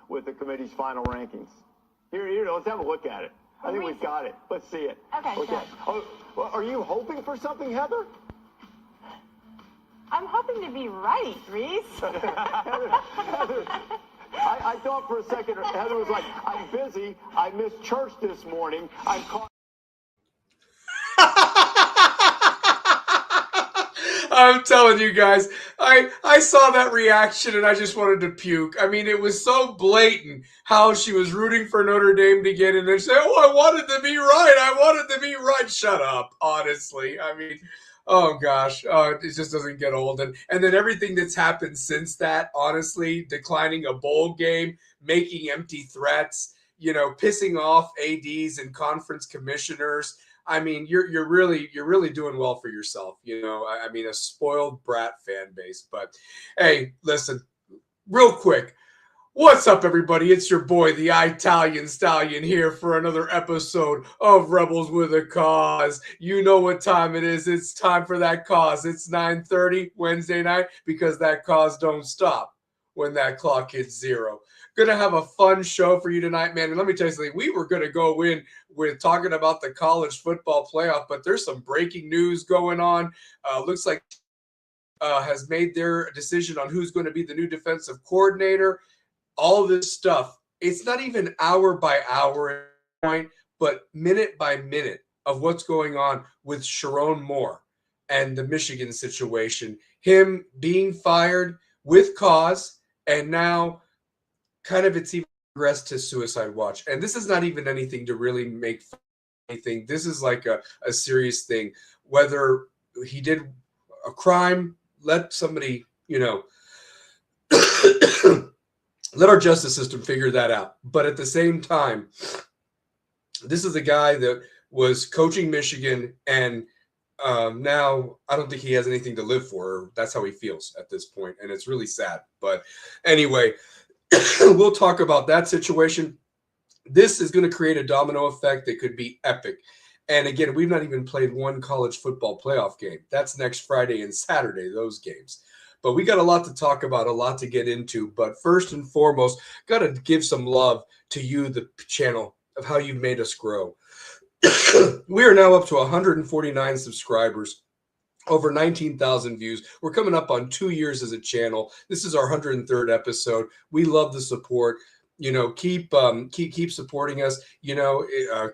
with the committee's final rankings. Here, let's have a look at it. I think we've got it. Let's see it. Okay. Sure. Oh, well, are you hoping for something, Heather? I'm hoping to be right, Reese. Heather, I thought for a second Heather was like, I'm busy. I missed church this morning. I'm caught. I'm telling you guys, I saw that reaction and I just wanted to puke. I mean, it was so blatant how she was rooting for Notre Dame to get in and say, oh, I wanted to be right. I wanted to be right. Shut up, honestly. I mean, oh, gosh. It just doesn't get old. And then everything that's happened since that, honestly, declining a bowl game, making empty threats, pissing off ADs and conference commissioners. I mean, you're really doing well for yourself. I mean, a spoiled brat fan base. But hey, listen, real quick. What's up, everybody? It's your boy, the Italian Stallion, here for another episode of Rebels with a Cause. You know what time it is. It's time for that cause. It's 9:30 Wednesday night because that cause don't stop when that clock hits zero. Gonna have a fun show for you tonight, man. And let me tell you something. We were gonna go in with talking about the college football playoff, but there's some breaking news going on. Looks like has made their decision on who's going to be the new defensive coordinator. All this stuff. It's not even hour by hour point, but minute by minute of what's going on with Sherrone Moore and the Michigan situation. Him being fired with cause, and now kind of it's even progressed to suicide watch. And this is not even anything to really make fun of anything. This is like a serious thing. Whether he did a crime, let somebody, let our justice system figure that out. But at the same time, this is a guy that was coaching Michigan, and now I don't think he has anything to live for. That's how he feels at this point, and it's really sad. But anyway, we'll talk about that situation. This is going to create a domino effect that could be epic. And again, we've not even played one college football playoff game. That's next Friday and Saturday, those games. But we got a lot to talk about, a lot to get into. But first and foremost, got to give some love to you, the channel, of how you've made us grow. We are now up to 149 subscribers, over 19,000 views. We're coming up on 2 years as a channel. This is our 103rd episode. We love the support. Keep supporting us.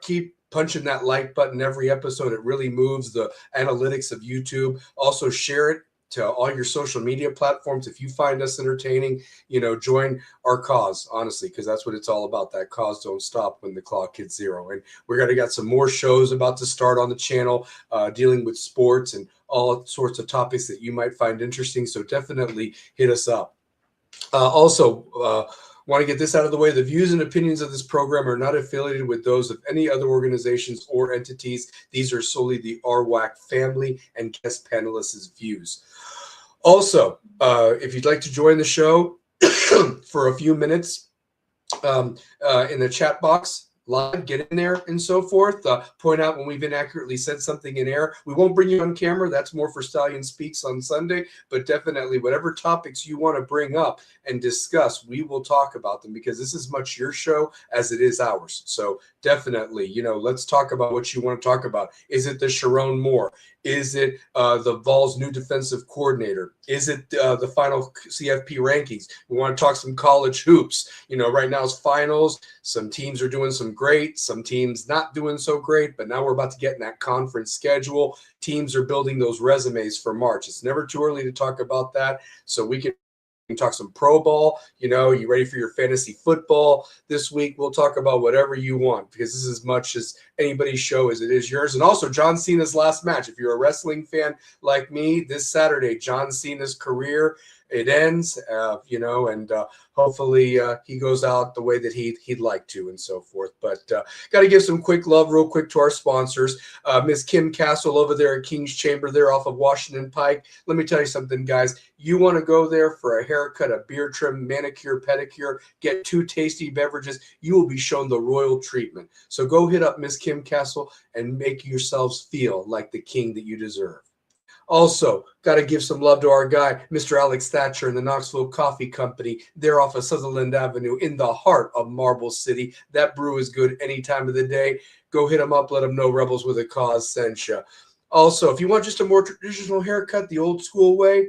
Keep punching that like button every episode. It really moves the analytics of YouTube. Also share it to all your social media platforms. If you find us entertaining, join our cause, honestly, because that's what it's all about. That cause don't stop when the clock hits zero. And we're going to got some more shows about to start on the channel, dealing with sports and all sorts of topics that you might find interesting. So definitely hit us up. Also, want to get this out of the way. The views and opinions of this program are not affiliated with those of any other organizations or entities. These are solely the RWAC family and guest panelists' views. Also, if you'd like to join the show for a few minutes in the chat box, live, get in there and so forth. Point out when we've inaccurately said something in air. We won't bring you on camera. That's more for Stallion Speaks on Sunday. But definitely whatever topics you want to bring up and discuss, we will talk about them, because this is much your show as it is ours. So definitely, let's talk about what you want to talk about. Is it the Sherrone Moore? Is it the Vols' new defensive coordinator? Is it the final CFP rankings? We want to talk some college hoops. Right now it's finals. Some teams are doing some great, some teams not doing so great, but now we're about to get in that conference schedule. Teams are building those resumes for March. It's never too early to talk about that, so we can talk some pro ball. You ready for your fantasy football this week? We'll talk about whatever you want, because this is as much as anybody's show as it is yours. And also John Cena's last match. If you're a wrestling fan like me, this Saturday, John Cena's career, it ends, and hopefully he goes out the way that he'd like to, and so forth. But got to give some quick love real quick to our sponsors. Miss Kim Castle over there at King's Chamber, there off of Washington Pike. Let me tell you something, guys. You want to go there for a haircut, a beard trim, manicure, pedicure, get 2 tasty beverages, you will be shown the royal treatment. So go hit up Miss Kim Castle and make yourselves feel like the king that you deserve. Also, got to give some love to our guy, Mr. Alex Thatcher and the Knoxville Coffee Company. They're off of Sutherland Avenue in the heart of Marble City. That brew is good any time of the day. Go hit them up. Let them know Rebels with a Cause sent you. Also, if you want just a more traditional haircut, the old school way,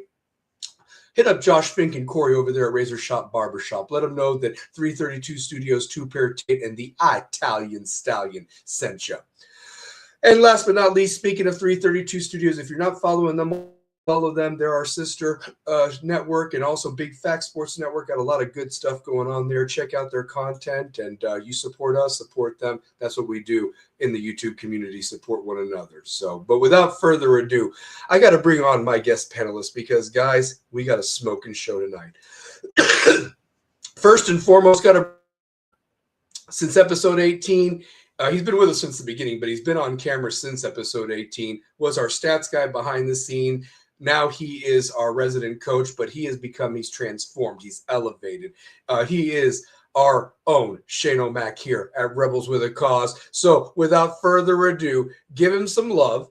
hit up Josh Fink and Corey over there at Razor Shop Barbershop. Let them know that 332 Studios, 2-Pair Tate, and the Italian Stallion sent you. And last but not least, speaking of 332 Studios, if you're not following them, follow them. They're our sister network, and also Big Fact Sports Network. Got a lot of good stuff going on there. Check out their content, and you support us, support them. That's what we do in the YouTube community, support one another. So, but without further ado, I got to bring on my guest panelists because, guys, we got a smoking show tonight. First and foremost, since episode 18, he's been with us since the beginning, but he's been on camera since episode 18, was our stats guy behind the scene. Now he is our resident coach, but he's transformed. He's elevated. He is our own Sherrone Moore here at Rebels with a Cause. So without further ado, give him some love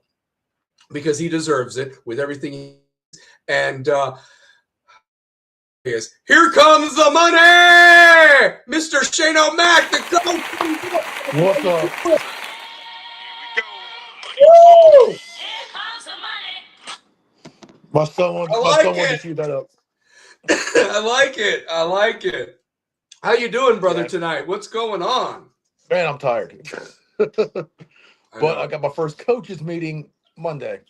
because he deserves it with everything he is. And here comes the money! Mr. Sherrone Moore, the coach! What's up? Woo! My son wanted to shoot that up. I like it. How you doing, brother, tonight? What's going on? Man, I'm tired. But I got my first coaches meeting Monday.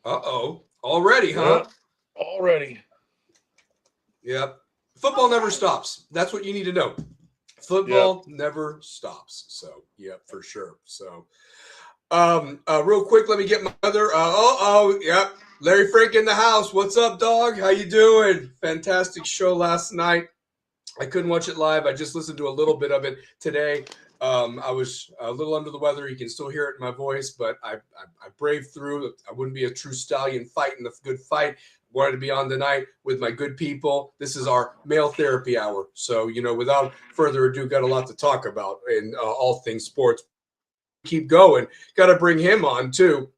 Uh-oh. Already, huh? Yeah, already. Yep. Football never stops. That's what you need to know. Football never stops. So, yeah, for sure. So, real quick, let me get my other. Yep. Larry Frank in the house. What's up, dog? How you doing? Fantastic show last night. I couldn't watch it live. I just listened to a little bit of it today. I was a little under the weather. You can still hear it in my voice, but I braved through. I wouldn't be a true stallion fighting the good fight. Wanted to be on tonight with my good people. This is our male therapy hour. So, without further ado, got a lot to talk about in all things sports. Keep going. Got to bring him on, too.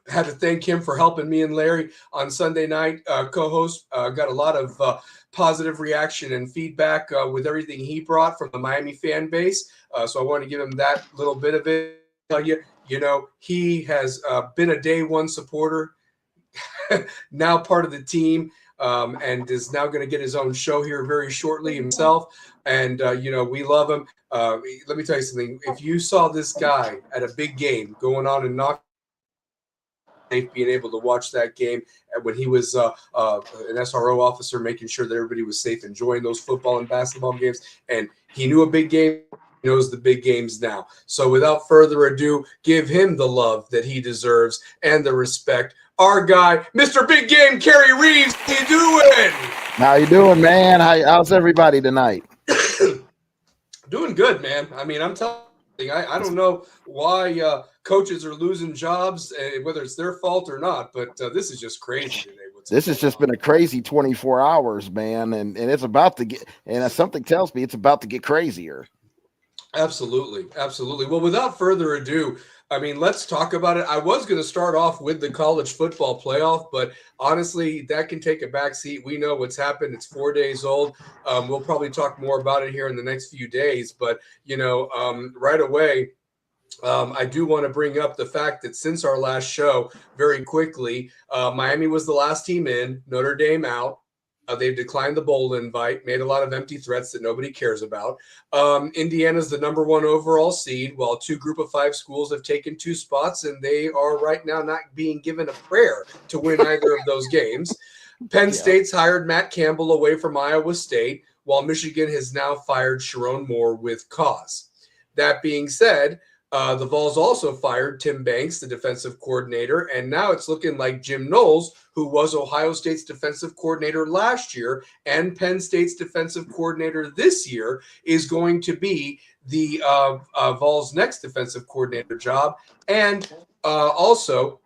Had to thank him for helping me and Larry on Sunday night co-host. Got a lot of positive reaction and feedback with everything he brought from the Miami fan base. So I want to give him that little bit of it. Tell you, he has been a day one supporter. Now part of the team, and is now going to get his own show here very shortly himself. And, we love him. Let me tell you something. If you saw this guy at a big game going on in Knoxville, being able to watch that game when he was an SRO officer, making sure that everybody was safe, enjoying those football and basketball games. And he knew a big game. He knows the big games now. So without further ado, give him the love that he deserves and the respect. Our guy, Mr. Big Game, Kerry Reeves. How you doing? How you doing, man? How's everybody tonight? Doing good, man. I mean, I'm telling you, I don't know why coaches are losing jobs, whether it's their fault or not, but this is just crazy today. This has just been a crazy 24 hours, man, and it's about to get, and something tells me it's about to get crazier. Absolutely. Well, without further ado, I mean, let's talk about it. I was going to start off with the college football playoff, but honestly, that can take a back seat. We know what's happened. It's 4 days old. We'll probably talk more about it here in the next few days, but, right away, I do want to bring up the fact that since our last show, very quickly, Miami was the last team in, Notre Dame out. They've declined the bowl invite, made a lot of empty threats that nobody cares about. Indiana's the number 1 overall seed, while 2 Group of 5 schools have taken 2 spots, and they are right now not being given a prayer to win either of those games. Penn State's hired Matt Campbell away from Iowa State, while Michigan has now fired Sherrone Moore with cause. That being said, the Vols also fired Tim Banks, the defensive coordinator, and now it's looking like Jim Knowles, who was Ohio State's defensive coordinator last year and Penn State's defensive coordinator this year, is going to be the Vols' next defensive coordinator job. And also,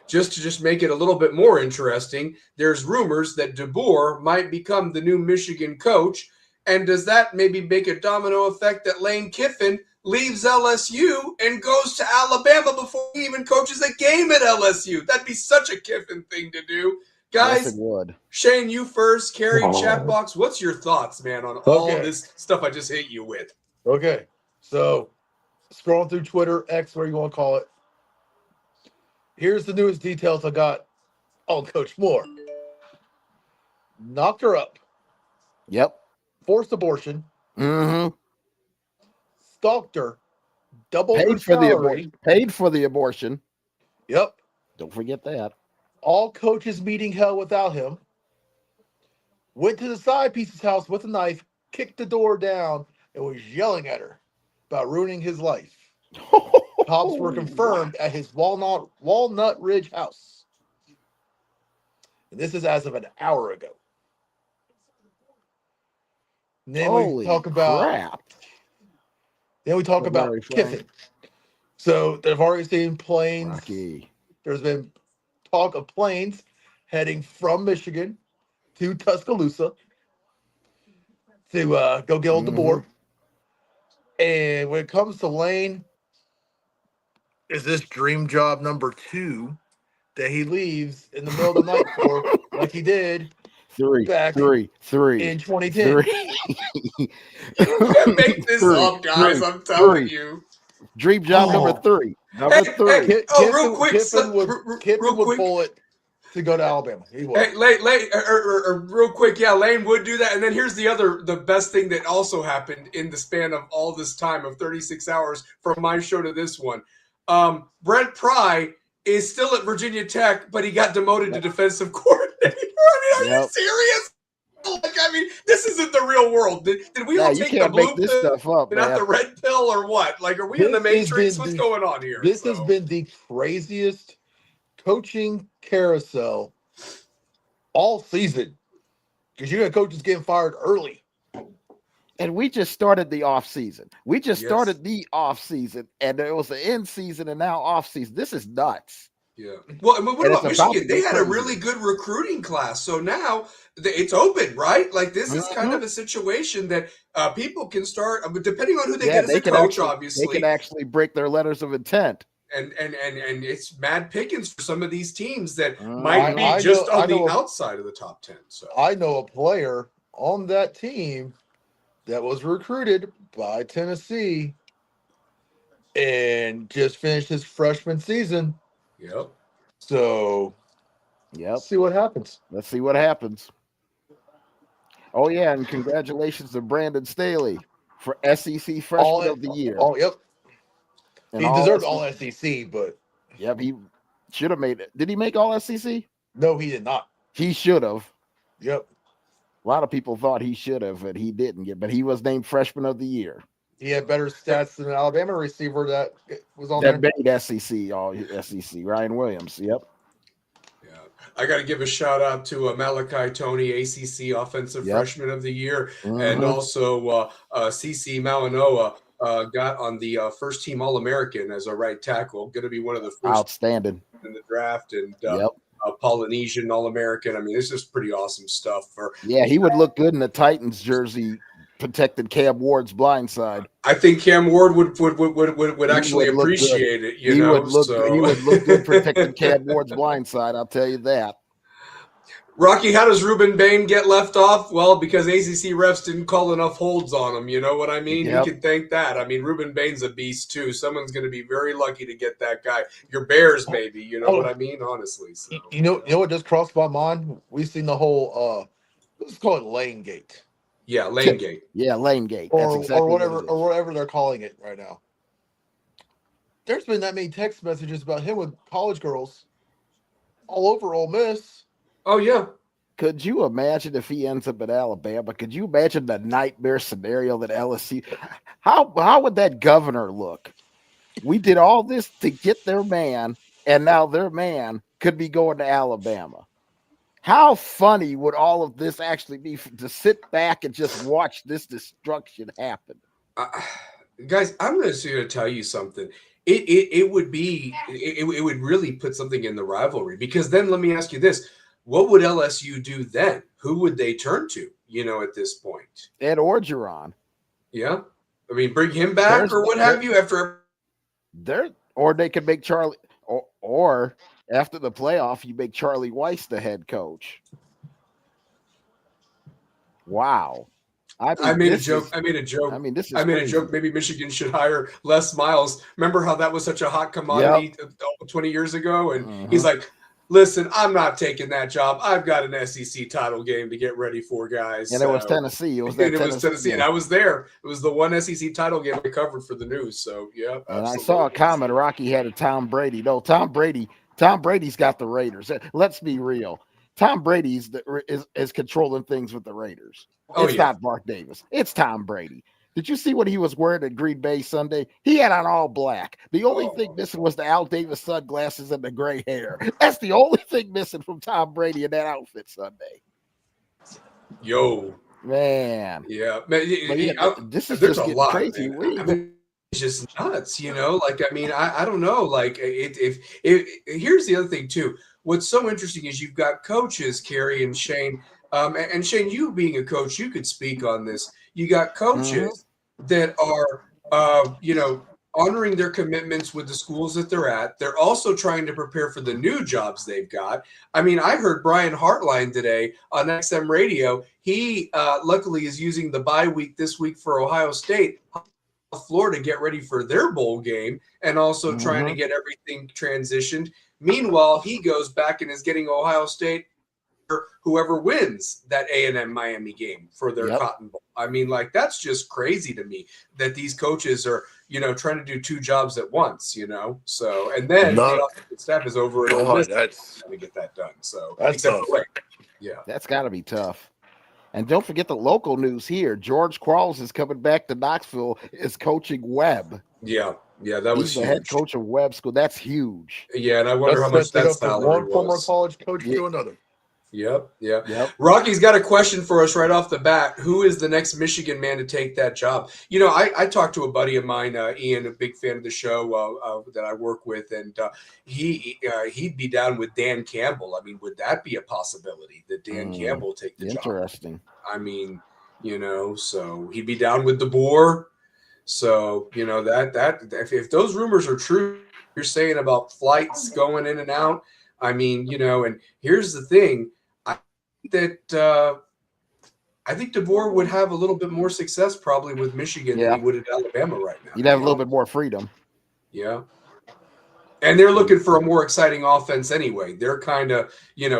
just to make it a little bit more interesting, there's rumors that DeBoer might become the new Michigan coach. And does that maybe make a domino effect that Lane Kiffin leaves LSU and goes to Alabama before he even coaches a game at LSU. That'd be such a Kiffin thing to do. Guys, Yes, it would. Shane, you first. Carrie, Oh. chat box. What's your thoughts, man, on all this stuff I just hit you with? Okay. So, scrolling through Twitter, X, whatever you want to call it. Here's the newest details I got on Coach Moore. Knocked her up. Yep. Forced abortion. Mm-hmm. Stalked her. Doubled her Paid for the salary. abortion. Paid for the abortion. Yep. Don't forget that. All coaches meeting hell without him. Went to the side piece's house with a knife, kicked the door down, and was yelling at her about ruining his life. Cops were confirmed at his Walnut Ridge house. And this is as of an hour ago. And then Holy we talk about crap. Then we talk about Larry Kiffin. Frank. So they've already seen planes. Rocky. There's been talk of planes heading from Michigan to Tuscaloosa to go get on the board. And when it comes to Lane, is this dream job number 2 that he leaves in the middle of the night for, like he did back three. in 2010? You can't make this up, guys. I'm telling you. Dream job number 3. Number 3. Hey, real quick, Kiffin would pull it to go to Alabama. He would. Hey, real quick, yeah, Lane would do that. And then here's the best thing that also happened in the span of all this time of 36 hours from my show to this one. Brent Pry is still at Virginia Tech, but he got demoted to defensive coordinator. I mean, are you serious? Like, I mean, this isn't the real world. Did we all take the blue this pill stuff up, and not the red pill or what? Like, are we in the Matrix? What's going on here? This has been the craziest coaching carousel all season because you got coaches getting fired early. And we just started the off season. We just started the off season, and it was the end season, and now off season. This is nuts. Yeah. Well, I mean, what about Michigan? They had a really good recruiting class, so now it's open, right? Like this is kind of a situation that people can start, depending on who they get as a coach. Obviously, they can actually break their letters of intent. And it's mad pickings for some of these teams that might be just on the outside of the top 10. So I know a player on that team that was recruited by Tennessee and just finished his freshman season. Yep. So let's see what happens. Let's see what happens. Oh yeah, and congratulations to Brandon Staley for SEC Freshman of the Year. Oh, yep. And he deserved all SEC, but he should have made it. Did he make all SEC? No, he did not. He should have. Yep. A lot of people thought he should have, but he didn't get. But he was named Freshman of the Year. He had better stats than an Alabama receiver that was on that there. made SEC, all SEC. Ryan Williams. Yep. Yeah, I got to give a shout out to Malachi Tony, ACC Offensive Freshman of the Year, and also CC Malinoa got on the first team All-American as a right tackle. Going to be one of the first outstanding in the draft, and Polynesian All-American. I mean, this is pretty awesome stuff. He would look good in the Titans jersey, protected Cam Ward's blind side. I think Cam Ward would actually appreciate it. He would look good protecting Cam Ward's blind side. I'll tell you that. Rocky, how does Ruben Bain get left off? Well, because ACC refs didn't call enough holds on him. You know what I mean? You can thank that. I mean, Ruben Bain's a beast too. Someone's going to be very lucky to get that guy. Your Bears, maybe. You know what I mean? Honestly. So. You know what just crossed my mind? We've seen the whole let's call it Lane Gate. Yeah, Lane Gate. Yeah, Lane Gate. Or whatever they're calling it right now. There's been that many text messages about him with college girls all over Ole Miss. Oh, yeah. Could you imagine if he ends up at Alabama? Could you imagine the nightmare scenario that LSU? How would that governor look? We did all this to get their man, and now their man could be going to Alabama. How funny would all of this actually be to sit back and just watch this destruction happen? Guys, I'm going to tell you something. It would really put something in the rivalry, because then let me ask you this. What would LSU do then? Who would they turn to, at this point? Ed Orgeron. Yeah. I mean, bring him back or what have you after. Or they could make Charlie, or after the playoff, you make Charlie Weiss the head coach. Wow. I made a joke. I made a joke. Maybe Michigan should hire Les Miles. Remember how that was such a hot commodity 20 years ago? And he's like, listen, I'm not taking that job. I've got an SEC title game to get ready for, guys. And it was Tennessee. It was Tennessee, and I was there. It was the one SEC title game I covered for the news. So, yeah. And I saw a comment. Rocky had a Tom Brady. No, Tom Brady's got the Raiders. Let's be real. Tom Brady is controlling things with the Raiders. It's not Mark Davis. It's Tom Brady. Did you see what he was wearing at Green Bay Sunday? He had on all black. The only thing missing was the Al Davis sunglasses and the gray hair. That's the only thing missing from Tom Brady in that outfit Sunday. Yo. Man. Yeah. Man, this is there's just a lot, crazy. I mean, it's just nuts, Like, I mean, I don't know. Like, if here's the other thing, too. What's so interesting is you've got coaches, Kerry and Shane. And Shane, you being a coach, you could speak on this. You got coaches that are, honoring their commitments with the schools that they're at. They're also trying to prepare for the new jobs they've got. I mean, I heard Brian Hartline today on XM Radio. He luckily is using the bye week this week for Ohio State, Florida, get ready for their bowl game, and also trying to get everything transitioned. Meanwhile, he goes back and is getting Ohio State, whoever wins that A&M Miami game for their Cotton Bowl. I mean, like, that's just crazy to me that these coaches are, trying to do two jobs at once, So, and then the staff is over at Ole Miss to get that done. So, that's tough. That's got to be tough. And don't forget the local news here. George Quarles is coming back to Knoxville, is coaching Webb. Yeah, that was He's the head coach of Webb School. That's huge. Yeah, and I wonder how much that salary was. One former college coach to another. Yep. Rocky's got a question for us right off the bat. Who is the next Michigan man to take that job? I talked to a buddy of mine, Ian, a big fan of the show that I work with, and he'd be down with Dan Campbell. I mean, would that be a possibility that Dan Campbell take the job? Interesting. I mean, so he'd be down with DeBoer. So that if those rumors are true, you're saying about flights going in and out. I mean, and here's the thing. I think DeBoer would have a little bit more success probably with Michigan than he would at Alabama right now. You'd have a little bit more freedom. Yeah. And they're looking for a more exciting offense anyway. They're kind of,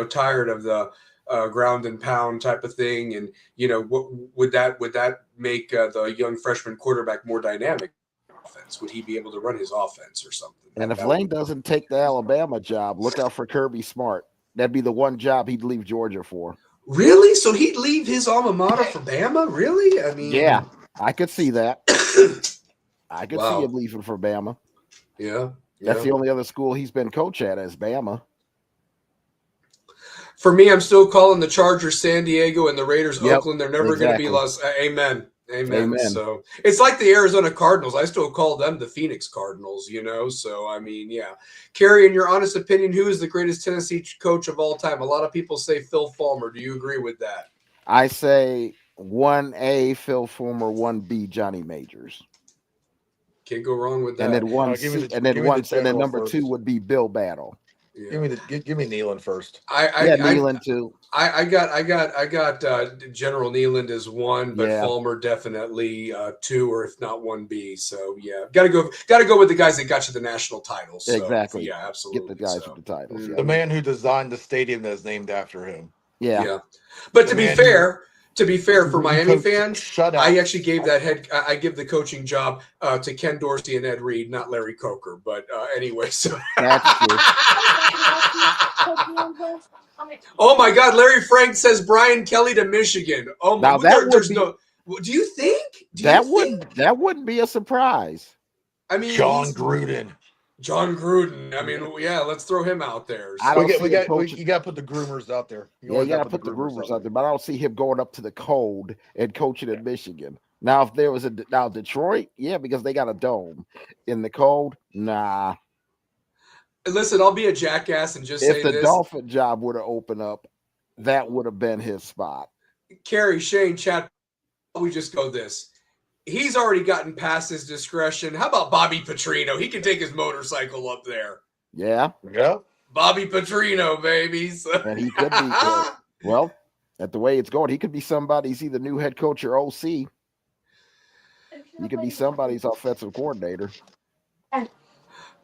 tired of the ground and pound type of thing. And, what would that make the young freshman quarterback more dynamic offense? Would he be able to run his offense or something? And if Lane doesn't take the Alabama job, look out for Kirby Smart. That'd be the one job he'd leave Georgia for. Really? So he'd leave his alma mater for Bama? Really? I mean, yeah, I could see that. I could see him leaving for Bama. Yeah. That's the only other school he's been coach at is Bama. For me, I'm still calling the Chargers San Diego and the Raiders Oakland. They're never going to be lost. Amen. So it's like the Arizona Cardinals. I still call them the Phoenix Cardinals, So, I mean, yeah. Kerry, in your honest opinion, who is the greatest Tennessee coach of all time? A lot of people say Phil Fulmer. Do you agree with that? I say 1A, Phil Fulmer, 1B, Johnny Majors. Can't go wrong with that. And then number two would be Bill Battle. Yeah. Give me Neyland first. Neyland too. I got General Neyland as one, but Fulmer definitely 2, or if not 1B. So got to go with the guys that got you the national titles. So, exactly. Yeah, absolutely. Get the guys with the titles. The man who designed the stadium that is named after him. Yeah. But to be fair, for Miami fans, I actually gave I give the coaching job to Ken Dorsey and Ed Reed, not Larry Coker. But anyway, so that's true. Oh my God, Larry Frank says Brian Kelly to Michigan. Oh my God, do you think that wouldn't be a surprise? I mean, John Gruden. I mean, let's throw him out there. So. You got to put the groomers out there. You got to put the groomers out there, but I don't see him going up to the cold and coaching in Michigan. Now, if there was Detroit, because they got a dome. In the cold, nah. Listen, I'll be a jackass and just say this. If the Dolphin job would have opened up, that would have been his spot. Kerry, Shane, chat, we just go this. he's already gotten past his discretion. How about Bobby Petrino? He can take his motorcycle up there. Yeah. Yeah. Bobby Petrino, baby. And he could be, well, at the way it's going, he could be somebody's either new head coach or OC. He could be somebody's offensive coordinator.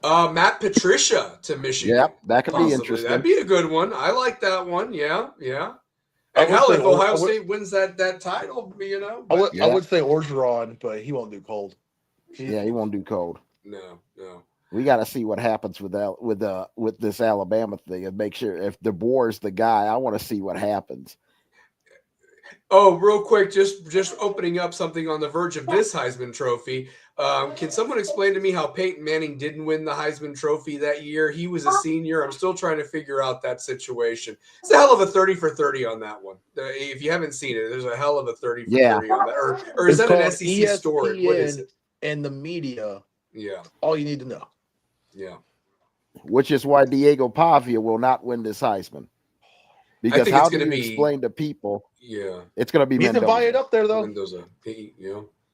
Matt Patricia to Michigan. Yep, that could possibly. be interesting. That'd be a good one. I like that one. Yeah. And hell, if Ohio State wins that title, you know. I would say Orgeron, but he won't do cold. He won't do cold. No. We got to see what happens with this Alabama thing and make sure if DeBoer's the guy. I want to see what happens. Oh, real quick, just opening up something on the verge of this Heisman Trophy. Can someone explain to me how Peyton Manning didn't win the Heisman Trophy that year? He was a senior. I'm still trying to figure out that situation. It's a hell of a 30 for 30 on that one. If you haven't seen it, there's a hell of a 30 for 30 on that. Or is that an SEC ESPN story? What is it? And the media. Yeah. All you need to know. Yeah. Which is why Diego Pavia will not win this Heisman. Because how do you explain to people? Yeah. It's going to be Mendoza. He's invited up there, though. Mendoza.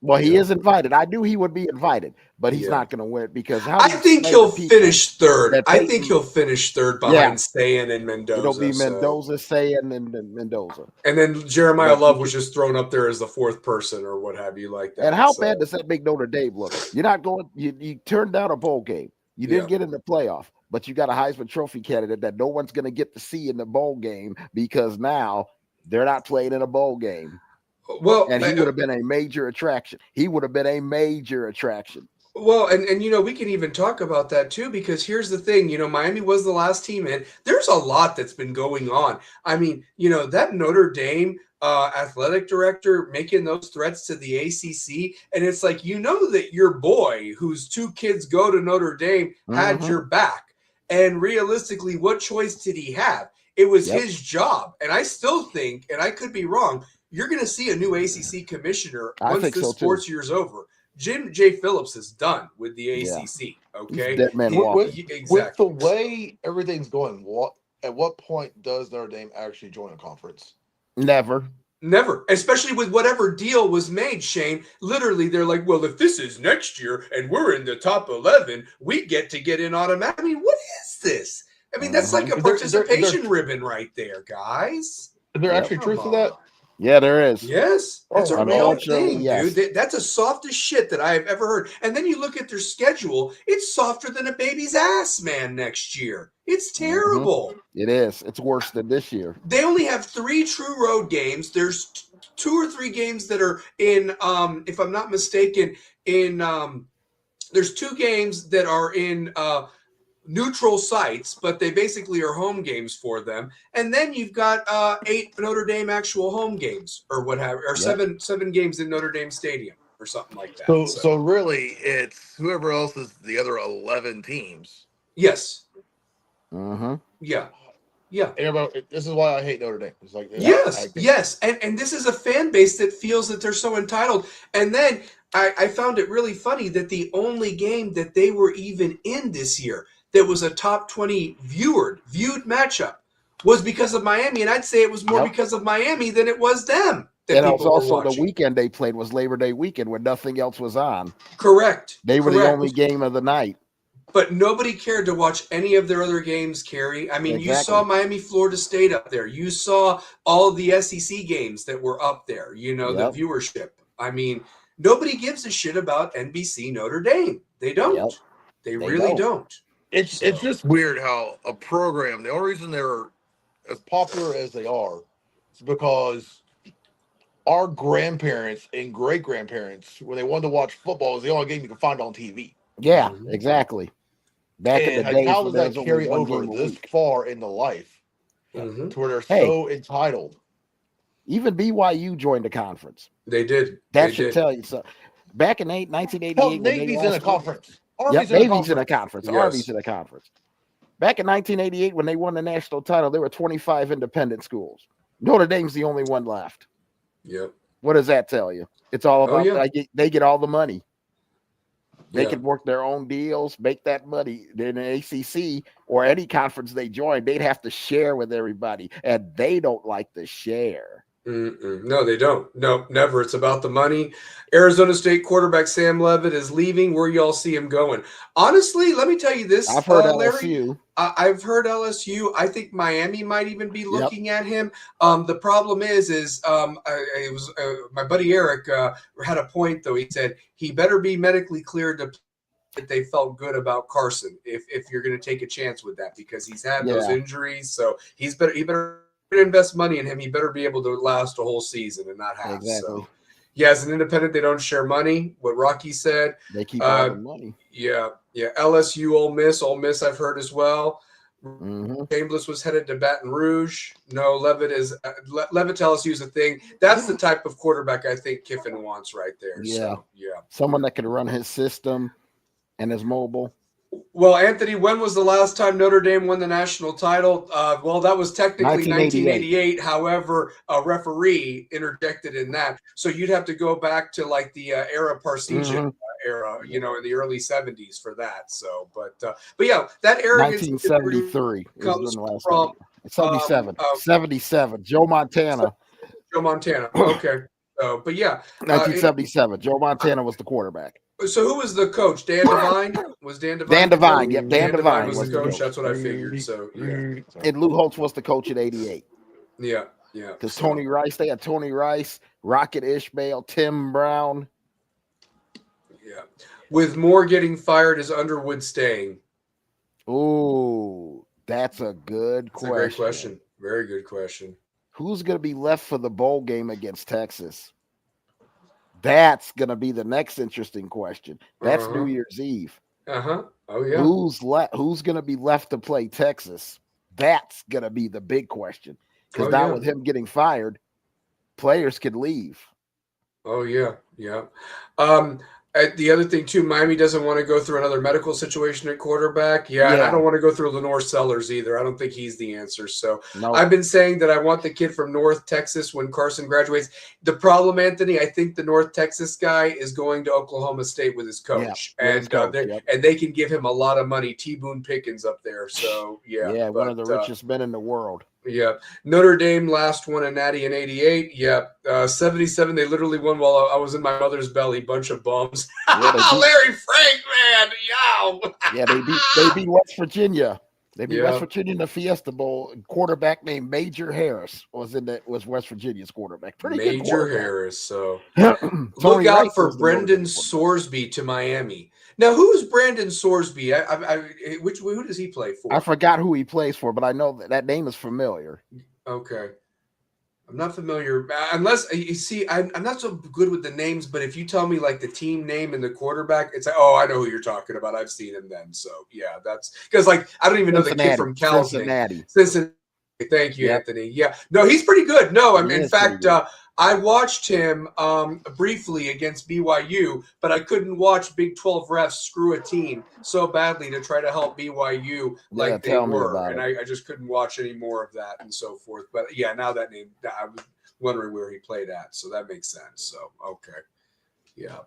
Well, he is invited. I knew he would be invited, but he's not going to win it because I think he'll finish third. I think he'll finish third behind Sayin and Mendoza. It'll be Mendoza, Sayin, and Mendoza. And then Jeremiah Love was just thrown up there as the fourth person or what have you like that. And how bad does that make Notre Dame look? You're not going. You turned down a bowl game. You didn't get in the playoff, but you got a Heisman Trophy candidate that no one's going to get to see in the bowl game because now they're not playing in a bowl game. Well, and he would have been a major attraction. Well, and we can even talk about that too, because here's the thing, Miami was the last team in. There's a lot that's been going on. I mean, that Notre Dame athletic director making those threats to the ACC, and it's like, that your boy, whose two kids go to Notre Dame, had your back. And realistically, what choice did he have? It was his job. And I still think, and I could be wrong, you're going to see a new ACC commissioner once this sports year's over. Jim J. Phillips is done with the ACC. Okay, dead man exactly. With the way everything's going, at what point does Notre Dame actually join a conference? Never. Especially with whatever deal was made, Shane. Literally, they're like, well, if this is next year and we're in the top 11, we get in automatic. I mean, what is this? I mean, that's like a participation ribbon right there, guys. Is there actually truth to that? Yeah, there is. Yes, that's a real thing, yes. dude. That's the softest shit that I've ever heard. And then you look at their schedule; it's softer than a baby's ass, man. Next year, it's terrible. It is. It's worse than this year. They only have 3 true road games. There's 2 or 3 games that are in, if I'm not mistaken, there's 2 games that are in neutral sites, but they basically are home games for them. And then you've got 8 Notre Dame actual home games or whatever, or 7 games in Notre Dame Stadium or something like that. So really, it's whoever else is the other 11 teams. Yes. Yeah. This is why I hate Notre Dame. It's like yes. And this is a fan base that feels that they're so entitled. And then I found it really funny that the only game that they were even in this year that was a top 20 viewed matchup was because of Miami. And I'd say it was more because of Miami than it was them. And it was also the weekend they played was Labor Day weekend when nothing else was on. Correct. They were the only game of the night. But nobody cared to watch any of their other games, Kerry. I mean, You saw Miami, Florida State up there. You saw all of the SEC games that were up there, the viewership. I mean, nobody gives a shit about NBC Notre Dame. They don't. They really don't. It's just weird how a program, the only reason they're as popular as they are is because our grandparents and great-grandparents, when they wanted to watch football, was the only game you could find on TV. Yeah, exactly. Back in the day, how does that carry over this far into life to where they're so entitled? Even BYU joined the conference. They did. That should tell you something. Back in 1988, Navy's in a conference. Navy's in a conference. Army's in a conference. Back in 1988, when they won the national title, there were 25 independent schools. Notre Dame's the only one left. Yep. What does that tell you? It's all about they get all the money. They can work their own deals, make that money. In an ACC or any conference they join, they'd have to share with everybody, and they don't like to share. No, they don't. No, never. It's about the money. Arizona State quarterback Sam Levitt is leaving. Where y'all see him going? Honestly, let me tell you this, I've heard Larry. LSU. I've heard LSU. I think Miami might even be looking at him. The problem is it was my buddy Eric had a point though. He said he better be medically cleared to. That they felt good about Carson if you're going to take a chance with that because he's had those injuries. So he better invest money in him. He better be able to last a whole season and not half. Exactly. So. Yeah, as an independent, they don't share money. What Rocky said. They keep all the money. Yeah. LSU, Ole Miss, I've heard as well. Mm-hmm. Chambliss was headed to Baton Rouge. No, Levitt to LSU is a thing. That's the type of quarterback I think Kiffin wants right there. Yeah. So, yeah. Someone that can run his system and is mobile. Well, Anthony, when was the last time Notre Dame won the national title? Well, that was technically 1988. However, a referee interjected in that. So you'd have to go back to like the era Parsegian era, in the early 70s for that. So, but yeah, that arrogance 1973 comes last from 77. 77. Joe Montana. Okay. But yeah, 1977. Joe Montana was the quarterback. So who was the coach? Dan Devine? Was Dan Devine? Dan Devine. Yep, Dan Devine was the coach. That's what I figured. So yeah. And Lou Holtz was the coach at 88. Yeah. Because Tony Rice, they had Tony Rice, Rocket Ishmael, Tim Brown. Yeah. With Moore getting fired, is Underwood staying? Ooh, that's a good question. A great question. Very good question. Who's going to be left for the bowl game against Texas? That's going to be the next interesting question. That's New Year's Eve. Oh, yeah. Who's going to be left to play Texas? That's going to be the big question. Because now with him getting fired, players could leave. Oh, yeah. Yeah. The other thing, too, Miami doesn't want to go through another medical situation at quarterback. Yeah, and I don't want to go through Lenore Sellers either. I don't think he's the answer. So I've been saying that I want the kid from North Texas when Carson graduates. The problem, Anthony, I think the North Texas guy is going to Oklahoma State with his coach. And they can give him a lot of money. T. Boone Pickens up there. So, yeah. Yeah, one of the richest men in the world. Yeah. Notre Dame last won a natty in 88. Yeah. 77, they literally won while I was in my mother's belly. Bunch of bums. Larry Frank, man. Yow. Yeah, they beat West Virginia. They beat West Virginia in the Fiesta Bowl. Quarterback named Major Harris was West Virginia's quarterback. Pretty good quarterback. Harris. So look out for Brendan Sorsby to Miami. Now, who's Brandon Sorsby? Who does he play for? I forgot who he plays for, but I know that name is familiar. Okay. I'm not familiar. Unless, you see, I'm not so good with the names, but if you tell me, like, the team name and the quarterback, it's like, oh, I know who you're talking about. I've seen him then. So, yeah, that's – because, like, I don't even know the kid from Cal's Cincinnati. Thank you, Anthony. Yeah. No, he's pretty good. No, in fact – I watched him briefly against BYU, but I couldn't watch Big 12 refs screw a team so badly to try to help BYU like they were. And I just couldn't watch any more of that and so forth. But, yeah, now that name, I was wondering where he played at. So that makes sense. So, okay. Yeah.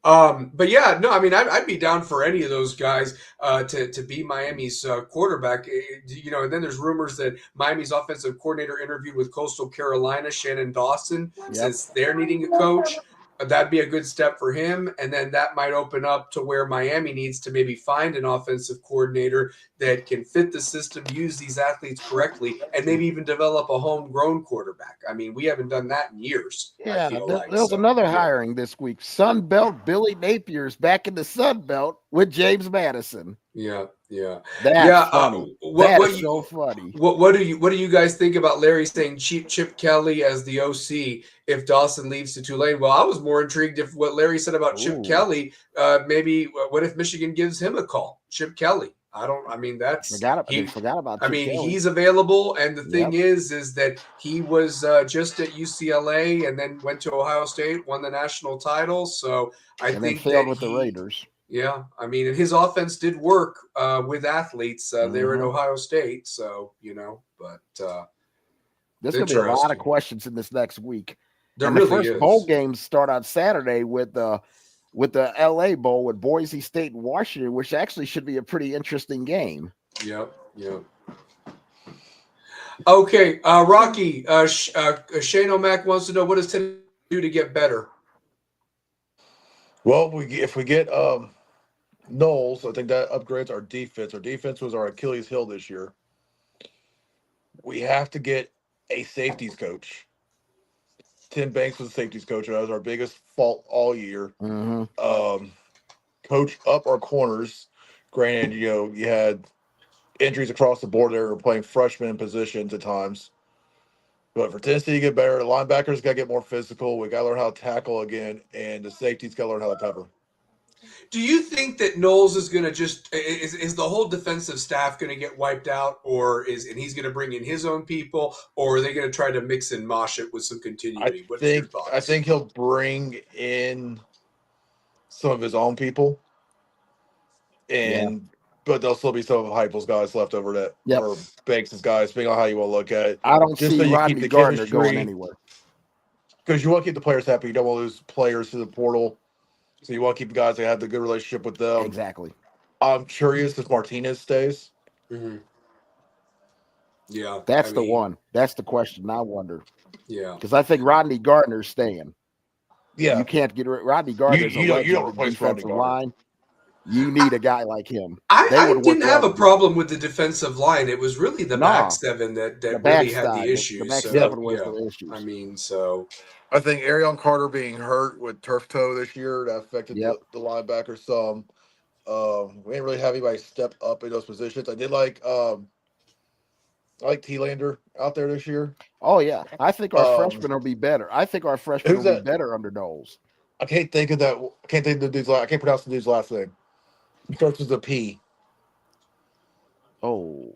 But yeah, no, I mean, I'd be down for any of those guys to be Miami's quarterback. And then there's rumors that Miami's offensive coordinator interviewed with Coastal Carolina, Shannon Dawson, since they're needing a coach. That'd be a good step for him. And then that might open up to where Miami needs to maybe find an offensive coordinator that can fit the system, use these athletes correctly, and maybe even develop a homegrown quarterback. I mean, we haven't done that in years. Yeah, there's another hiring this week. Sun Belt Billy Napier's back in the Sun Belt with James Madison. Yeah. That's funny. That's so funny. What do you guys think about Larry saying Chip Kelly as the OC if Dawson leaves to Tulane? Well, I was more intrigued if what Larry said about Chip Kelly. Maybe what if Michigan gives him a call? Chip Kelly. Forgot about Chip Kelly. He's available, and the thing is that he was just at UCLA and then went to Ohio State, won the national title. So I think failed with the Raiders. Yeah, I mean, and his offense did work with athletes there at Ohio State. So, but there's going to be a lot of questions in this next week. The first bowl games start on Saturday with the LA Bowl with Boise State and Washington, which actually should be a pretty interesting game. Yep. Okay, Rocky, Shane O'Mac wants to know, what does Tennessee do to get better? Well, if we get Knowles, I think that upgrades our defense. Our defense was our Achilles heel this year. We have to get a safeties coach. Tim Banks was a safeties coach. That was our biggest fault all year. Coach up our corners. Granted, you had injuries across the board there. We're playing freshmen positions at times. But for Tennessee to get better, the linebackers got to get more physical. We got to learn how to tackle again, and the safeties got to learn how to cover. Do you think that Knowles is going to is the whole defensive staff going to get wiped out, and he's going to bring in his own people, or are they going to try to mix and mosh it with some continuity? What's your thoughts? I think he'll bring in some of his own people, but there'll still be some of Heupel's guys left over or Banks' guys, depending on how you want to look at it. I don't Just see so you Rodney keep the Gardner chemistry, going anywhere. because you want to keep the players happy. You don't want to lose players to the portal. So you want to keep the guys that have the good relationship with them. Exactly. I'm curious if Martinez stays. Mm-hmm. Yeah. That's the one. That's the question I wonder. Yeah. Because I think Rodney Gardner's staying. Yeah. You can't get Rodney Gardner's you don't replace defensive Rodney line. You need a guy like him. I didn't have a problem with the defensive line. It was really the back seven that really had the issues. The back seven was the issues. I mean, so I think Arion Carter being hurt with turf toe this year, that affected the linebackers some. We didn't really have anybody step up in those positions. I did like T-Lander out there this year. Oh yeah, I think our freshmen will be better. I think our freshmen will be better under Knowles. I can't think of that. I can't think of the dude's. I can't pronounce the dude's last name. It starts with a P. Oh,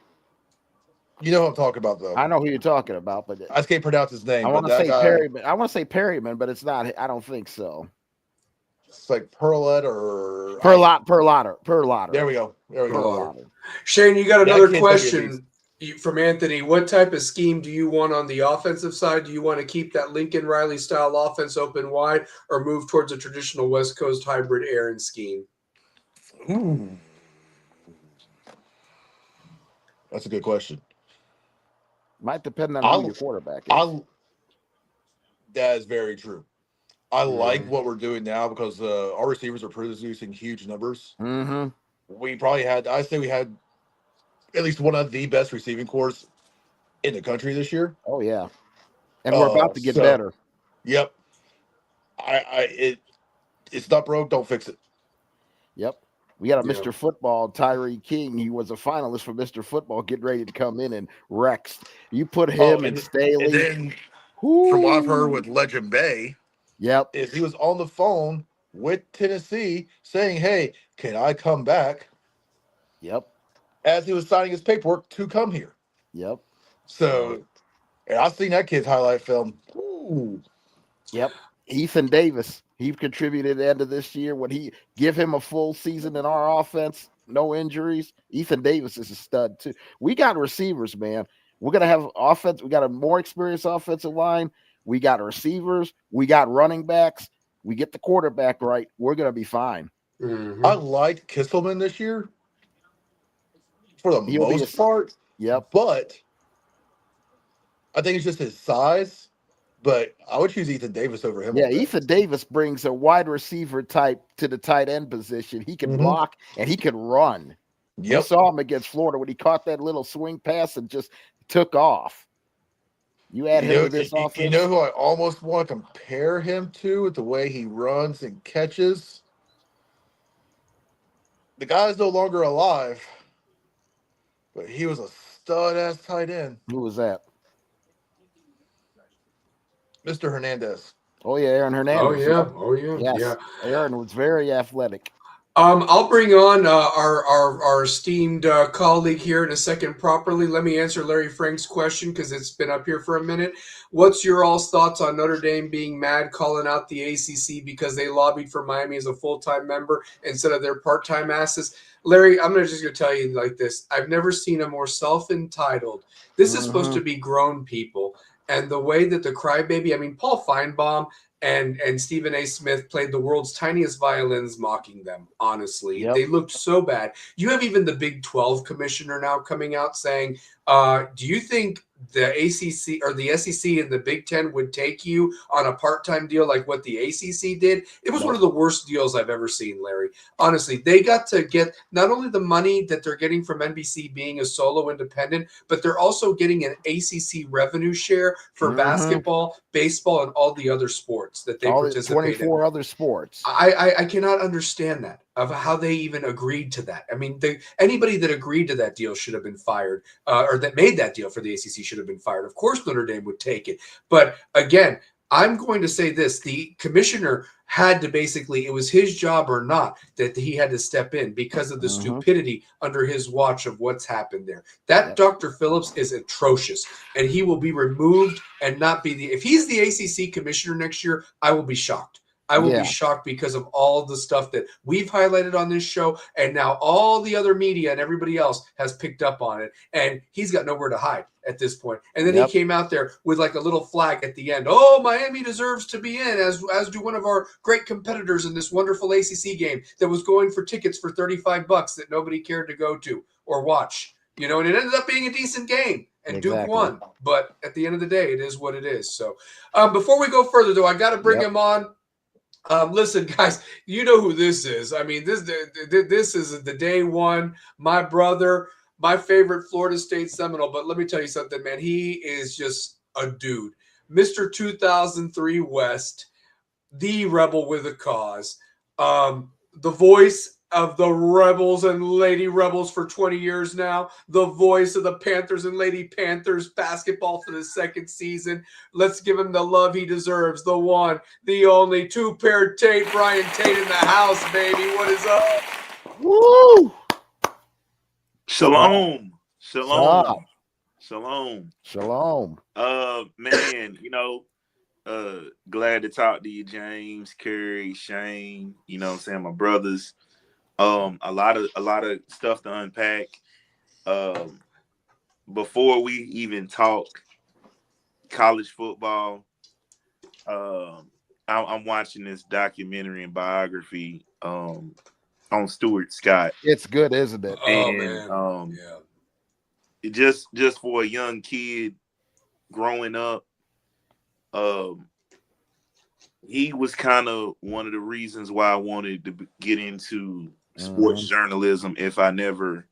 you know who I'm talking about, though. I know who you're talking about, but I just can't pronounce his name. I want to say Perryman. I want to say Perryman, but it's not. I don't think so. It's like Perlette or Perlotter. There we go. Shane, you got another question from Anthony. What type of scheme do you want on the offensive side? Do you want to keep that Lincoln Riley style offense open wide, or move towards a traditional West Coast hybrid Aaron scheme? Ooh. That's a good question. Might depend on who your quarterback is. That is very true. I like what we're doing now because our receivers are producing huge numbers. Mm-hmm. I say we had at least one of the best receiving corps in the country this year. Oh yeah, and we're about to get better. Yep. It's not broke, don't fix it. Yep. We got a Mr. Football, Tyree King. He was a finalist for Mr. Football, getting ready to come in, and Rex. You put him and Staley. And then, from what I've heard with Legend Bay, is he was on the phone with Tennessee saying, "Hey, can I come back?" Yep. As he was signing his paperwork to come here. Yep. So, and I've seen that kid's highlight film. Ooh. Yep. Ethan Davis. He contributed at the end of this year. When he give him a full season in our offense, no injuries, Ethan Davis is a stud too. We got receivers, man. We're going to have offense. We got a more experienced offensive line. We got receivers. We got running backs. We get the quarterback right. We're going to be fine. Mm-hmm. I liked Kisselman this year for the most part. Yep. But I think it's just his size. But I would choose Ethan Davis over him. Yeah, Ethan Davis brings a wide receiver type to the tight end position. He can block and he can run. Yep. We saw him against Florida when he caught that little swing pass and just took off. You add him to this offense. You know who I almost want to compare him to with the way he runs and catches? The guy's no longer alive, but he was a stud-ass tight end. Who was that? Mr. Hernandez. Oh yeah, Aaron Hernandez. Oh yeah. Yes. Aaron was very athletic. I'll bring on our esteemed colleague here in a second properly. Let me answer Larry Frank's question because it's been up here for a minute. What's your all's thoughts on Notre Dame being mad calling out the ACC because they lobbied for Miami as a full-time member instead of their part-time asses? Larry, I'm just going to tell you like this. I've never seen a more self-entitled. This is supposed to be grown people. And the way that the crybaby, I mean, Paul Feinbaum and Stephen A. Smith played the world's tiniest violins mocking them, honestly. They looked so bad. You have even the Big 12 commissioner now coming out saying, do you think the ACC or the SEC and the Big Ten would take you on a part-time deal like what the ACC did, it was one of the worst deals I've ever seen, Larry. Honestly, they got to get not only the money that they're getting from NBC being a solo independent, but they're also getting an ACC revenue share for basketball, baseball, and all the other sports that they participate in. 24 other sports. I cannot understand that, of how they even agreed to that. I mean, anybody that agreed to that deal should have been fired, or that made that deal for the ACC should have been fired. Of course, Notre Dame would take it. But again, I'm going to say this. The commissioner had to basically, it was his job or not that he had to step in because of the stupidity under his watch of what's happened there. That Dr. Phillips is atrocious, and he will be removed and not be if he's the ACC commissioner next year, I will be shocked. I will be shocked because of all the stuff that we've highlighted on this show, and now all the other media and everybody else has picked up on it, and he's got nowhere to hide at this point. And then he came out there with like a little flag at the end. Oh, Miami deserves to be in, as do one of our great competitors in this wonderful ACC game that was going for tickets for $35 that nobody cared to go to or watch. You know, and it ended up being a decent game. And Duke won. But at the end of the day, it is what it is. So before we go further, though, I got to bring him on. Listen, guys, you know who this is. I mean, this is the day one. My brother, my favorite Florida State Seminole. But let me tell you something, man. He is just a dude. Mr. 2003 West, the rebel with a cause, the voice of the Rebels and Lady Rebels for 20 years now, the voice of the Panthers and Lady Panthers basketball for the second season. Let's give him the love he deserves. The one, the only, two-pair Tate, Brian Tate in the house, baby. What is up? Woo! Shalom. Shalom. Shalom. Shalom. Man, you know, glad to talk to you, James, Kerry, Shane, you know what I'm saying, my brothers. A lot of stuff to unpack. Before we even talk college football, I'm watching this documentary and biography on Stuart Scott. It's good, isn't it? And, it just for a young kid growing up, he was kind of one of the reasons why I wanted to get into sports journalism. If I never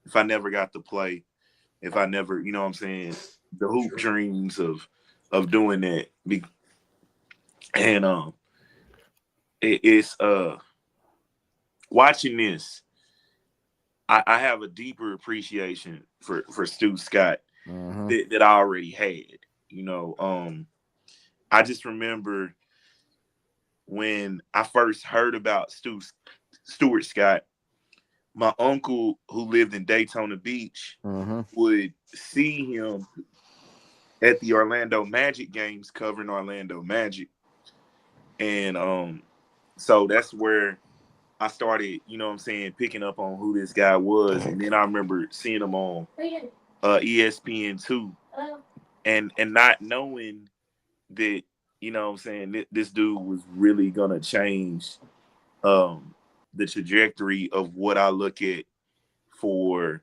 got to play, if I never, you know what I'm saying, the hoop dreams of doing that. And it's watching this, I have a deeper appreciation for Stu Scott that I already had. You know, I just remember when I first heard about Stuart Scott, my uncle who lived in Daytona Beach would see him at the Orlando Magic games covering Orlando Magic. And so that's where I started, you know what I'm saying, picking up on who this guy was. And then I remember seeing him on ESPN2 and not knowing that, you know what I'm saying, this dude was really going to change the trajectory of what I look at for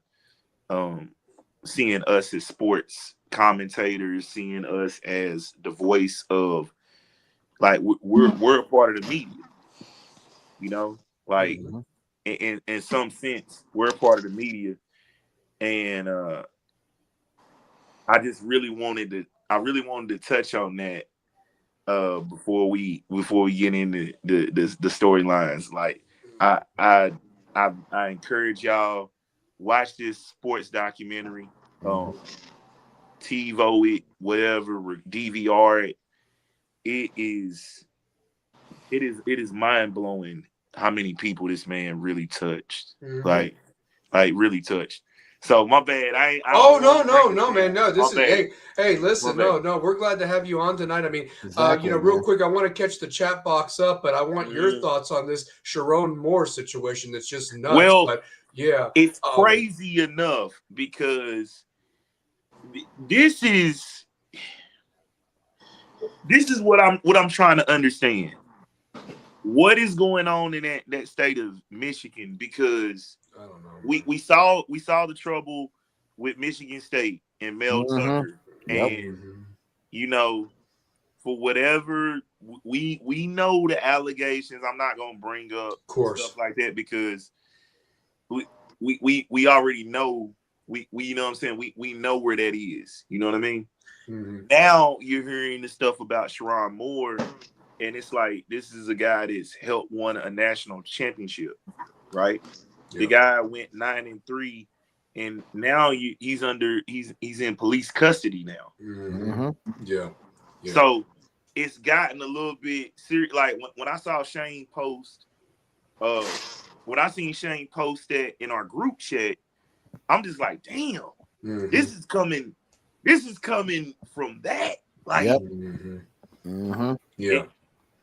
seeing us as sports commentators, seeing us as the voice of, like, we're a part of the media, you know, like in some sense we're a part of the media. And I really wanted to touch on that before we get into the storylines. Like, I encourage y'all, watch this sports documentary, TiVo it, whatever, DVR it. It is mind blowing how many people this man really touched, like really touched. So my bad. No, man. No, this is hey, listen, no, we're glad to have you on tonight. I mean, you know, real quick, I want to catch the chat box up, but I want your thoughts on this Sherrone Moore situation. That's just nuts. Well, but yeah, it's crazy enough because this is what I'm trying to understand. What is going on in that state of Michigan? Because I don't know. We saw the trouble with Michigan State, and Mel Tucker. And, you know, for whatever we know the allegations, I'm not going to bring up stuff like that because we already know, we you know what I'm saying? We know where that is. You know what I mean? Now you're hearing the stuff about Sherrone Moore, and it's like, this is a guy that's helped won a national championship, right? The guy went 9-3, and now he's in police custody now. So it's gotten a little bit serious. Like when I saw Shane post, when I seen Shane post that in our group chat, I'm just like, damn, this is coming from that. Like, Yeah.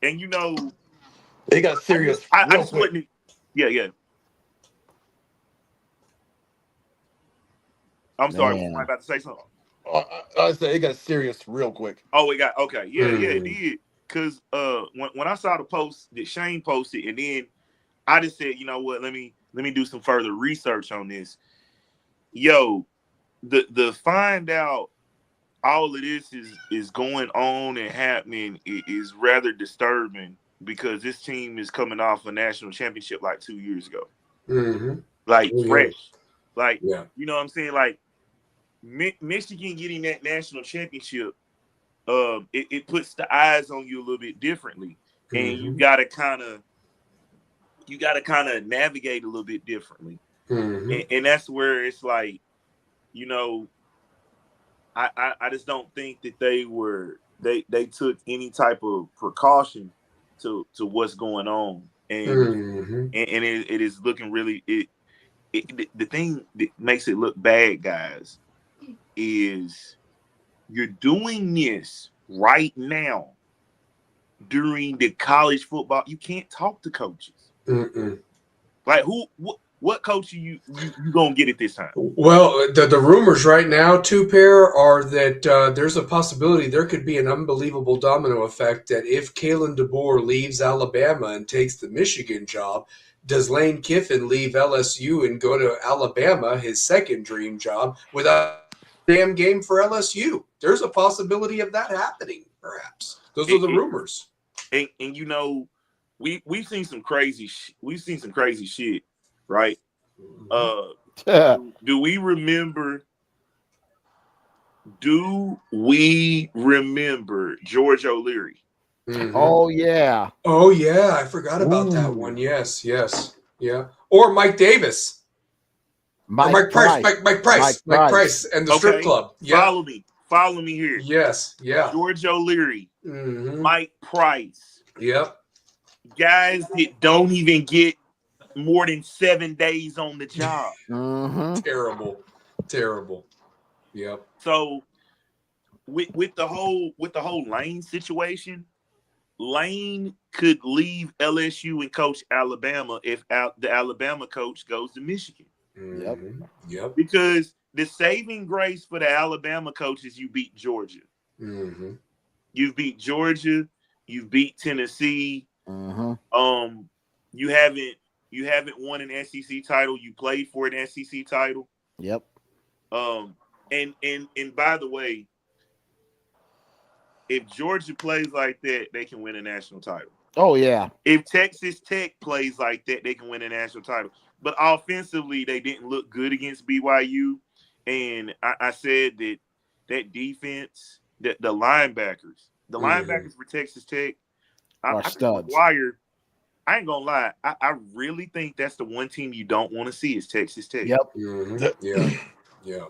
And you know, they got serious. I just wouldn't. Yeah. I'm sorry, was I about to say something? I said it got serious real quick. Oh, it got okay. Yeah, it did. Cause when I saw the post that Shane posted, and then I just said, you know what, let me do some further research on this. Yo, the find out all of this is going on and happening is rather disturbing, because this team is coming off a national championship like 2 years ago. Like fresh. Like, you know what I'm saying? Like Michigan getting that national championship, it puts the eyes on you a little bit differently. And you gotta kind of navigate a little bit differently. And that's where it's like, you know, I just don't think that they took any type of precaution to what's going on, and it is looking really the thing that makes it look bad, guys, is you're doing this right now during the college football. You can't talk to coaches. Like what coach you gonna get at this time? Well, the rumors right now, Two-Pair, are that there's a possibility there could be an unbelievable domino effect that if Kalen DeBoer leaves Alabama and takes the Michigan job, does Lane Kiffin leave LSU and go to Alabama, his second dream job, without a damn game for LSU? There's a possibility of that happening, perhaps. Those are the rumors. And you know, we've seen some crazy shit. Right? Do we remember George O'Leary? Oh yeah. I forgot about that one. Yes, yeah. Or Mike Davis. Mike Price and the strip club. Follow me here. Yes, yeah. George O'Leary, Mike Price. Yep. Guys that don't even get more than 7 days on the job. Terrible. Yep. So with the whole Lane situation, Lane could leave LSU and coach Alabama if the Alabama coach goes to Michigan. Yep. Because the saving grace for the Alabama coach is you beat Georgia. You beat Georgia. You beat Tennessee. You haven't won an SEC title. You played for an SEC title. Yep. And by the way, if Georgia plays like that, they can win a national title. Oh yeah. If Texas Tech plays like that, they can win a national title. But offensively, they didn't look good against BYU. And I said that defense, the linebackers for Texas Tech, are studs. I ain't gonna lie. I really think that's the one team you don't want to see is Texas Tech. Yep. Yeah.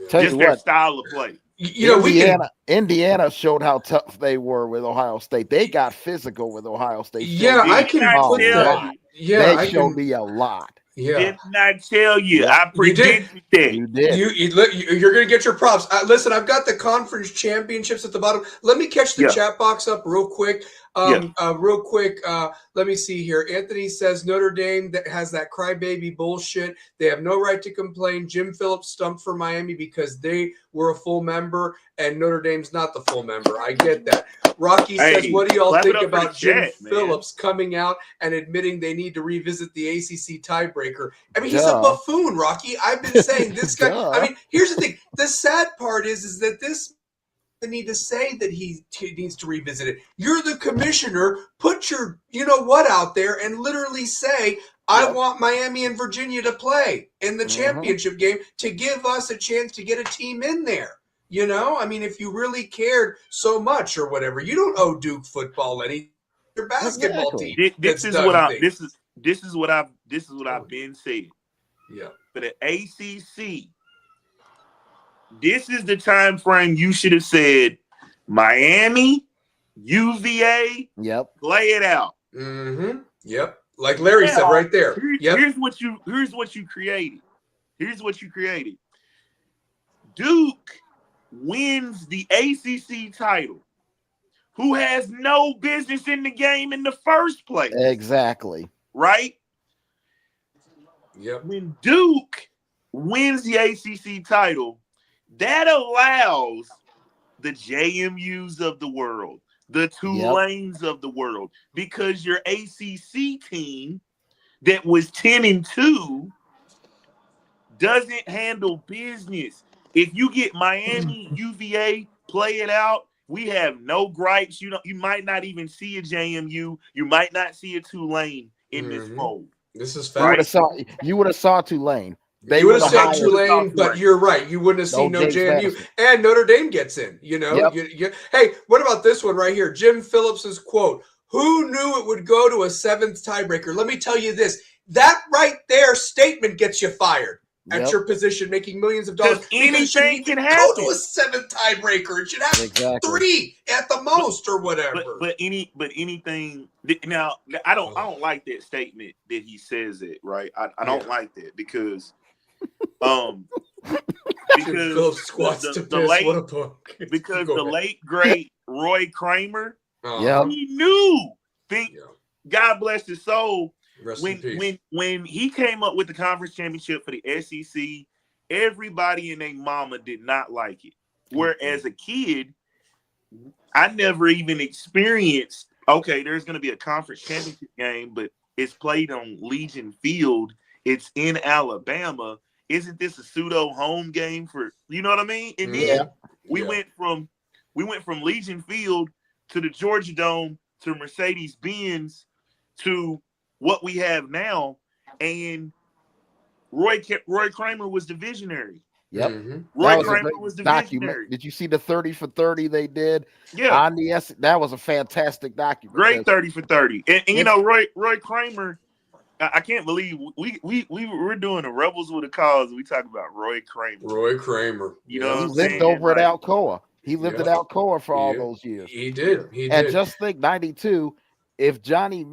Just their style of play. You know, Indiana showed how tough they were with Ohio State. They got physical with Ohio State. I can put that. Yeah, they showed me a lot. Yeah. Did not tell you. I predicted that. You did. You're going to get your props. Listen, I've got the conference championships at the bottom. Let me catch the chat box up real quick. Let me see here. Anthony says Notre Dame that has that crybaby bullshit. They have no right to complain. Jim Phillips stumped for Miami because they were a full member and Notre Dame's not the full member. I get that. Rocky says, what do y'all clap it think up for the about Jim chat, man. Phillips coming out and admitting they need to revisit the ACC tiebreaker? I mean, he's Duh. a buffoon, Rocky. I've been saying this guy. Duh. I mean, here's the thing. The sad part is that this need to say that he needs to revisit it. You're the commissioner. Put your what out there and literally say, I want Miami and Virginia to play in the championship game to give us a chance to get a team in there. I mean, if you really cared so much or whatever, you don't owe Duke football any your basketball team. This is what I've been saying. Yeah. For the ACC, this is the time frame you should have said Miami, UVA, play it out. Mm-hmm. Yep. Like Larry said right there. Here's what you created. Here's what you created. Duke wins the ACC title. Who has no business in the game in the first place? Exactly. Right? Yep. When Duke wins the ACC title, that allows the JMUs of the world, the Tulanes of the world, because your ACC team that was 10-2 doesn't handle business. If you get Miami, UVA, play it out, we have no gripes. You might not even see a JMU. You might not see a Tulane in this fold. This is fact. You would have saw Tulane. You would have said Tulane, but you're right. You wouldn't have seen no JMU. And Notre Dame gets in. Hey, what about this one right here? Jim Phillips's quote. Who knew it would go to a 7th tiebreaker? Let me tell you this. That right there statement gets you fired at your position, making millions of dollars. Anything can happen. Go to a 7th tiebreaker. It should have 3 at the most or whatever. But anything. Now, I don't like that statement that he says it, right? I don't like that because Phillips squats the late great Roy Kramer, he knew. God bless his soul. When he came up with the conference championship for the SEC, everybody and their mama did not like it. Whereas a kid, I never even experienced. Okay, there's going to be a conference championship game, but it's played on Legion Field. It's in Alabama. Isn't this a pseudo home game for, you know what I mean? And then we went from Legion Field to the Georgia Dome to Mercedes-Benz to what we have now. And Roy Kramer was the visionary. Yep. Roy Kramer was the visionary. Did you see the 30 for 30 they did? Yeah. On the that was a fantastic document. Great 30 for 30. And Roy Kramer, I can't believe we're doing a Rebels with a Cause. We talk about Roy Kramer. Roy Kramer. You know, he lived over at Alcoa. He lived at Alcoa for all those years. He did. And just think, 92. If Johnny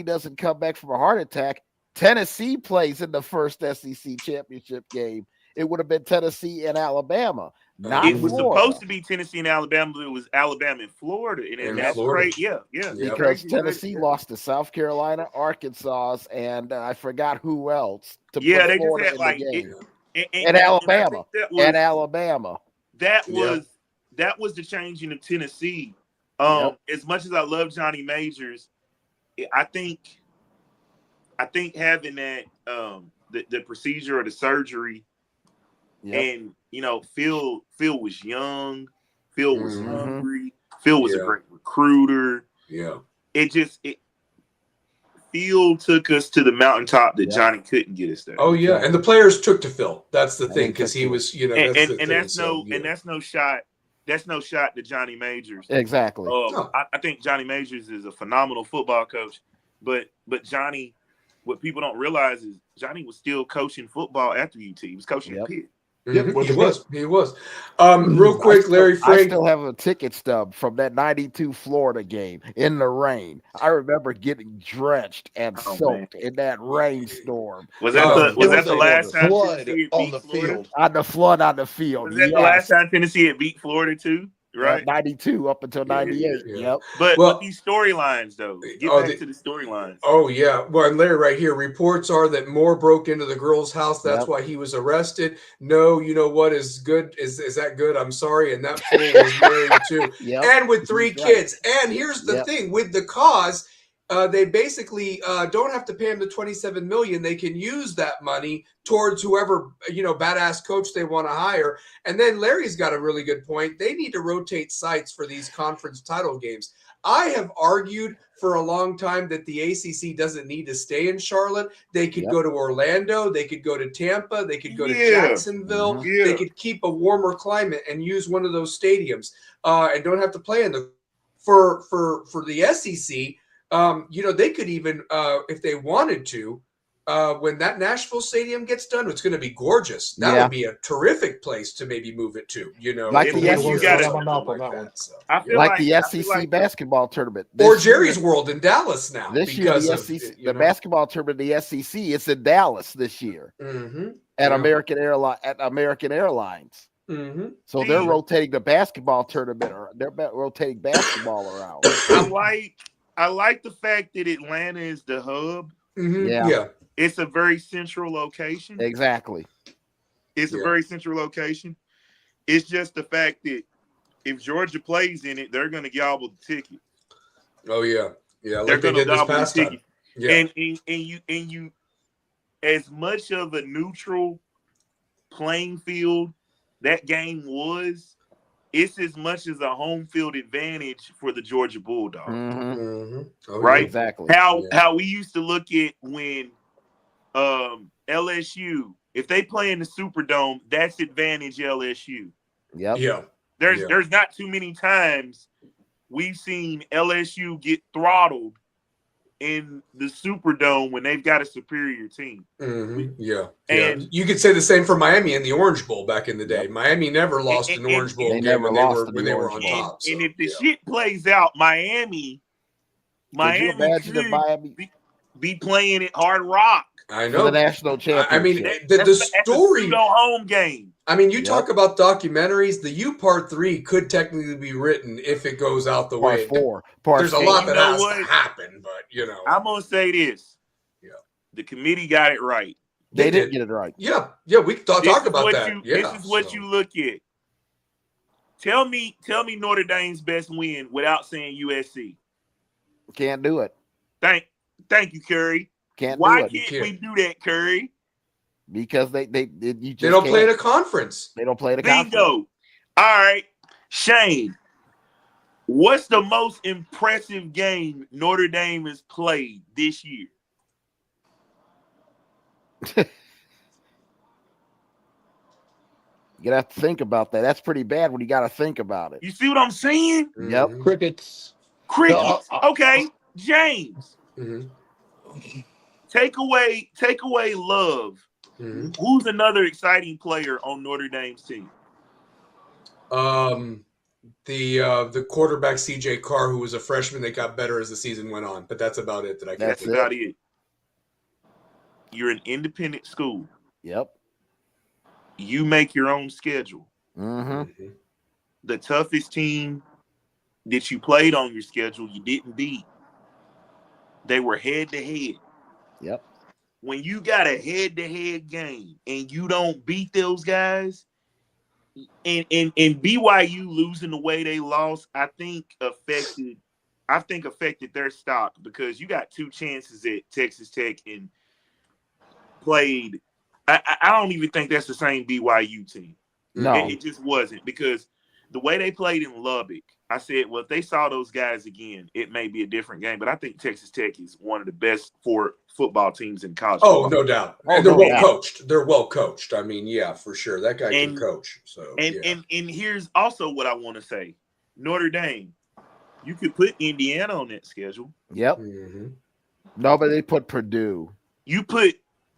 doesn't come back from a heart attack, Tennessee plays in the first SEC championship game. It would have been Tennessee and Alabama. It was supposed to be Tennessee and Alabama, but it was Alabama and Florida. And that's great. Yeah. Because Tennessee lost to South Carolina, Arkansas, and I forgot who else. They just had and Alabama. And Alabama. That was the changing of Tennessee. As much as I love Johnny Majors, I think having that the procedure or the surgery, and Phil was young, Phil was hungry, Phil was a great recruiter. Phil took us to the mountaintop that Johnny couldn't get us there. Oh yeah, and the players took to Phil. That's the thing, because he was, that's no shot. That's no shot to Johnny Majors. Exactly. I think Johnny Majors is a phenomenal football coach, but Johnny, what people don't realize is Johnny was still coaching football after UT. He was coaching at Pitt. He was. Real quick, Larry Frank. I still have a ticket stub from that 92 Florida game in the rain. I remember getting drenched and soaked in that rainstorm. Was that the last time flood Tennessee on the field? On the flood on the field. Was that the last time Tennessee had beat Florida too? right? 92 up until 98. Yeah. Yep. But these storylines, though. Get back to the storylines. Oh, yeah. Well, and Larry, right here, reports are that Moore broke into the girl's house. That's why he was arrested. No, you know what is good? Is that good? I'm sorry. And that fool was married too. And with 3 kids. And here's the thing with the cause. They basically don't have to pay him the $27 million. They can use that money towards whoever, badass coach they want to hire. And then Larry's got a really good point. They need to rotate sites for these conference title games. I have argued for a long time that the ACC doesn't need to stay in Charlotte. They could go to Orlando. They could go to Tampa. They could go to Jacksonville. They could keep a warmer climate and use one of those stadiums and don't have to play in the for the SEC. They could even, if they wanted to, when that Nashville stadium gets done, it's going to be gorgeous. That would be a terrific place to maybe move it to. Like the SEC basketball tournament, or Jerry's World in Dallas now. This year, the basketball tournament, the SEC, it's in Dallas this year at American Airlines. So they're rotating the basketball tournament, or they're rotating basketball around. I like the fact that Atlanta is the hub. It's a very central location. Exactly. It's a very central location. It's just the fact that if Georgia plays in it, they're going to gobble the ticket. Oh yeah, they're going to gobble the ticket. Yeah. And you, as much of a neutral playing field that game was, it's as much as a home field advantage for the Georgia Bulldogs, right? Exactly. How we used to look at when LSU, if they play in the Superdome, that's advantage LSU. Yep. Yeah. There's not too many times we've seen LSU get throttled in the Superdome when they've got a superior team. And you could say the same for Miami in the Orange Bowl back in the day. Miami never lost an Orange Bowl game when they were on top. And if the shit plays out, Miami could be playing at Hard Rock. I know. For the national championship. I mean, the story. Home game. I mean, you talk about documentaries. The U Part 3 could technically be written if it goes out the way. There's a lot that has to happen, but I'm gonna say this. Yeah, the committee got it right. They did get it right. Yeah. We can talk about that. This is what you look at. Tell me Notre Dame's best win without saying USC. Can't do it. Thank you, Curry. Why can't we do that, Curry? Because they don't play in a conference. They don't play in a Bingo. conference. All right, Shane. What's the most impressive game Notre Dame has played this year? You're gonna have to think about that. That's pretty bad when you got to think about it. You see what I'm saying? Yep. Crickets. Okay, James. Take away Love. Who's another exciting player on Notre Dame's team? The quarterback CJ Carr, who was a freshman that got better as the season went on, but that's about it. That's about it. You're an independent school. Yep. You make your own schedule. The toughest team that you played on your schedule, you didn't beat. They were head-to-head. Yep. When you got a head-to-head game and you don't beat those guys, and BYU losing the way they lost, I think affected their stock, because you got 2 chances at Texas Tech and played. I don't even think that's the same BYU team. No, it just wasn't, because the way they played in Lubbock, I said, well, if they saw those guys again, it may be a different game. But I think Texas Tech is one of the best 4 football teams in college. Oh, no doubt. And they're well coached. They're well coached. I mean, yeah, for sure. That guy can coach. So and here's also what I want to say. Notre Dame, you could put Indiana on that schedule. Yep. No, but they put Purdue.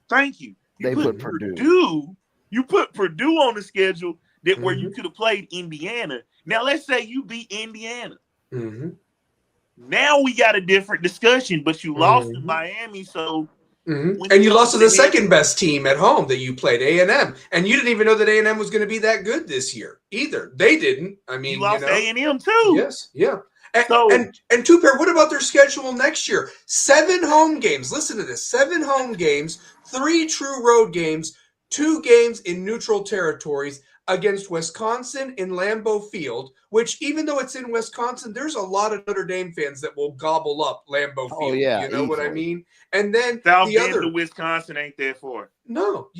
Thank you. They put Purdue. You put Purdue on the schedule that where you could have played Indiana. Now, let's say you beat Indiana. Now we got a different discussion, but you lost to Miami, so And you lost to the second best team at home that you played, A&M, and you didn't even know that A&M was going to be that good this year either. They didn't. I mean, you lost A&M too. Yes, yeah. And Two-Pair, what about their schedule next year? 7 home games. Listen to this: 7 home games, 3 true road games, 2 games in neutral territories against Wisconsin in Lambeau Field, which even though it's in Wisconsin, there's a lot of Notre Dame fans that will gobble up Lambeau Field. Oh, yeah, you know what I mean? And then South Bend to Wisconsin ain't there for. No,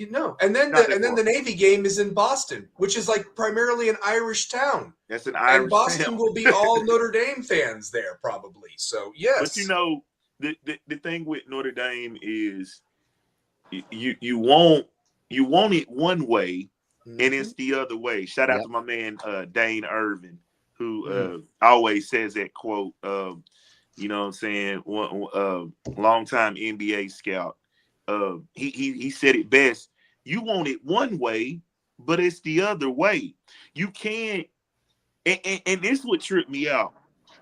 and then the Navy game is in Boston, which is like primarily an Irish town. That's an Irish and Boston town. will be all Notre Dame fans there probably. So yes. But you know, the thing with Notre Dame is you want it one way, and it's the other way. Shout out to my man Dane Irvin, who always says that quote. You know what I'm saying? Longtime NBA scout. He said it best. You want it one way, but it's the other way. You can't. And this would trip me out.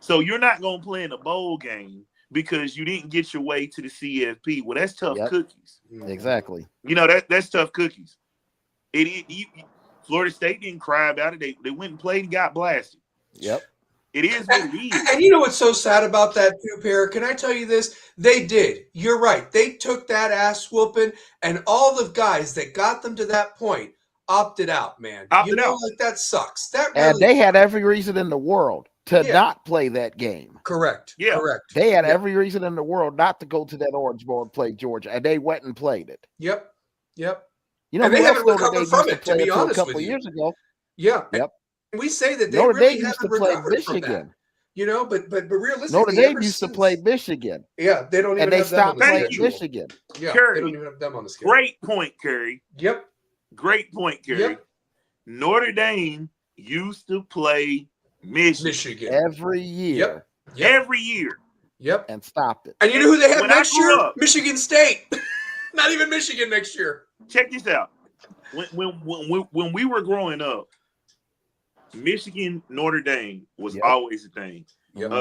So you're not gonna play in a bowl game because you didn't get your way to the CFP. Well, that's tough cookies. Exactly. You know that's tough cookies. Florida State didn't cry about it. They went and played and got blasted. Yep. It is what it is. And you know what's so sad about that too, Pair? Can I tell you this? They did. You're right. They took that ass whooping, and all the guys that got them to that point opted out, man. Opted out. Like that sucks. That really, and they had every reason in the world to not play that game. Correct. Yeah. Correct. They had every reason in the world not to go to that Orange Bowl and play Georgia, and they went and played it. Yep. You know, and they haven't recovered from it, to be honest a couple with you. Years ago. Yeah. Yep. We say that they Notre really Dame used haven't to play recovered from Michigan. that. You know, but realistically, Notre Dame used to play Michigan. Yeah, they don't even and they have stopped them on the playing schedule. Michigan. Yeah, Curry, they don't even have them on the schedule. Great point, Curry. Yep. Great point, Curry. Yep. Notre Dame used to play Michigan every year. Yep. Every year. Yep. And stopped it. And you know who they have When next year? up, Michigan State. Not even Michigan next year. Check this out. When we were growing up, Michigan, Notre Dame was always a thing. Yep.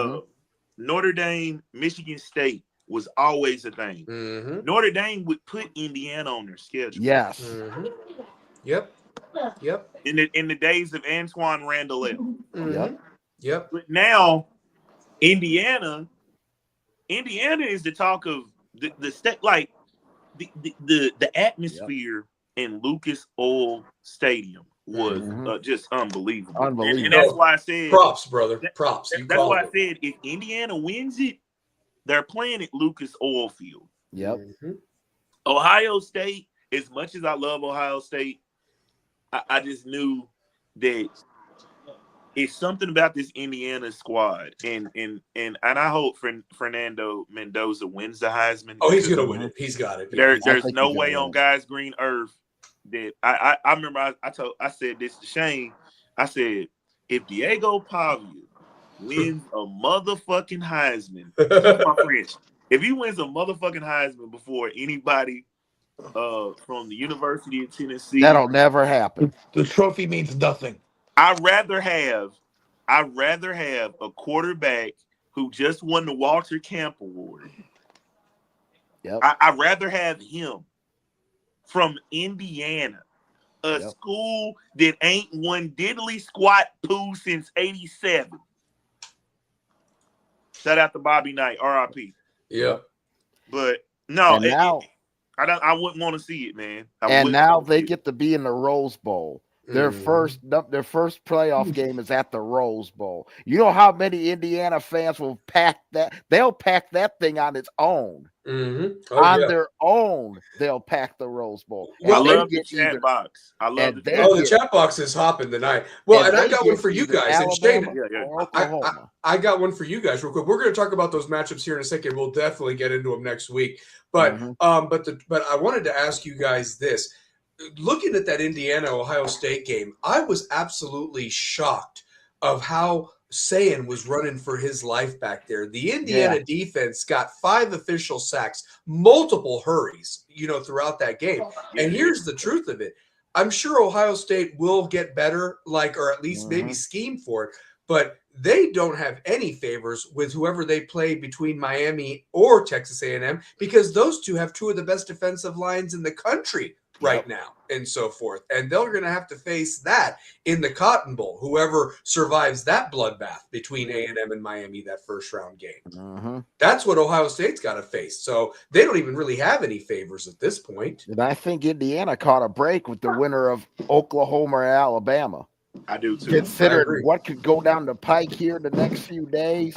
Notre Dame, Michigan State was always a thing. Mm-hmm. Notre Dame would put Indiana on their schedule. Yes. Mm-hmm. Yep. Yep. In the days of Antoine Randall. Mm-hmm. Yep. But now, Indiana is the talk of the state, like the atmosphere in Lucas Oil Stadium was just unbelievable. Unbelievable. And that's why I said props, brother. Props. That's why I said if Indiana wins it, they're playing at Lucas Oil Field. Yep. Mm-hmm. Ohio State, as much as I love Ohio State, I just knew that it's something about this Indiana squad, and I hope Fernando Mendoza wins the Heisman. Oh, he's gonna win it. He's got it. There's no way on God's green earth that I remember I said this to Shane. I said if Diego Pavia wins a motherfucking Heisman, my friend, if he wins a motherfucking Heisman before anybody from the University of Tennessee, that'll never happen. The trophy means nothing. I'd rather have a quarterback who just won the Walter Camp Award. Yep. I'd rather have him from Indiana, a school that ain't won diddly squat poo since '87. Shout out to Bobby Knight, RIP. Yeah. But no, now, I wouldn't want to see it, man. And now they get to be in the Rose Bowl. Their first playoff game is at the Rose Bowl. You know how many Indiana fans will pack that? They'll pack that thing on its own. Mm-hmm. Their own, they'll pack the Rose Bowl. I love the chat box. I love the chat box is hopping tonight. Well, and I got one for you guys. And Shane, I got one for you guys real quick. We're going to talk about those matchups here in a second. We'll definitely get into them next week. But but I wanted to ask you guys this. Looking at that Indiana-Ohio State game, I was absolutely shocked of how Sayin was running for his life back there. The Indiana defense got 5 official sacks, multiple hurries, throughout that game. And here's the truth of it. I'm sure Ohio State will get better, or at least maybe scheme for it. but they don't have any favors with whoever they play between Miami or Texas A&M, because those two have two of the best defensive lines in the country right now and so forth. And they're going to have to face that in the Cotton Bowl, whoever survives that bloodbath between A&M and Miami, that first round game. That's what Ohio State's got to face. So they don't even really have any favors at this point. And I think Indiana caught a break with the winner of Oklahoma or Alabama. I do too. Considering what could go down the pike here the next few days,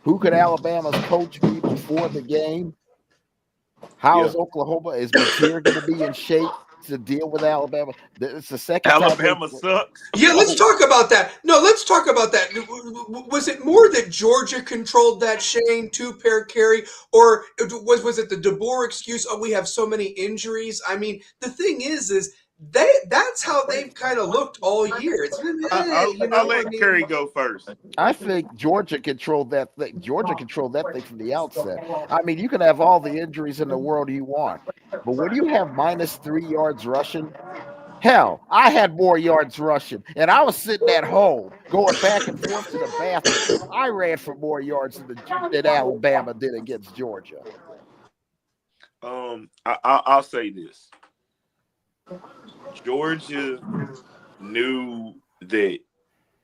who could Alabama's coach be before the game? How is Oklahoma? Is Mateer going to be in shape to deal with Alabama? It's the second Alabama time sucks. Yeah, let's talk about that. No, let's talk about that. Was it more that Georgia controlled that Shane two-pair carry, or was it the DeBoer excuse? Oh, we have so many injuries. I mean, the thing is that's how they've kind of looked all year. It's been, I'll let Curry go first. I think Georgia controlled that thing. Georgia controlled that thing from the outset. I mean, you can have all the injuries in the world you want, but when you have -3 yards rushing, hell, I had more yards rushing, and I was sitting at home going back and forth to the bathroom. I ran for more yards than Alabama did against Georgia. I'll say this. Georgia knew that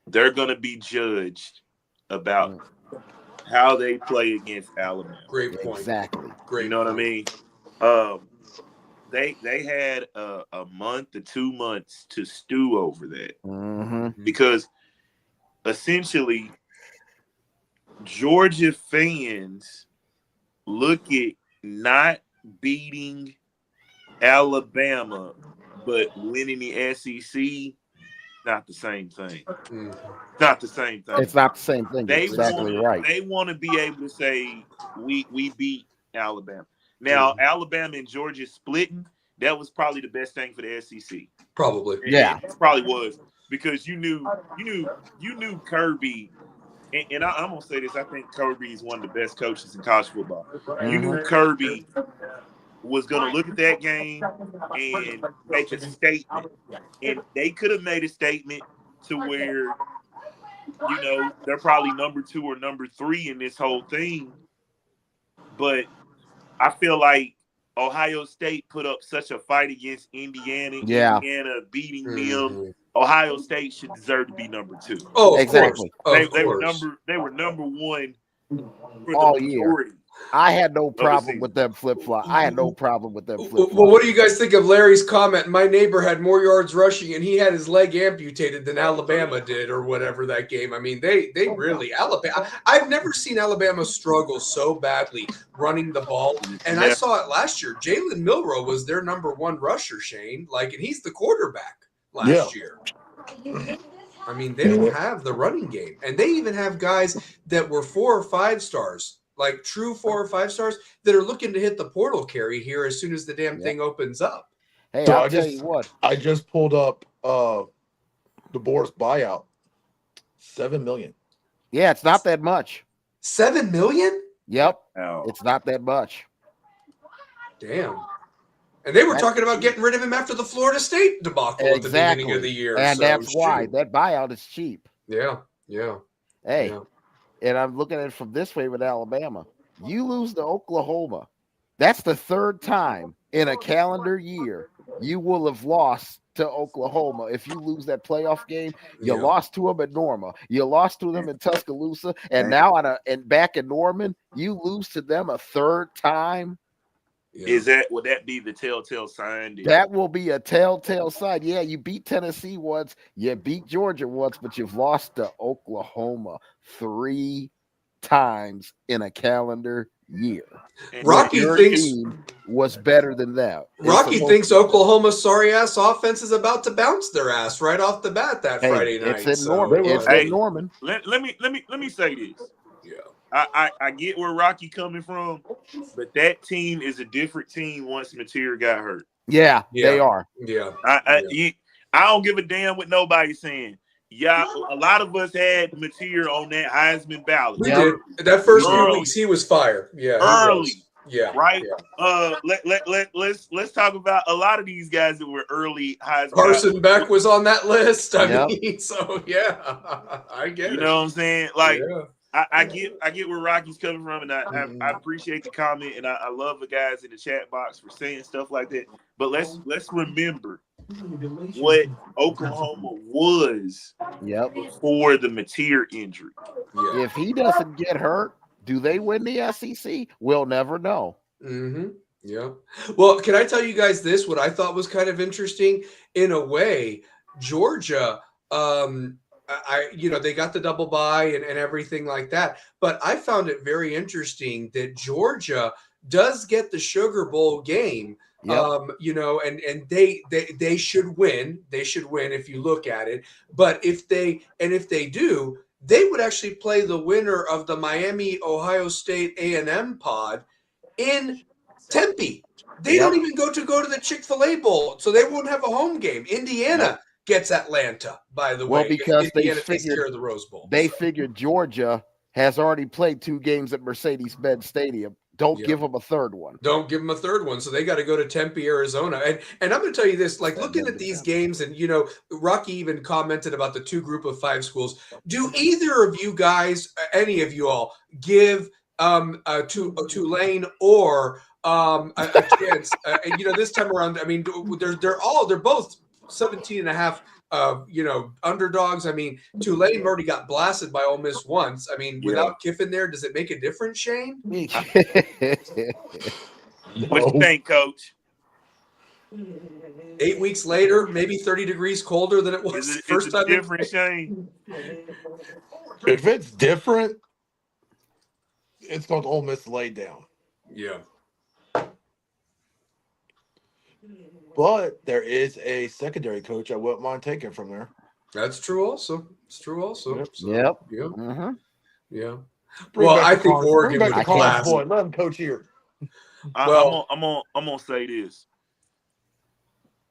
they're going to be judged about how they play against Alabama. Great point. Exactly. Great. You know what I mean? They had a month to 2 months to stew over that because essentially Georgia fans look at not beating Alabama but winning the SEC, not the same thing. Not the same thing. It's not the same thing. Exactly right. They want to be able to say we beat Alabama. Now, Alabama and Georgia splitting, that was probably the best thing for the SEC. Probably. It probably was, because you knew Kirby, and I'm gonna say this, I think Kirby is one of the best coaches in college football. You knew Kirby was going to look at that game and make a statement. And they could have made a statement to where, they're probably number 2 or number 3 in this whole thing. But I feel like Ohio State put up such a fight against Indiana. Indiana beating them. Ohio State should deserve to be number 2. Oh, exactly. They were number 1 for all the year. majority. I had no problem with them flip-flop. Well, what do you guys think of Larry's comment? My neighbor had more yards rushing, and he had his leg amputated than Alabama did, or whatever that game. I mean, they really Alabama. I've never seen Alabama struggle so badly running the ball, and I saw it last year. Jalen Milroe was their number 1 rusher, Shane. And he's the quarterback last year. I mean, they don't have the running game, and they even have guys that were 4 or 5 stars. Like true 4 or 5 stars that are looking to hit the portal carry here as soon as the damn thing opens up. Hey, So I'll tell you what. I just pulled up DeBoer's buyout. $7 million. Yeah, it's not that much. $7 million? Yep. Oh. It's not that much. Damn. And they were talking about getting rid of him after the Florida State debacle at the beginning of the year. And so, that's why that buyout is cheap. Yeah. Hey. Yeah. And I'm looking at it from this way with Alabama. You lose to Oklahoma. That's the 3rd time in a calendar year you will have lost to Oklahoma. If you lose that playoff game, you lost to them at Norma. You lost to them in Tuscaloosa. And now back in Norman, you lose to them a 3rd time. Yeah. Would that be the telltale sign? That will be a telltale sign. Yeah, you beat Tennessee once, you beat Georgia once, but you've lost to Oklahoma 3 times in a calendar year. Rocky thinks was better than that. Rocky thinks Oklahoma's sorry ass offense is about to bounce their ass right off the bat that Friday night. It's in Norman. In Norman. Let me say this. Yeah. I get where Rocky coming from, but that team is a different team once Mateer got hurt. Yeah, they are. Yeah. I don't give a damn what nobody's saying. Yeah, a lot of us had Mateer on that Heisman ballot. We did. That first few weeks, he was fire. Yeah. Early. Yeah. Right. Yeah. Let's talk about a lot of these guys that were early Heisman. Carson Beck was on that list. I Yep. mean, so yeah, I get it. You know what I'm saying? Like, Yeah. I get where Rocky's coming from, and I appreciate the comment, and I love the guys in the chat box for saying stuff like that. But let's remember what Oklahoma was before the Mateer injury. Yeah. If he doesn't get hurt, do they win the SEC? We'll never know. Mm-hmm. Yeah. Well, can I tell you guys this? What I thought was kind of interesting, in a way, Georgia. They got the double bye and everything like that. But I found it very interesting that Georgia does get the Sugar Bowl game. Yep. And they should win. They should win if you look at it. But if they do, they would actually play the winner of the Miami Ohio State A&M pod in Tempe. They don't even go to the Chick-fil-A Bowl, so they won't have a home game. Indiana gets Atlanta, by the way. Well, because Indiana takes care of the Rose Bowl. They figured Georgia has already played 2 games at Mercedes-Benz Stadium. Don't give them a third one. Don't give them a third one. So they got to go to Tempe, Arizona. And I'm going to tell you this, like looking at these games, and, Rocky even commented about the 2 group of 5 schools. Do either of you guys, any of you all, give Tulane or a chance? This time around, I mean, they're both 17.5 underdogs. I mean, Tulane already got blasted by Ole Miss once. I mean, without Kiffin there, does it make a difference, Shane? What you think, Coach? 8 weeks later, maybe 30 degrees colder than it was the first time. Different, Shane? If it's different, it's going to Ole Miss laid down. Yeah. But there is a secondary coach I wouldn't mind taking from there. That's true also. It's true also. Yep. So, Yep. Yeah. Mm-hmm. Yeah. Bring Well, back I the think Collins- Oregon bring back was the Collins class. boy. Let him coach here. I'm gonna say this.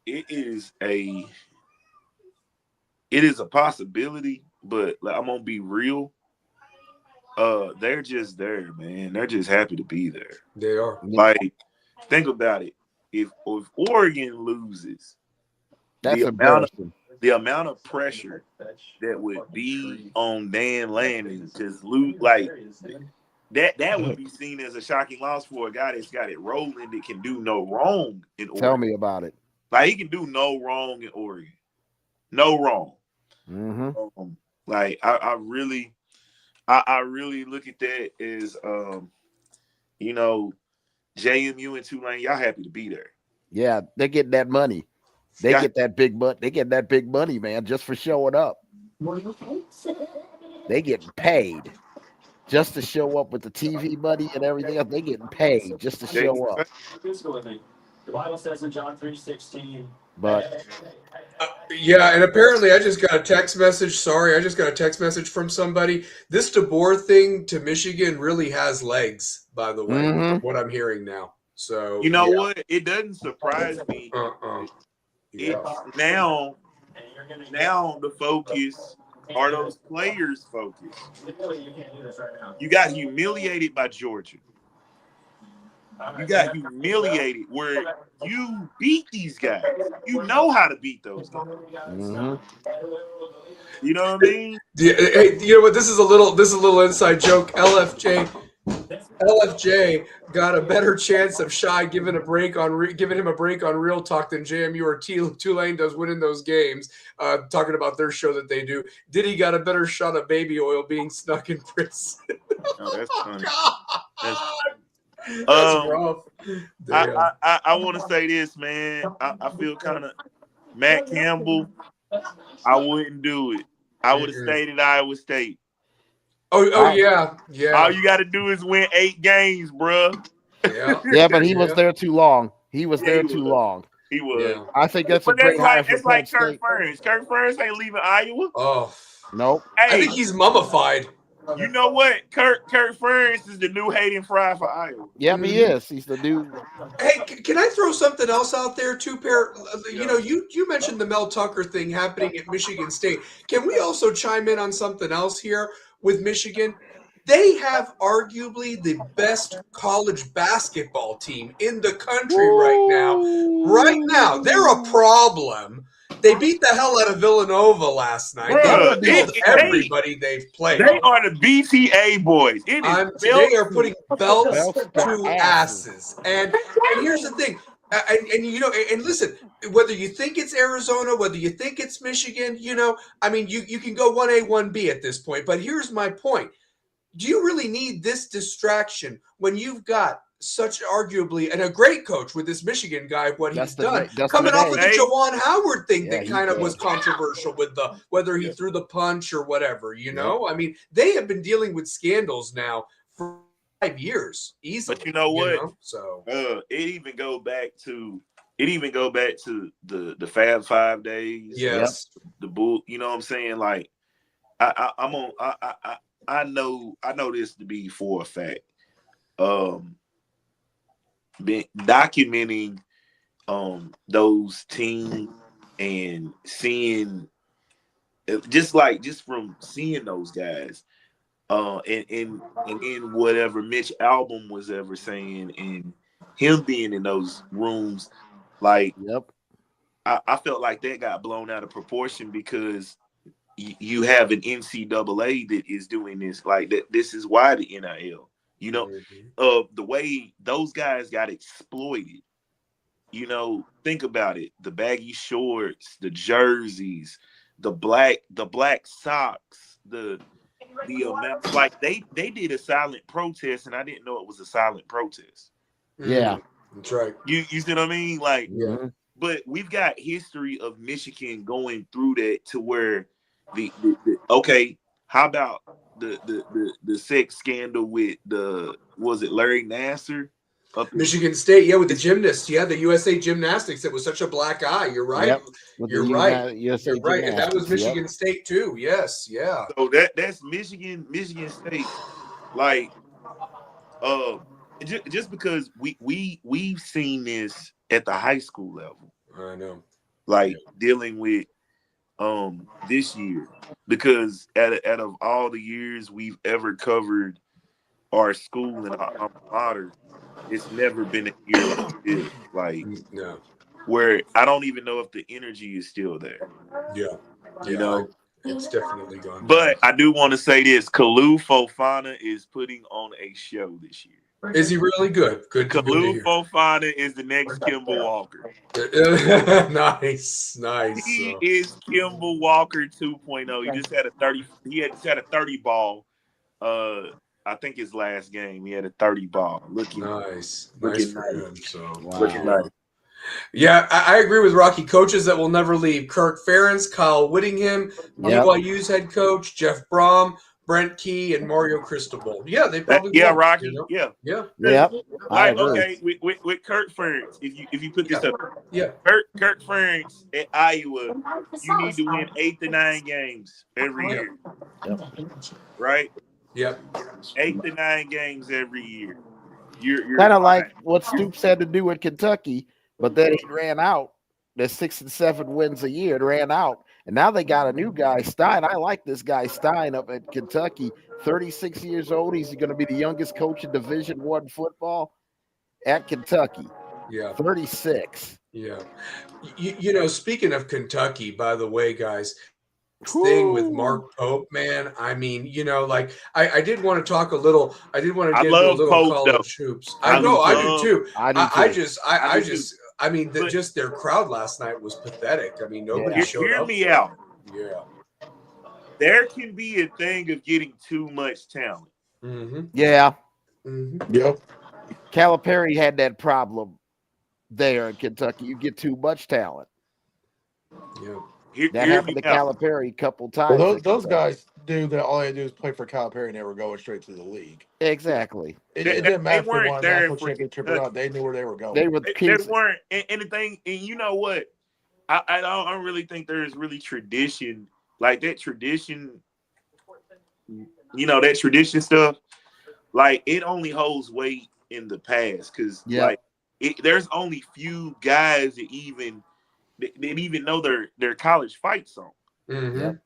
It is a possibility, but I'm gonna be real. They're just there, man. They're just happy to be there. They are. Like, think about it. If Oregon loses, That's the amount of pressure that would be on Dan Lanning to lose, like that would be seen as a shocking loss for a guy that's got it rolling, that can do no wrong in Oregon. Tell me about it. Like, he can do no wrong in Oregon, no wrong. Mm-hmm. I really look at that as JMU and Tulane, y'all happy to be there. Yeah, they get that money. They get that big money, man, just for showing up. They getting paid just to show up with the TV money and everything else. They getting paid just to show up. The Bible says in John 3:16. But yeah, and apparently I just got a text message. Sorry, I just got a text message from somebody. This DeBoer thing to Michigan really has legs, by the way, from what I'm hearing now. So what? It doesn't surprise me. Yeah. It's now the focus are those players' focus. You got humiliated by Georgia. You got humiliated where you beat these guys. You know how to beat those guys. mm-hmm. You know what I mean? Hey, you know what? This is a little inside joke. LFJ got a better chance of Shy giving him a break on Real Talk than JMU or Tulane does winning those games. Talking about their show that they do. Diddy got a better shot of baby oil being snuck in prison. Oh, that's funny. That's rough. I want to say this, man. I feel kind of Matt Campbell. I wouldn't do it. I would have stayed at Iowa State. Oh yeah. All you got to do is win 8 games, bro. Yeah, but he was there too long. He was there too long. He was. Yeah. I think that's a great hire for It's like Penn Kirk State. Ferentz. Kirk Ferentz ain't leaving Iowa. Oh, Nope. I Hey, think he's mummified. you know what? Kirk Ferentz is the new Hayden Fry for Iowa. Yep, he is. He's the new. Hey, can I throw something else out there too, Pear? You mentioned the Mel Tucker thing happening at Michigan State. Can we also chime in on something else here with Michigan? They have arguably the best college basketball team in the country right now. Right now, they're a problem. They beat the hell out of Villanova last night. Bruh, They killed everybody they've played. They are the BTA boys. It is They are putting belts Belts to to asses. And here's the thing. And you know, and listen, whether you think it's Arizona, whether you think it's Michigan, you know, I mean, you can go 1A, 1B at this point. But here's my point. Do you really need this distraction when you've got such arguably and a great coach with this Michigan guy, what he's done, coming off of the Jawan Howard thing that kind of was controversial with the whether he threw the punch or whatever, you know? I mean, they have been dealing with scandals now for 5 years easily. But you know what? You know? So it even go back to the Fab 5 days. Yes. The bull, you know what I'm saying? Like I know this to be for a fact. Been documenting those teams and seeing just from seeing those guys and in whatever Mitch Albom was ever saying and him being in those rooms, like I felt like that got blown out of proportion because you have an NCAA that is doing this, like that. This is why the NIL, you know, the way those guys got exploited. You know, think about it: the baggy shorts, the jerseys, the black socks, the amount. Like they did a silent protest, and I didn't know it was a silent protest. Yeah, that's right. You see what I mean? Like, but we've got history of Michigan going through that to where. Okay, how about the sex scandal with was it Larry Nassar? Michigan State, with the gymnasts, the USA Gymnastics. It was such a black eye. You're right. You're right. You're right. And that was Michigan State too. Yes, yeah. So that's Michigan State. Like, just because we've seen this at the high school level. I know. Like dealing with. This year, because out of all the years we've ever covered our school and our mater, it's never been a year like this. Like, where I don't even know if the energy is still there. Yeah, you know, it's definitely gone. But I do want to say this: Kalu Fofana is putting on a show this year. Is he really good? Kalu Fofana is the next Kimball Walker. Nice. He is Kimball Walker 2.0. He just had a 30. He had a 30 ball. I think his last game he had a 30 ball. Looking nice for him. So looking nice. Yeah, I agree with Rocky. Coaches that will never leave: Kirk Ferentz, Kyle Whittingham, BYU's head coach Jeff Brom, Brent Key, and Mario Cristobal. Yeah, they probably will, Rocky. You know? Yeah. Like, okay, with Kirk Ferentz, if you put this up, Kirk Ferentz at Iowa, you need to win 8 to 9 games every year. Right? Yep. 8 to 9 games every year. You're kind of like what Stoops had to do at Kentucky, but then he ran out. There's 6 and 7 wins a year. It ran out. And now they got a new guy, Stein. I like this guy, Stein, up at Kentucky. 36 years old. He's going to be the youngest coach in Division I football at Kentucky. Yeah. 36. Yeah. You know, speaking of Kentucky, by the way, guys, thing with Mark Pope, man. I mean, you know, like I did want to talk a little. I did want to get a little Pope, college hoops. I know, I do too. I mean, just their crowd last night was pathetic. I mean, nobody showed up. Hear me out. Yeah. There can be a thing of getting too much talent. Mm-hmm. Yeah. Mm-hmm. Yep. Calipari had that problem there in Kentucky. You get too much talent. Yeah. That happened to Calipari a couple times. Well, those guys do that. All they do is play for Calipari, and they were going straight to the league. Exactly. It didn't matter if they won a national championship or not. They knew where they were going. They weren't anything. And you know what? I don't really think there's really tradition like that. Tradition, you know, that tradition stuff. Like it only holds weight in the past because there's only few guys that even know their college fight song. Mm-hmm. Yep.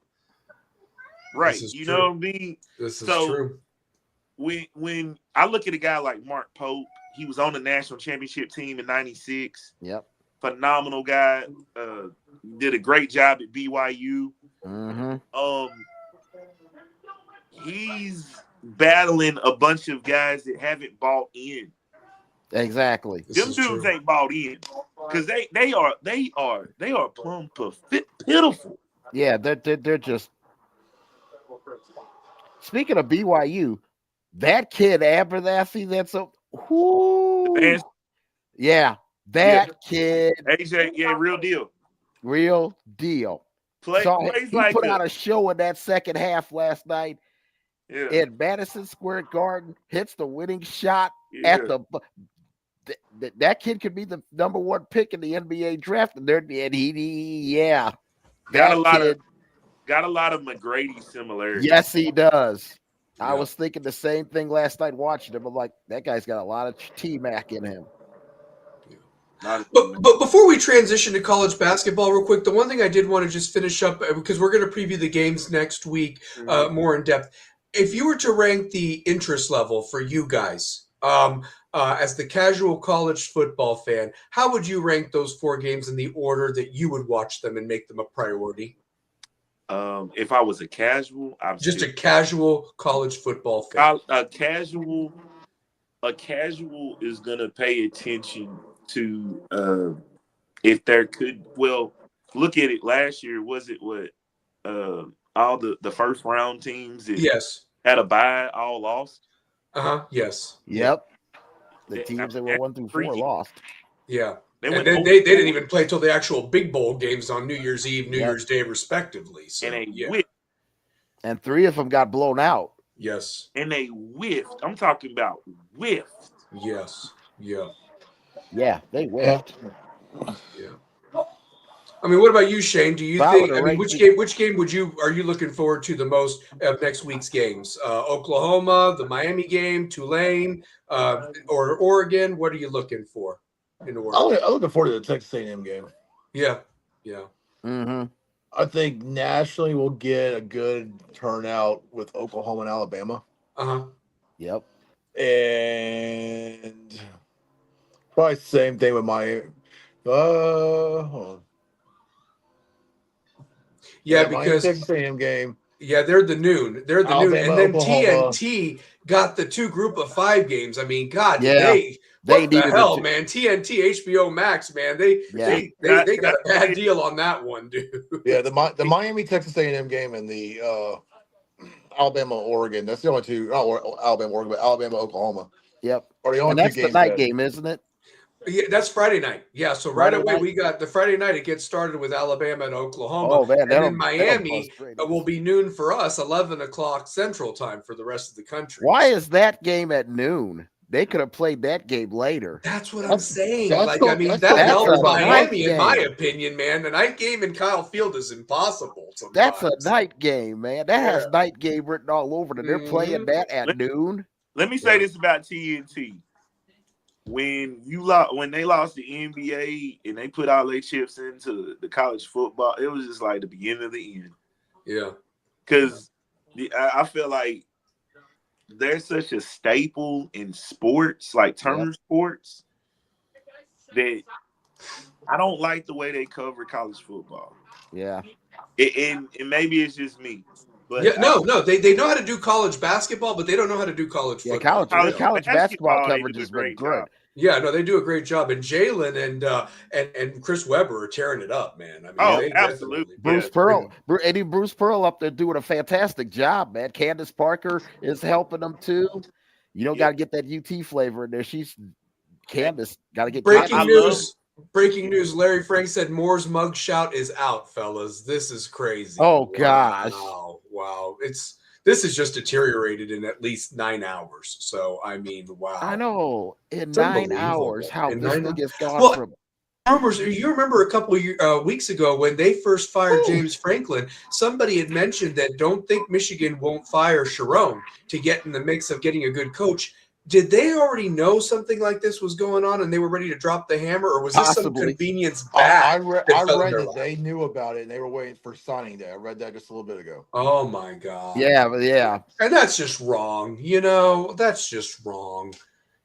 Right. You know what I mean? This is true. when I look at a guy like Mark Pope, he was on the national championship team in '96. Yep. Phenomenal guy. Did a great job at BYU. He's battling a bunch of guys that haven't bought in. Exactly. Them dudes ain't bought in because they are plumb pitiful. Yeah, they're just. Speaking of BYU, that kid Abernathy, that's a whoo. Yeah, that kid. AJ, yeah, real deal. Real deal. He put out a show in that second half last night in Madison Square Garden, hits the winning shot at the. That kid could be the number one pick in the NBA draft, and he got a lot of McGrady similarities. Yes, he does. Yeah. I was thinking the same thing last night watching him. I'm like, that guy's got a lot of T-Mac in him. But before we transition to college basketball real quick, the one thing I did want to just finish up, because we're going to preview the games next week more in depth. If you were to rank the interest level for you guys as the casual college football fan, how would you rank those 4 games in the order that you would watch them and make them a priority? If I was a casual, a casual college football fan. A casual is going to pay attention to if there could. Well, look at it. Last year, was it what all the first round teams that had a bye all lost? Yes. Yep. The teams that were 1 through 4 lost. Yeah. They didn't even play till the actual big bowl games on New Year's Eve, New Year's Day, respectively. So, and 3 of them got blown out. Yes. And they whiffed. I'm talking about whiffed. Yes. Yeah. Yeah, they whiffed. Yeah. I mean, what about you, Shane? Do you think? I mean, which game are you looking forward to the most of next week's games? Oklahoma, the Miami game, Tulane, or Oregon? What are you looking for? I'm looking forward to the Texas A&M game. Yeah. I think nationally we'll get a good turnout with Oklahoma and Alabama. Yep. And probably same thing with Miami. Hold on. Yeah, because Texas A&M game. Yeah, they're the noon. Alabama, and then Oklahoma. TNT got the 2 group of 5 games. I mean, God, they what the hell, man? TNT, HBO Max, man. They got a bad deal on that one, dude. Yeah, the Miami Texas A&M game and the Alabama Oregon. That's the only 2. Not Alabama Oregon, but Alabama Oklahoma. Yep. And that's the night game, isn't it? Yeah, that's Friday night. Yeah, so Friday away we got the Friday night. It gets started with Alabama and Oklahoma. Oh man, and then Miami will be noon for us, 11 o'clock Central Time for the rest of the country. Why is that game at noon? They could have played that game later. That's what I'm saying. That helps Miami, in my opinion, man. The night game in Kyle Field is impossible sometimes. That's a night game, man. That has night game written all over it. They're playing that at noon. Let me say this about TNT. When they lost the NBA and they put all their chips into the college football, it was just like the beginning of the end. Yeah, because I feel like they're such a staple in sports, like Turner Sports, that I don't like the way they cover college football. Yeah, and maybe it's just me. But they know how to do college basketball, but they don't know how to do college football. College basketball coverage has been good. Yeah, no, they do a great job. And Jalen and Chris Webber are tearing it up, man. I mean, absolutely. Bruce Pearl up there doing a fantastic job, man. Candace Parker is helping them too. You don't got to get that UT flavor in there. Candace got to get Breaking news. Larry Frank said Moore's mugshot is out, fellas. This is crazy. Oh gosh. Wow. This is just deteriorated in at least 9 hours. So I mean, wow. I know. In 9 hours, how this thing has gone from rumors. You remember a couple of weeks ago when they first fired James Franklin, somebody had mentioned that don't think Michigan won't fire Sherrone to get in the mix of getting a good coach. did they already know something like this was going on and they were ready to drop the hammer, or was this Possibly. some convenience I bat? read that fell in that their lap? they knew about it and they were waiting for signing day. I read that just a little bit ago. Oh my God. Yeah, but yeah. And that's just wrong. You know, that's just wrong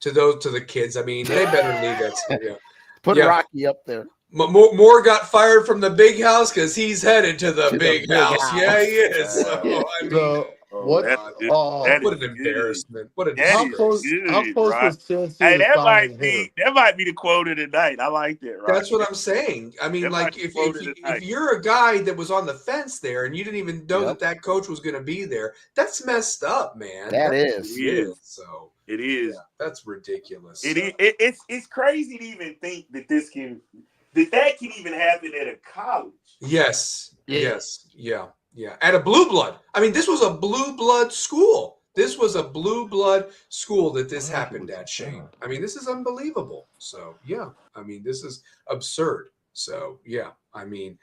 to the kids. I mean, they better leave that. Yeah. Put Yeah. Rocky up there. Moore got fired from the big house because he's headed to the big house. Yeah, he is. So, I mean, So what? That's good. What what an embarrassment! What a That how is close? good, How close right? was Tennessee Hey, to signing Hitter? that might be the quote of the night. I like that, right? That's what I'm saying. I mean, That like, might be if quoted tonight. you're a guy that was on the fence there and you didn't even know Yep. that coach was going to be there, that's messed up, man. That That's is. what it is. So It is. yeah, that's ridiculous. It's crazy to even think that that can even happen at a college. Yes. Yeah. Yes. Yeah. Yeah. At a blue blood. I mean, this was a blue blood school. This was a blue blood school that this happened at, Shane. I mean, this is unbelievable. So, yeah. I mean, this is absurd. So, yeah. I mean,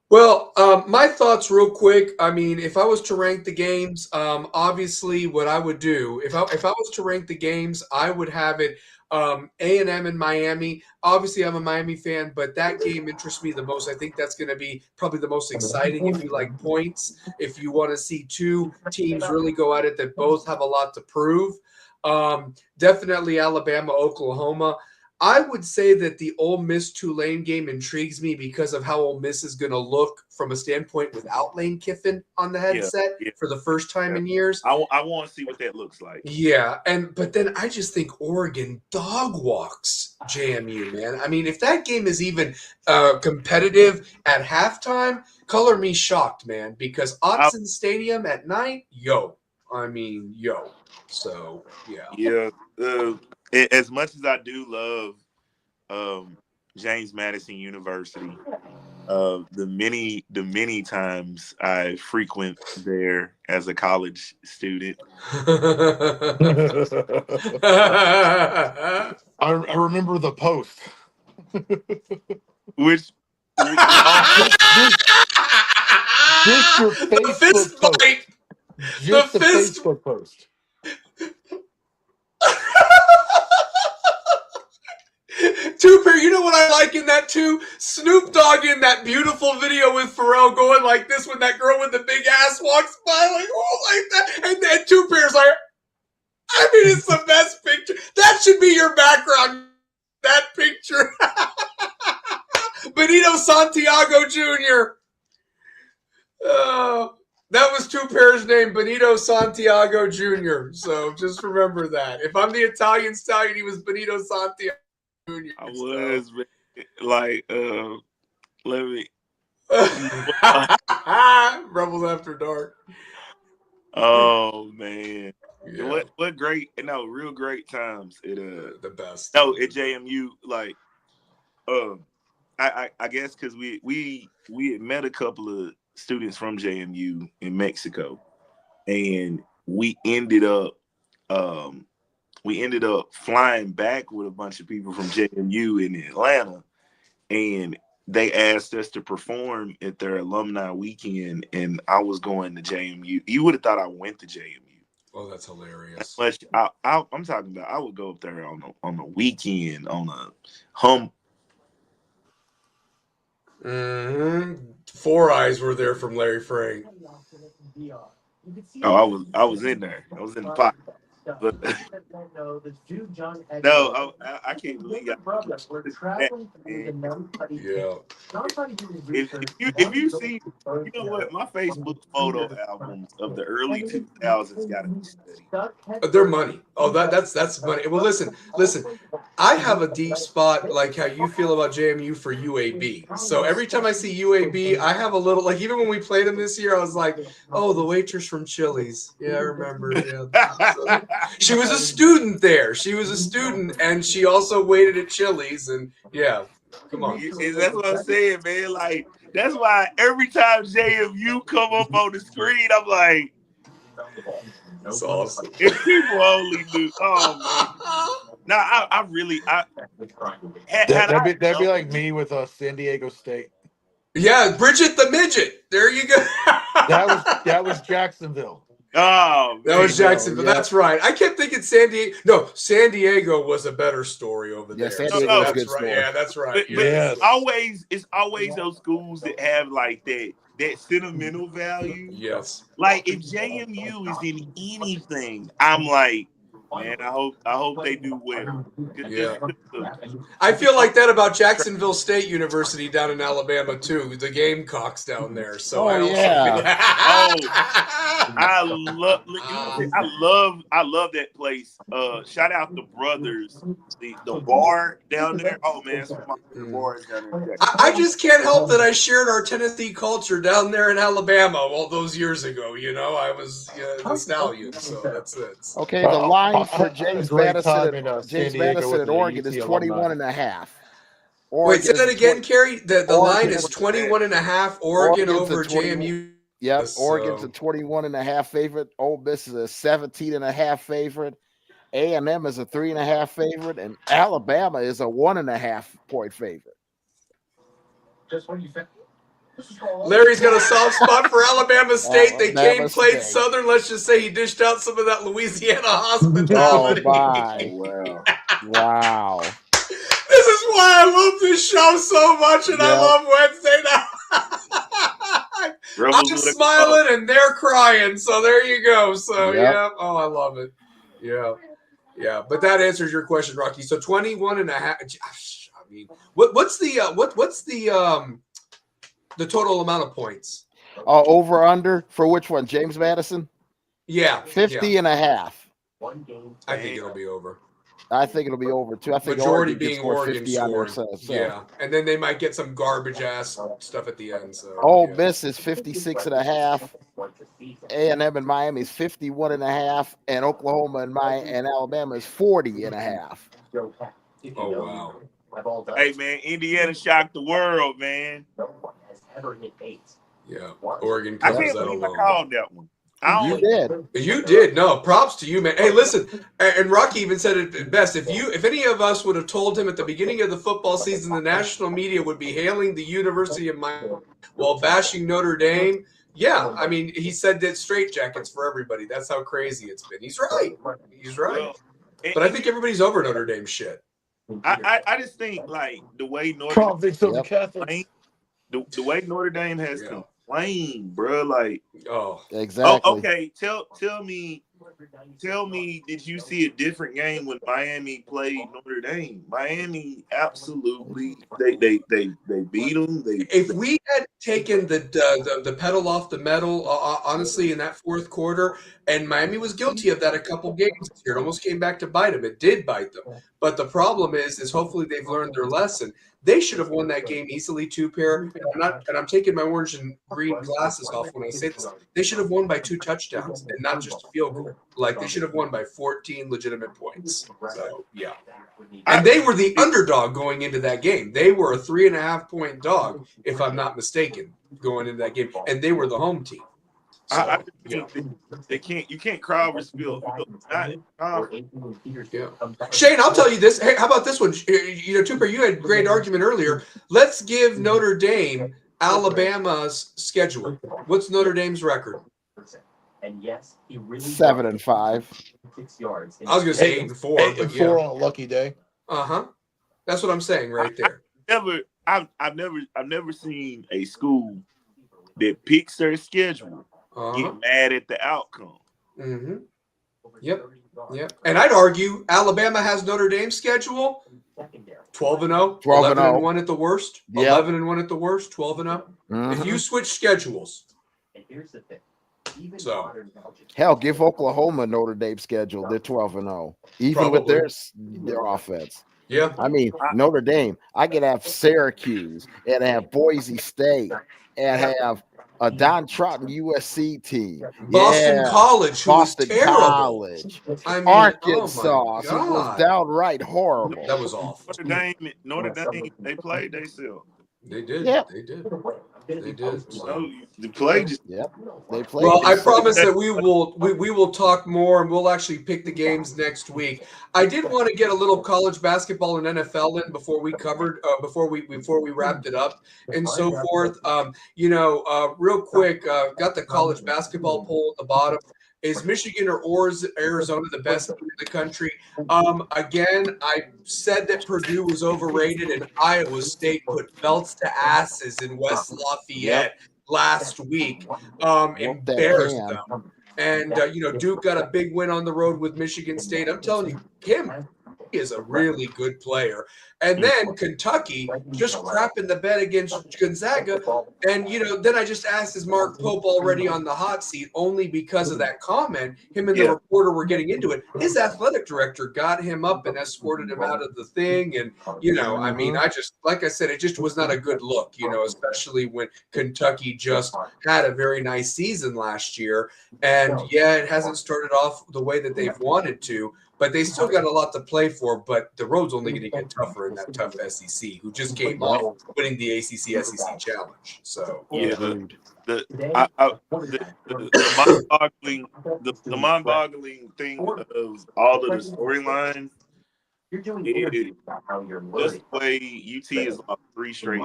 well, my thoughts real quick. I mean, if I was to rank the games, obviously what I would do, if I was to rank the games, I would have it A&M in Miami. Obviously, I'm a Miami fan, but that game interests me the most. I think that's going to be probably the most exciting if you like points, if you want to see two teams really go at it that both have a lot to prove. Definitely Alabama, Oklahoma. I would say that the Ole Miss Tulane game intrigues me because of how Ole Miss is going to look from a standpoint without Lane Kiffin on the headset for the first time in years. I want to see what that looks like. Yeah, but then I just think Oregon dog walks JMU, man. I mean, if that game is even competitive at halftime, color me shocked, man, because Autzen Stadium at night, yo. So, yeah. Yeah. As much as I do love James Madison University, the many times I frequent there as a college student. I remember the post. Which Just your Facebook post. Just the Facebook post. Tooper, you know what I like in that too? Snoop Dogg in that beautiful video with Pharrell going like this when that girl with the big ass walks by, like, oh, like that. And then Tooper's like, I mean, it's the best picture. That should be your background, that picture. Benito Santiago Jr. That was Tooper's name, Benito Santiago Jr. So just remember that. If I'm the Italian stallion, he was Benito Santiago. I was like, let me. Rebels After Dark. Oh man, Yeah. what great, real great times at the best. No, at JMU, like, I guess because we had met a couple of students from JMU in Mexico, and we ended up flying back with a bunch of people from JMU in Atlanta, and they asked us to perform at their alumni weekend, and I was going to JMU. You would have thought I went to JMU. Oh, that's hilarious. But I'm talking about I would go up there on a weekend on a hum. Four Eyes were there from Larry Frank. Oh, I was in there. I was in the pot. But no, I can't believe that. Yeah. If you see, you know what, my Facebook photo albums of the early 2000s got to be studied. They're money. Oh, that's money. Well, listen. I have a deep spot, like how you feel about JMU, for UAB. So every time I see UAB, I have a little, like, even when we played them this year, I was like, oh, the waitress from Chili's. Yeah, I remember. Yeah. So, she was a student there. She was a student, and she also waited at Chili's. And yeah, come on. That's what I'm saying, man. Like, that's why every time JMU come up on the screen, I'm like, that's awesome. If people only knew, oh man. No, That'd be like me with San Diego State. Yeah, Bridget the Midget. There you go. that was Jacksonville. Oh, That was man. Jacksonville. yeah. That's right. I kept thinking San Diego. No, San Diego was a better story over Yeah, there. San So Diego was a that's good right. story. Yeah, that's right. But Yeah. it's always those schools that have like that sentimental value. Yes. Like if JMU is in anything, I'm like, man, I hope they do well. Yeah. I feel like that about Jacksonville State University down in Alabama too. The Gamecocks down there. So I also feel I love that place. Shout out the brothers, the bar down there. Oh man, it's one of my favorite bars down there. I just can't help that I shared our Tennessee culture down there in Alabama all those years ago. You know, I was a stallion, so that's it. Okay, the line for James Madison at at Oregon is 21.5. Wait, say that again, Kerry. The line is 21.5. Oregon Oregon's over a 20 JMU. Yep, So- Oregon's a 21.5 favorite. Ole Miss is a 17.5 favorite. A&M is a 3.5 favorite, and Alabama is a 1.5 point favorite. Larry's got a soft spot for Alabama State. They Alabama played State. Southern. Let's just say he dished out some of that Louisiana hospitality. Oh my! Wow. Wow! This is why I love this show so much, and I love Wednesday night. I'm smiling and they're crying, so there you go. So yeah, oh, I love it. Yeah. But that answers your question, Rocky. So 21.5. I mean, what's the total amount of points? Over under for which one? James Madison? Yeah, 50.5. I think it'll be over. I think it'll be over too. I think Majority Oregon being score Oregon 50 on scoring. themselves. Yeah, and then they might get some garbage ass stuff at the end. So Ole Miss is 56.5. A&M and Miami is 51.5, and Oklahoma and Alabama is 40.5. Oh wow! Hey man, Indiana shocked the world, man. Yeah, Oregon I covers can't that believe I alone. called that one. You did. No, props to you, man. Hey, listen, and Rocky even said it best. If any of us would have told him at the beginning of the football season the national media would be hailing the University of Miami while bashing Notre Dame, yeah, I mean, he said that straitjackets for everybody. That's how crazy it's been. He's right. Well, but I think everybody's over Notre Dame shit. I just think like the way Notre Dame has complained, bro. Like, exactly. Oh, okay. Tell me, did you see a different game when Miami played Notre Dame? Miami absolutely they beat them. If we had taken the pedal off the metal, honestly, in that fourth quarter, and Miami was guilty of that a couple games this year, it almost came back to bite them. It did bite them. But the problem is hopefully they've learned their lesson. They should have won that game easily, two-pair. And I'm taking my orange and green glasses off when I say this. They should have won by 2 touchdowns and not just a field goal. Like, they should have won by 14 legitimate points. So, yeah. And they were the underdog going into that game. They were a 3.5-point dog, if I'm not mistaken, going into that game. And they were the home team. So, I think you can't cry over spilled milk. Shane, I'll tell you this. Hey, how about this one? You know, Tupper, you had a great argument earlier. Let's give Notre Dame Alabama's schedule. What's Notre Dame's record? 7-5. I was going to say 8-4. 8-4 on a lucky day. That's what I'm saying right there. I've never seen a school that picks their schedule get mad at the outcome. Mm-hmm. Yep. And I'd argue Alabama has Notre Dame's schedule 12-0, 11-1 at the worst, 11-1 at the worst, 12-0. If you switch schedules. So hell, give Oklahoma Notre Dame schedule. They're 12-0, even with their offense. Yeah, I mean Notre Dame. I could have Syracuse and have Boise State and have a Don Trotton USC team. Boston College, who was terrible. College. I mean, Arkansas, who was downright horrible. That was awful. Notre Dame, they played themselves. They did. Yep. They did. So. The play just they played. Well, I promise that we will talk more, and we'll actually pick the games next week. I did want to get a little college basketball and NFL in before we before we wrapped it up and so forth. Real quick, got the college basketball poll at the bottom. Is Michigan or Arizona the best team in the country? Again, I said that Purdue was overrated, and Iowa State put belts to asses in West Lafayette last week. Whoop that Embarrassed can. them. And, Duke got a big win on the road with Michigan State. I'm telling you, Kim is a really good player. And then Kentucky just crapping the bed against Gonzaga. And, then I just asked, is Mark Pope already on the hot seat? Only because of that comment. Him and the reporter were getting into it. His athletic director got him up and escorted him out of the thing. And, I mean, like I said, it just was not a good look, especially when Kentucky just had a very nice season last year. And, it hasn't started off the way that they've wanted to. But they still got a lot to play for, but the road's only going to get tougher in that tough SEC, who just came off winning the ACC SEC Challenge. So the mind-boggling thing of all of the storyline is just the way UT is lost 3 straight.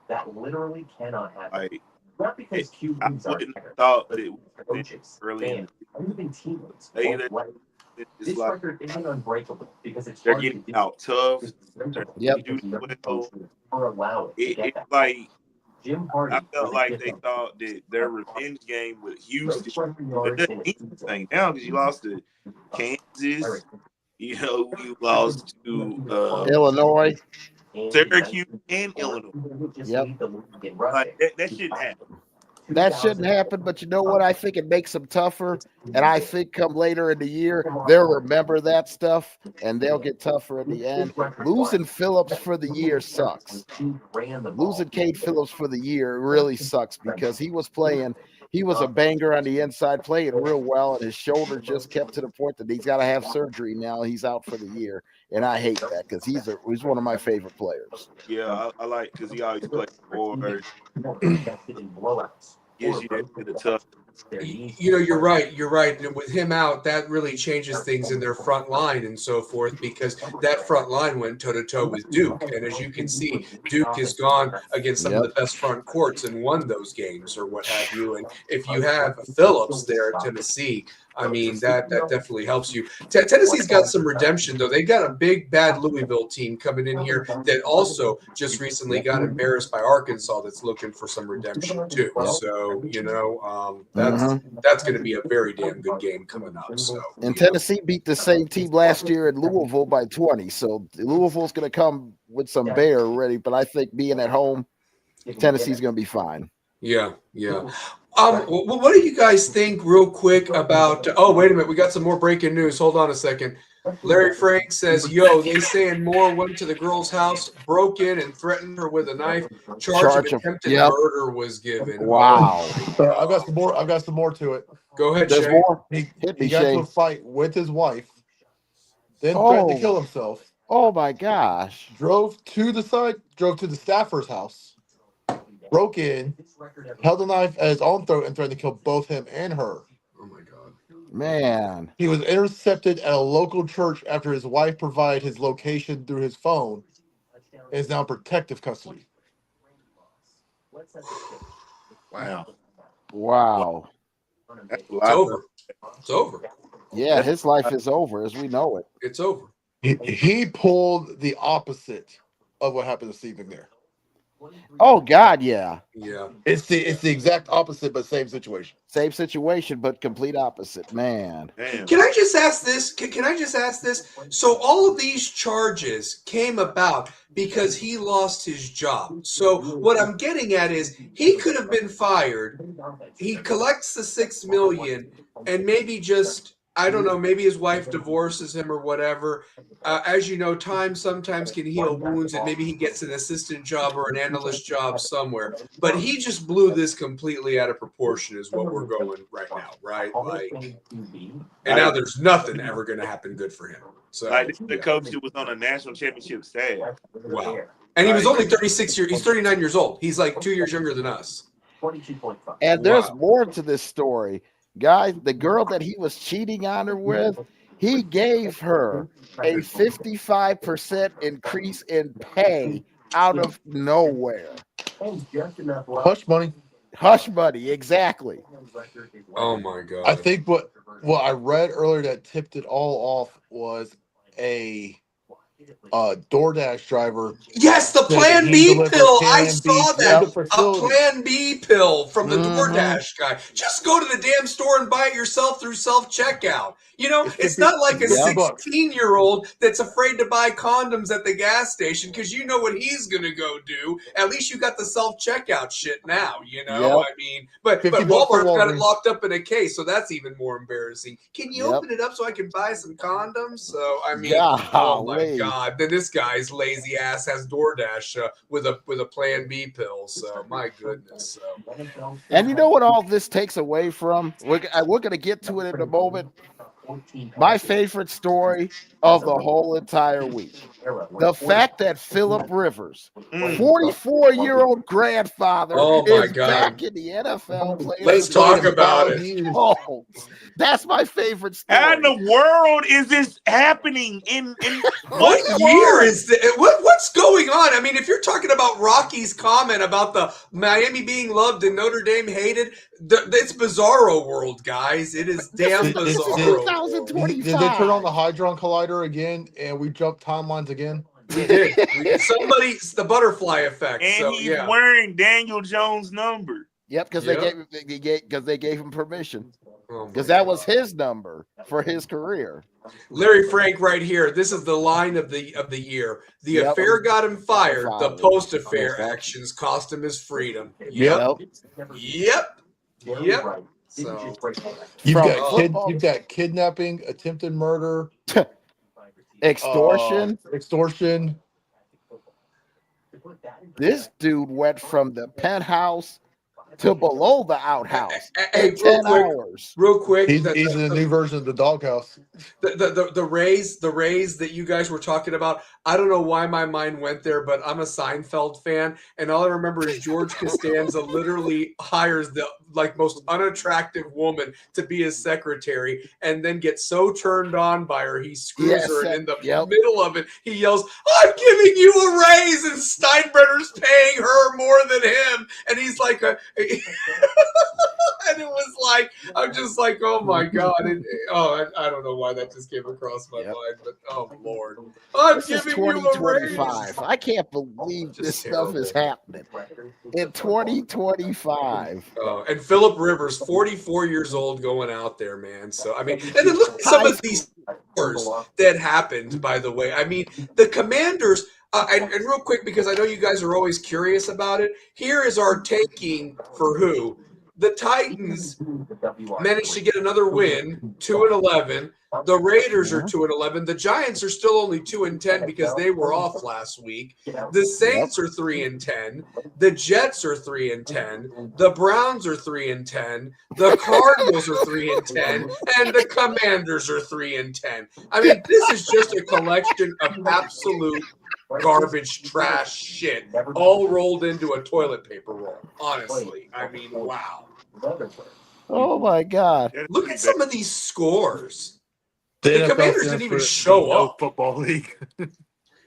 That literally cannot happen. Like, Not because I wouldn't have thought that it was early in even teammates. it's like record isn't unbreakable because it's they're getting out tough. It's like I felt like they thought that their revenge game with Houston, it doesn't mean anything now because you lost to Kansas, you lost to Illinois, Syracuse, and Illinois. Like, that shouldn't happen. That shouldn't happen, but you know what? I think it makes them tougher, and I think come later in the year, they'll remember that stuff, and they'll get tougher in the end. Losing Phillips for the year sucks. Losing Cade Phillips for the year really sucks because he was a banger on the inside, playing real well, and his shoulder just kept to the point that he's got to have surgery now. He's out for the year, and I hate that because he's one of my favorite players. Yeah, I like because he always plays for gives you the tough. You're right. And with him out, that really changes things in their front line and so forth, because that front line went toe-to-toe with Duke. And as you can see, Duke has gone against some of the best front courts and won those games or what have you. And if you have Phillips there at Tennessee, I mean, that definitely helps you. Tennessee's got some redemption, though. They got a big, bad Louisville team coming in here that also just recently got embarrassed by Arkansas that's looking for some redemption, too. So, that's going to be a very damn good game coming up. So, and Tennessee beat the same team last year in Louisville by 20. So Louisville's going to come with some bear ready, but I think being at home, Tennessee's going to be fine. Yeah. What do you guys think, real quick, about? Oh, wait a minute, we got some more breaking news. Hold on a second. Larry Frank says, "Yo, they saying Moore went to the girl's house, broke in, and threatened her with a knife. Charge of attempted murder was given." Wow. I've got some more to it. Go ahead, There's Shay. more. He me, got Shay. into a fight with his wife, then threatened to kill himself. Oh my gosh. Drove to the staffer's house, broke in, held a knife at his own throat, and threatened to kill both him and her. Oh my God. Man. He was intercepted at a local church after his wife provided his location through his phone and is now in protective custody. Wow. It's over. It's over. Yeah, his life is over as we know it. It's over. He pulled the opposite of what happened this evening there. Oh God, yeah. Yeah. It's the exact opposite, but same situation. Same situation, but complete opposite. Man. Damn. Can I just ask this? Can I just ask this? So all of these charges came about because he lost his job. So what I'm getting at is he could have been fired. He collects the $6 million and maybe just, I don't know, maybe his wife divorces him or whatever. As you know, time sometimes can heal wounds, and maybe he gets an assistant job or an analyst job somewhere. But he just blew this completely out of proportion is what we're going right now, right? Like, and now there's nothing ever going to happen good for him. So Like the coach that was on a national championship staff. wow. And he was only 36 years. He's 39 years old. He's like 2 years younger than us. And there's more to this story. Guys, the girl that he was cheating on her with, he gave her a 55% increase in pay out of nowhere. Hush money. Hush money, exactly. Oh my God. I think what I read earlier that tipped it all off was a DoorDash driver. Yes, the said that Plan he B delivered pill. I Plan B saw to that. the A facility. Plan B pill from the Mhm. DoorDash guy. Just go to the damn store and buy it yourself through self-checkout. You know, It's it's 50 not like a it's 50 bucks. 16-year-old that's afraid to buy condoms at the gas station because you know what he's going to go do. At least you got the self-checkout shit now, you know? Yep. I mean, but 50 bucks at Walmart's got it Walgreens. locked up in a case, so that's even more embarrassing. Can you Yep. open it up so I can buy some condoms? So, I mean, oh my Golly. God. Then this guy's lazy ass has DoorDash with a Plan B pill. So my goodness. So And you know what all this takes away from? We're going to get to it in a moment. My favorite story of the whole entire week. The fact that Phillip Rivers, 44-year-old grandfather, Oh my is God. back in the NFL playing. Let's for talk the about it. Colts. That's my favorite story. How in the world is this happening? In What year is this? What's going on? I mean, if you're talking about Rocky's comment about the Miami being loved and Notre Dame hated, it's Bizarro world, guys. It is damn This is bizarro. 2025. Did they turn on the Hydron Collider again and we jumped timelines again? We did. Somebody's the butterfly effect. and So he's yeah. wearing Daniel Jones' number. Yep, because they gave him permission. Oh my Because that God. was his number for his career. Larry Frank right here. This is the line of the year. The Yep. affair got him fired. The Fired. post-affair Yep. actions cost him his freedom. Yep. Yep. So You've From got football- you've got kidnapping, attempted murder, extortion. extortion. This dude went from the penthouse to below the outhouse Hey, in 10 hours. real quick. He's in the new version of the doghouse. The Rays that you guys were talking about, I don't know why my mind went there, but I'm a Seinfeld fan, and all I remember is George Costanza literally hires the most unattractive woman to be his secretary, and then gets so turned on by her, he screws her, and in the middle of it, he yells, "I'm giving you a raise," and Steinbrenner's paying her more than him, and he's like and it was like, I'm just like, oh my God. I don't know why that just came across my mind, but oh Lord. I'm This is giving you a raise. 2025. I can't believe this stuff is terrible. happening in 2025. And Phillip Rivers, 44 years old, going out there, man. So, I mean, and then look at some of these scores that happened, by the way. I mean, the Commanders, and real quick, because I know you guys are always curious about it, here is our taking for who? The Titans managed to get another win, 2-11. The Raiders are 2-11. The Giants are still only 2-10 because they were off last week. The Saints are 3-10. The Jets are 3-10. The Browns are 3-10. The Cardinals are 3-10, and the Commanders are 3-10. I mean, this is just a collection of absolute garbage, trash shit, all rolled into a toilet paper roll. Honestly, I mean, wow. Oh my God! Look at some of these scores. The The NFL Commanders stands didn't even for show No up. Football League.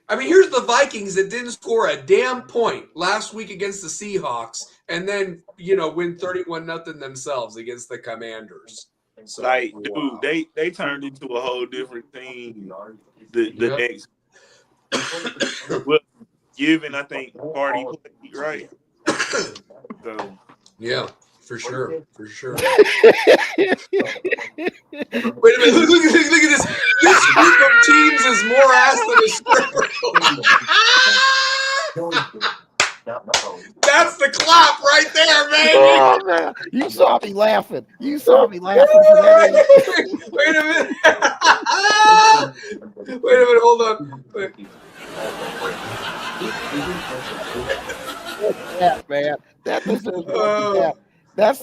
I mean, here's the Vikings that didn't score a damn point last week against the Seahawks, and then win 31-0 themselves against the Commanders. So, Dude, they turned into a whole different thing. The next, well, given I think Party played, right? So yeah. For sure. Wait a minute. Look at this. This group of teams is more ass than a stripper. That's the clap right there, baby. Oh, man. You saw me laughing. For that. Wait a minute. Wait a minute. Hold on. Yeah, man. That deserves That's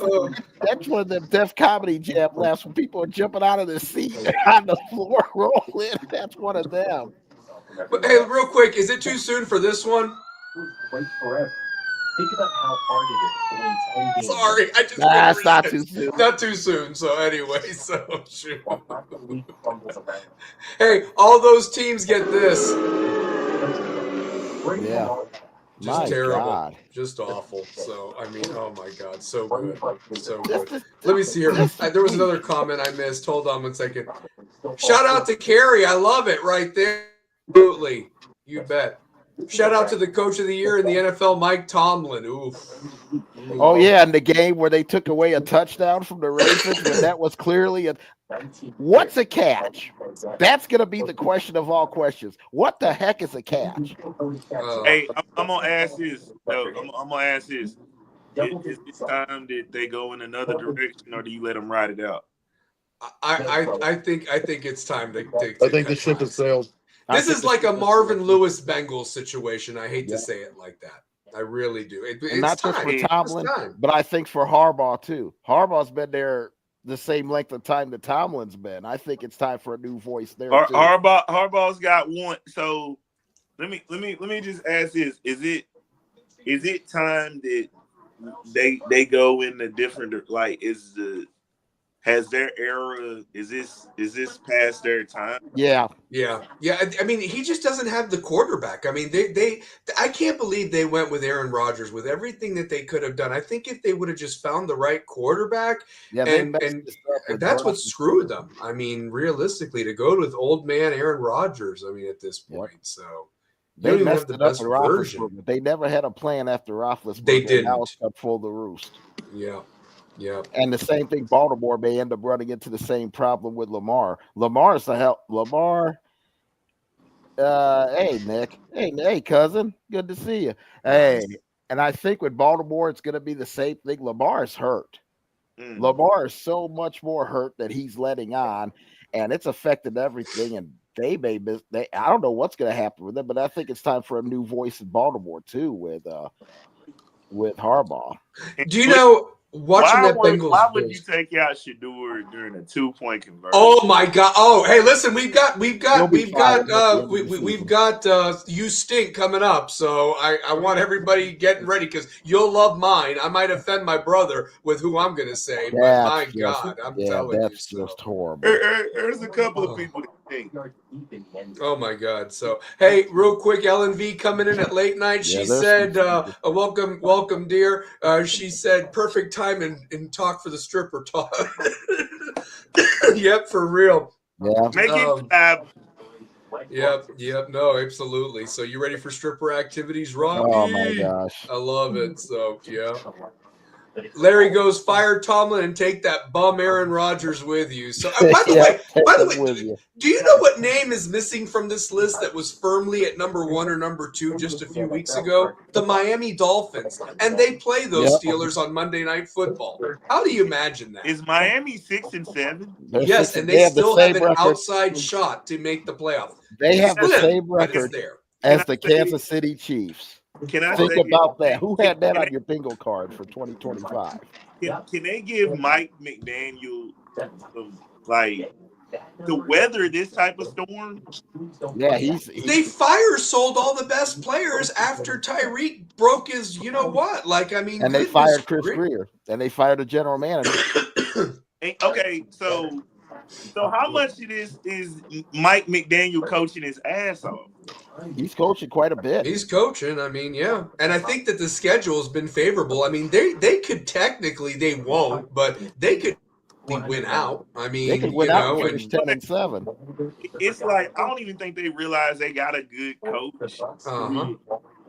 one of them Def Comedy Jam laughs when people are jumping out of their seat on the floor rolling. That's one of them. But hey, real quick, is it too soon for this one? Wait forever. Think about how hard it is to win 10 games. Sorry, I just it's not too soon. Not too soon. So anyway, shoot. Hey, all those teams get this. Yeah. Just My terrible. God. Just awful. So, I mean, oh my God. So good. So This good. is- Let me see here. this There was another comment I missed. Hold on 1 second. Shout out to Carrie. I love it right there. Absolutely. You bet. Shout out to the coach of the year in the NFL, Mike Tomlin. Oof. Oh yeah, and the game where they took away a touchdown from the Ravens when that was clearly a what's a catch? That's gonna be the question of all questions. What the heck is a catch? Hey, I'm gonna ask this. No, I'm gonna ask this. Is it time that they go in another direction, or do you let them ride it out? I think it's time to I think the ship has sailed. This is like a Marvin Lewis Bengals situation. I hate to say it like that. I really do. It's not time. just for Tomlin, It's time. but I think for Harbaugh too. Harbaugh's been there the same length of time that Tomlin's been. I think it's time for a new voice there too. Harbaugh's got one. So let me just ask this: Is it time that they go in a different, like, has their era, is this past their time? Yeah. I mean, he just doesn't have the quarterback. I mean, I can't believe they went with Aaron Rodgers with everything that they could have done. I think if they would have just found the right quarterback, and that's what screwed them. I mean, realistically, to go with old man Aaron Rodgers. I mean, at this point, so they don't even messed have the it up best with version. Roethlisberger. They never had a plan after Roethlisberger. They didn't. Now it's up for the roost. Yeah. And the same thing, Baltimore may end up running into the same problem with Lamar. Lamar's the hell. Lamar. Hey Nick. Hey cousin. Good to see you. Hey, and I think with Baltimore, it's going to be the same thing. Lamar's hurt. Lamar is so much more hurt that he's letting on, and it's affected everything. And they may miss. I don't know what's going to happen with them, but I think it's time for a new voice in Baltimore too with Harbaugh. Do you know? Watching that Bengals. Why would you take out Shador during a 2-point conversion? Oh my God! Oh, hey, listen, we've got you stink coming up. So I want everybody getting ready because you'll love mine. I might offend my brother with who I'm going to say, but my God, I'm telling you, that's just horrible. There's a couple of people that think. Oh my God! So hey, real quick, LNV coming in at late night. She said, "Welcome, dear." She said, "Perfect time and talk for the stripper talk." Yep, for real. Yeah. Make it clap. Yep. No, absolutely. So you ready for stripper activities, Robbie? Oh my gosh. I love it. So yeah. Larry goes, fire Tomlin and take that bum Aaron Rodgers with you. So by the way, do you know what name is missing from this list that was firmly at number 1 or number 2 just a few weeks ago? The Miami Dolphins. And they play those Steelers on Monday Night Football. How do you imagine that? Is Miami 6-7? Yes, and they still have an outside shot to make the playoffs. They have the same record as the Kansas City Chiefs. Can I think say about that? Who had that on your bingo card for 2025? Can they give Mike McDaniel to weather this type of storm? Yeah, they sold all the best players after Tyreek broke his, you know what? And they fired Chris Greer, and they fired a general manager. Okay, so how much of this is Mike McDaniel coaching his ass off? He's coaching quite a bit. He's coaching. I mean, yeah. And I think that the schedule has been favorable. I mean, they could technically, they won't, but they could win out. I mean, they could win out and finish 10-7. It's like, I don't even think they realize they got a good coach.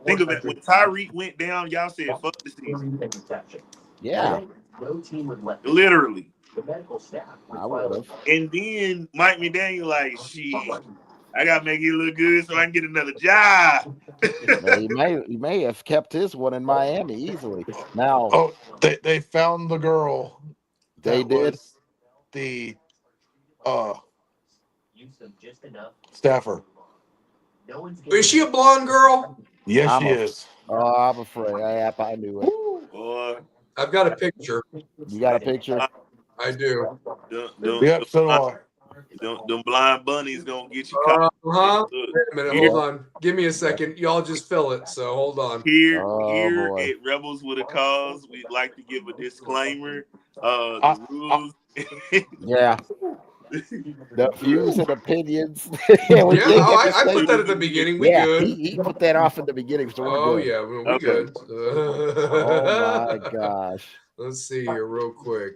Think of it. When Tyreek went down, y'all said, fuck the season. Yeah. Literally. I would have. And then Mike McDaniel shit, I got to make it look good so I can get another job. he may have kept his one in Miami easily. Now, they found the girl. They did. The staffer. Is she a blonde girl? Yes, she is. Oh, I'm afraid. I knew it. Boy. I've got a picture. You got a picture? I do. Yep, so do I. Them blind bunnies gonna get you caught. Wait a minute, hold on. Give me a second. Y'all just fill it. So hold on. Here at Rebels with a Cause, we'd like to give a disclaimer. The rules. Yeah. The views and opinions. Yeah, I put that at the beginning. We good. He put that off in the beginning. So we're good. Yeah, we good. Oh my gosh. Let's see here real quick.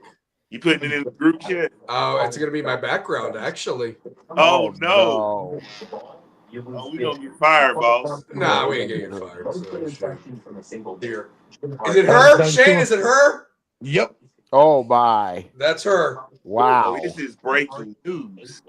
You putting it in the group chat? Oh, it's gonna be my background actually. Oh no. We gonna get fired, boss. Nah, we ain't gonna get fired. So here. Is it her? Shane, is it her? Yep. Oh my. That's her. Wow. This is breaking news.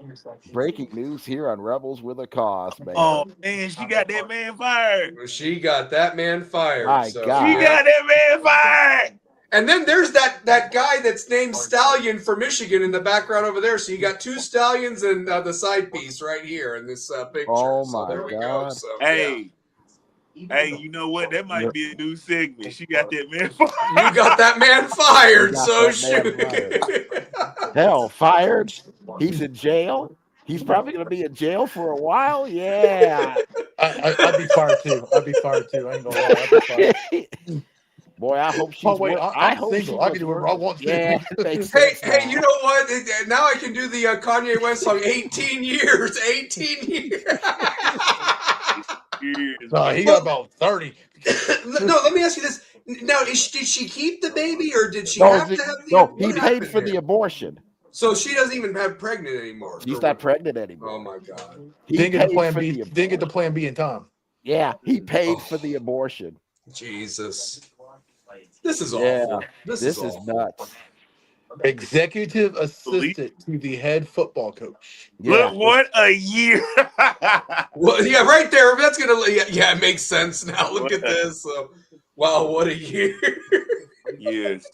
Breaking news here on Rebels with a Cause, man. Oh man, she got that man fired. She got that man fired. My God. She got that man fired. And then there's that guy that's named Stallion for Michigan in the background over there. So you got two stallions and the side piece right here in this picture. Oh so my there we God. go. So, Hey, you know what? That might be a new segment. She got that man fired. You got that man fired. So Shoot. Hell, fired. He's in jail. He's probably going to be in jail for a while. Yeah. I'd be fired too. I ain't gonna lie. I'd be fired. Boy, I hope she's. I hope single. I can do whatever I want to. Yeah, hey, you know what? Now I can do the Kanye West song. 18 years. 18 years. He got about 30. No, let me ask you this. Now, did she keep the baby, or did she have to have the? No, he paid for the abortion. So she doesn't even have pregnant anymore. She's not pregnant anymore. Oh my God. He didn't get the plan B. Didn't get the plan B in time. Yeah, he paid for the abortion. Jesus. This is awful. This is nuts. Executive assistant to the head football coach. Yeah. Look, what a year. Well, yeah, right there. That's gonna. Yeah, it makes sense now. Look at this. Wow, what a year. Yes.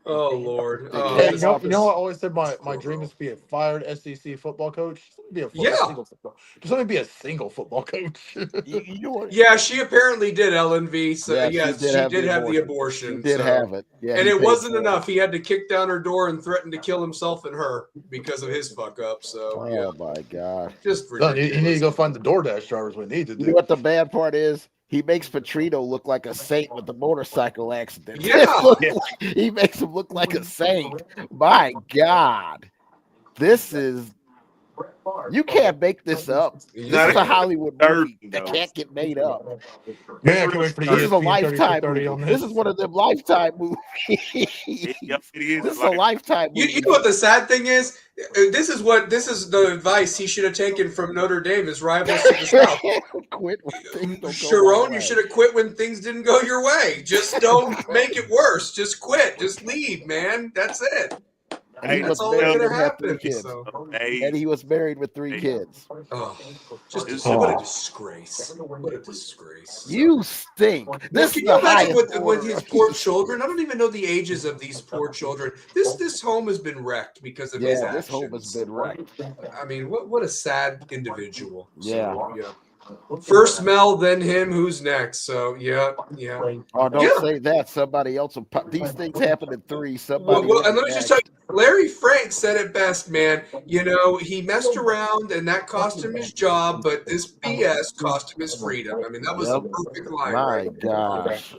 Oh Lord. You know, I always said my dream is to be a fired SEC football coach. Just let me be a single football coach. Yeah, she apparently did LNV. So she did have the abortion. She did have it. Yeah, and it wasn't enough. He had to kick down her door and threaten to kill himself and her because of his fuck up. So oh my God. Just ridiculous. You need to go find the DoorDash drivers. We need to do. You know what the bad part is? He makes Petrino look like a saint with the motorcycle accident. Yeah. He makes him look like a saint. My God. This is... You can't make this up. This is a Hollywood movie that can't get made up. Yeah, this is a Lifetime movie. This is one of them Lifetime movies. Yep, it is. This is a Lifetime movie. You know what the sad thing is? This is the advice he should have taken from Notre Dame, his rivals to the South. Quit when things don't go Sherrone, you should have quit when things didn't go your way. Just don't make it worse. Just quit. Just leave, man. That's it. And that's all that's gonna happen. And he was married with 3 kids. Oh, what a disgrace! What a disgrace! You stink. This Can you imagine with his poor children? I don't even know the ages of these poor children. This home has been wrecked because of his actions. This home has been wrecked. I mean, what a sad individual. Yeah. First Mel, then him. Who's next? So yeah. Oh, don't say that. Somebody else will pop. These things happen in 3. Somebody. Well, and let me just tell you, Larry Frank said it best, man. You know, he messed around and that cost him his job, but this BS cost him his freedom. I mean, that was a perfect line. My gosh.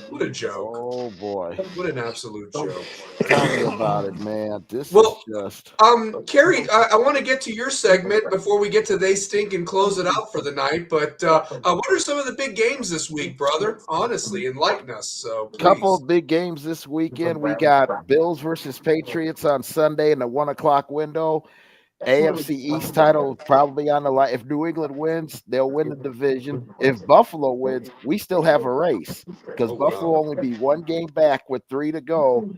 What a joke. Oh boy. What an absolute joke. Tell me about it, man. This is just Carrie, I want to get to your segment before we get to They Stink and close it out for the night. But what are some of the big games this week, brother? Honestly, enlighten us. So couple of big games this weekend. We got Bills versus Patriots on Sunday in the 1 o'clock window. AFC East title probably on the line. If New England wins, they'll win the division. If Buffalo wins, we still have a race because Buffalo only be 1 game back with 3 to go.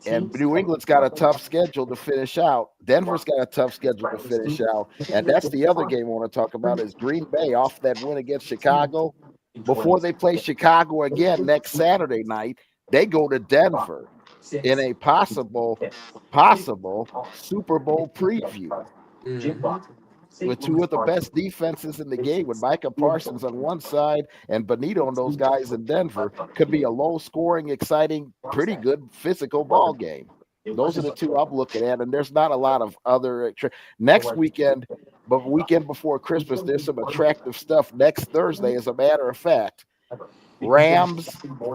And New England's got a tough schedule to finish out. Denver's got a tough schedule to finish out. And that's the other game I want to talk about is Green Bay off that win against Chicago. Before they play Chicago again next Saturday night, they go to Denver in a possible Super Bowl preview with 2 of the best defenses in the game with Micah Parsons on one side and Benito and those guys in Denver. Could be a low-scoring, exciting, pretty good physical ball game. Those are the 2 I'm looking at, and there's not a lot of other next weekend, but weekend before Christmas, there's some attractive stuff next Thursday, as a matter of fact. Rams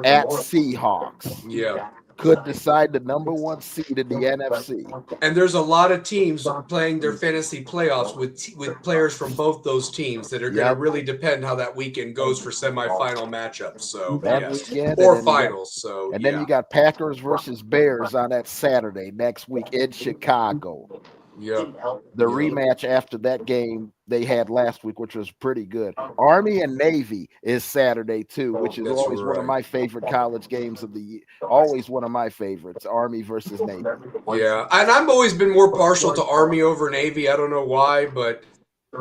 at Seahawks. Yeah. could decide the #1 seed in the NFC. And there's a lot of teams playing their fantasy playoffs with players from both those teams that are going to really depend how that weekend goes for semifinal matchups. So Weekend, or finals. And then you got Packers versus Bears on that Saturday next week in Chicago. The rematch after that game they had last week, which was pretty good. Army and Navy is Saturday too, which is always one of my favorite college games of the year. Always one of my favorites, Army versus Navy. Yeah, and I've always been more partial to Army over Navy. I don't know why, but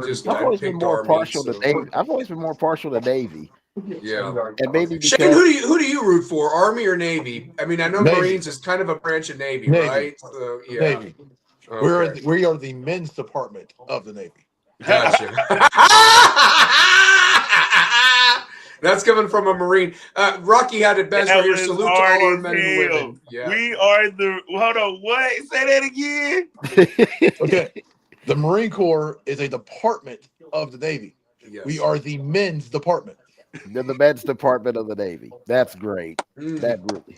just I've always been more partial to Navy. I've always been more partial to Navy. Yeah, and maybe because, Shane, who do you root for, Army or Navy? I mean, I know Navy. Marines is kind of a branch of Navy. Right? So, yeah. Navy. Okay. We are the men's department of the Navy. Gotcha. That's coming from a Marine. Rocky had it best right here. Salute to all our men and women. Yeah. We are the. Hold on. What? Say that again. Okay. The Marine Corps is a department of the Navy. Yes. We are the men's department. They're the men's department of the Navy. That's great. That really.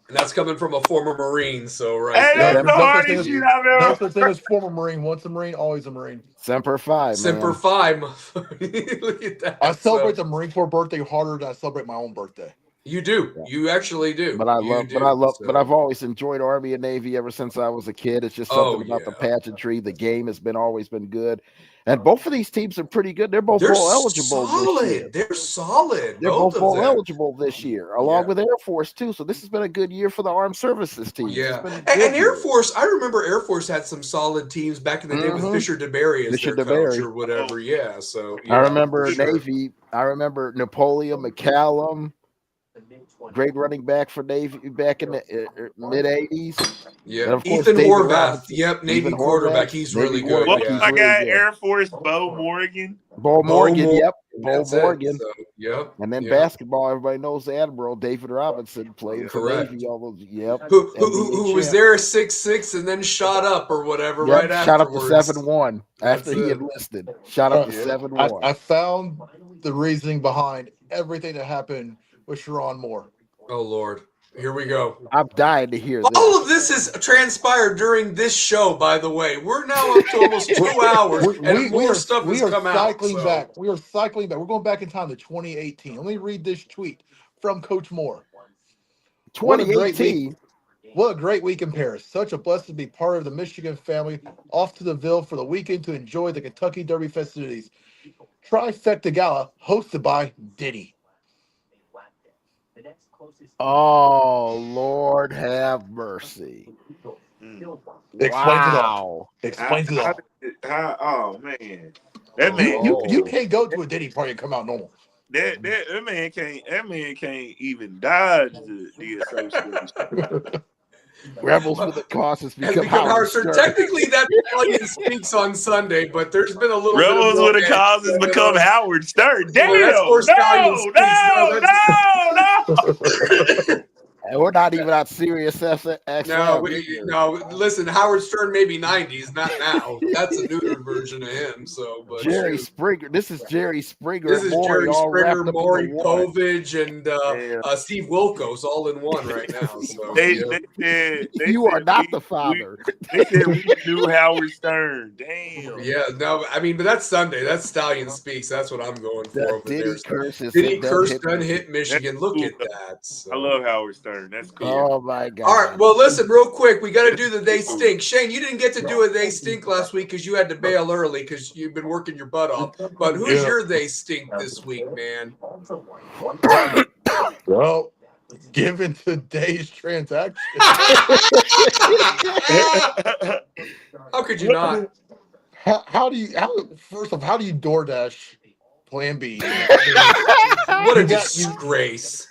And that's coming from a former Marine, so right. Hey, that's the hardest shit I've ever. No such thing as former Marine. Once a Marine, always a Marine. Semper Fi. Semper Fi. Look at that. I celebrate the Marine Corps birthday harder than I celebrate my own birthday. You do. Yeah. You actually do. But I've always enjoyed Army and Navy ever since I was a kid. It's just something about the pageantry. The game has always been good. And both of these teams are pretty good. They're both bowl eligible this year. They're solid. They're both bowl eligible this year, along with Air Force too. So this has been a good year for the Armed Services team. Yeah, and Air Force. I remember Air Force had some solid teams back in the day with Fisher DeBerry as their coach or whatever. Yeah, so I remember Navy. I remember Napoleon McCallum. Great running back for Navy back in the mid-'80s. Yeah, Ethan Horvath. Yep, Navy quarterback. He's really good. I got Air Force Bo Morgan. Bo Morgan. Yep, Bo Morgan. So, yep. And then basketball. Everybody knows Admiral David Robinson played for Navy. All those. Yep. Who was there 6'6" and then shot up or whatever right afterwards. Shot up to 7-1 after he enlisted. Shot up to 7-1. I found the reasoning behind everything that happened with Sherrone Moore. Oh, Lord. Here we go. I'm dying to hear this. All of this has transpired during this show, by the way. We're now up to almost 2 hours, and more stuff has come out. We are cycling back. We're going back in time to 2018. Let me read this tweet from Coach Moore. 2018? What a great week in Paris. Such a blessing to be part of the Michigan family. Off to the Ville for the weekend to enjoy the Kentucky Derby festivities. Trifecta Gala hosted by Diddy. Oh, Lord have mercy. Explain to them. Oh, man. That man. You can't go to a Diddy party and come out normal. That man can't even dodge the association. Rebels with a cause has become Howard Stern. Technically, that Stallion speaks on Sunday, but there's been a little Rebels with a cause has become Howard Stern. Damn! No! And we're not even on Sirius XM. No, listen, Howard Stern may be 90s, not now. That's a newer version of him. So, but Jerry Springer. This is Jerry Springer. This is Jerry Springer, Maury Povich, and Steve Wilkos all in one right now. So, you are not the father. They said we knew Howard Stern. Damn. Yeah, no, I mean, but that's Sunday. That's Stallion Speaks. That's what I'm going for. Diddy Curse done hit Michigan. Look at that. So. I love Howard Stern. That's cool. Oh my God! All right, well, listen, real quick, we got to do the They Stink. Shane, you didn't get to do a They Stink last week because you had to bail early because you've been working your butt off. But who's your They Stink this week, man? Well, given today's transaction, how could you not? How do you DoorDash Plan B? What a disgrace!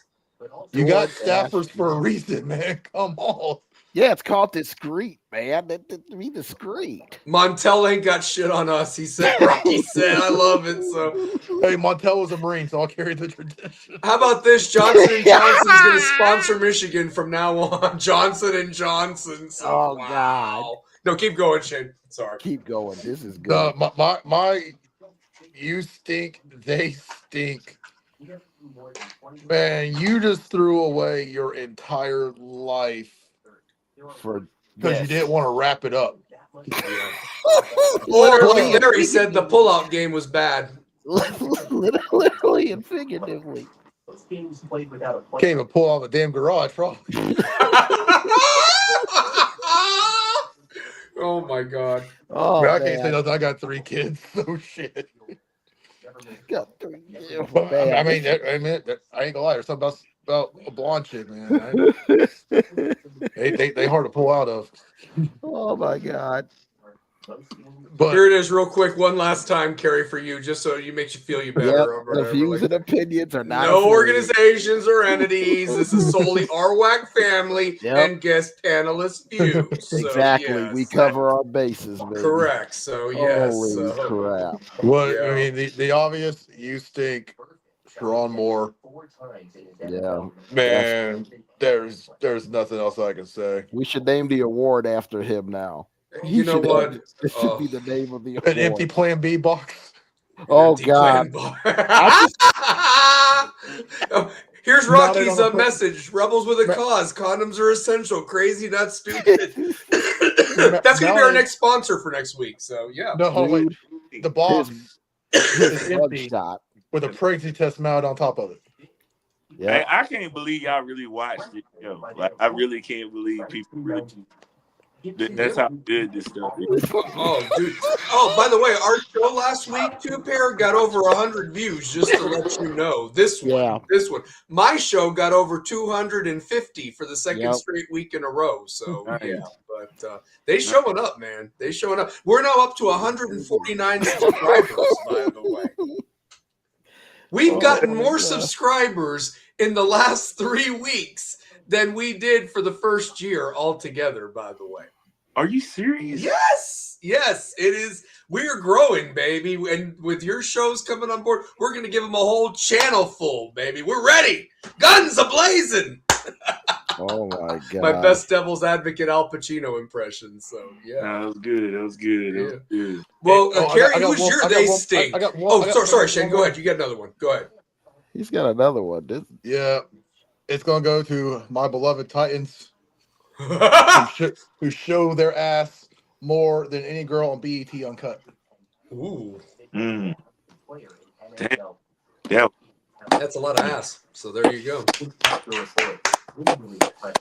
You got staffers for a reason, man. Come on. Yeah, it's called discreet, man. Be discreet. Montel ain't got shit on us. He said, Rocky said, I love it. So, hey, Montel was a Marine, so I'll carry the tradition. How about this? Johnson & Johnson's going to sponsor Michigan from now on. Johnson & Johnson. So, oh, wow. God. No, keep going, Shane. Sorry. Keep going. This is good. My you stink, they stink. Man, you just threw away your entire life For because you didn't want to wrap it up. Yeah. literally, and Larry said the pullout game was bad. literally and figuratively. Can't even pull out the damn garage, probably. Oh my God. Oh, I can't say man. nothing. I got 3 kids, so shit. Got 3 years. But, I Man, mean, I ain't gonna lie. There's something about a blonde chick, man. They hard to pull out of. oh my God. But Here it is, real quick, one last time, Carrie, for you, just so you makes you feel you better. Yep, Or the whatever. views and opinions are not No affiliated. organizations or entities. This is solely RWAC family and guest panelist views. So, Exactly. yes, We cover our bases, baby. correct. So yes. Holy crap. what Yeah. I mean, the obvious, you stink, Sherrone Moore. Yeah. Man, there's nothing else I can say. We should name the award after him now. You know what? It should be the name of the award. An empty Plan B box. Oh Empty God. plan I Here's Not it Rocky's on the message. Rebels with a cause. Condoms are essential. Crazy, not stupid. That's going to be our next sponsor for next week. So, yeah. No, wait. Dude, The box is mug empty shot. with a pregnancy test mounted on top of it. Yeah. Hey, I can't believe y'all really watched it. Yo. Like, I really can't believe people really. That's how good this stuff is. Oh, dude. Oh, by the way, our show last week, got over 100 views, just to let you know. This one. My show got over 250 for the second straight week in a row. So, yeah. But they showing up, man. They showing up. We're now up to 149 subscribers, by the way. We've gotten more subscribers in the last 3 weeks than we did for the first year altogether, by the way. Are you serious? Yes, it is. We are growing, baby. And with your shows coming on board, we're going to give them a whole channel full, baby. We're ready. Guns a-blazing. Oh, my God. My best Devil's Advocate Al Pacino impression. So, yeah. That was good. That was good. That was good. Well, Carrie, I got who's one- your I got they one- stink? I got one- Sorry, Shane. Go ahead. You got another one. Go ahead. He's got another one. Yeah. It's going to go to my beloved Titans who show their ass more than any girl on BET Uncut. Ooh. Damn. Yeah. That's a lot of ass. So there you go.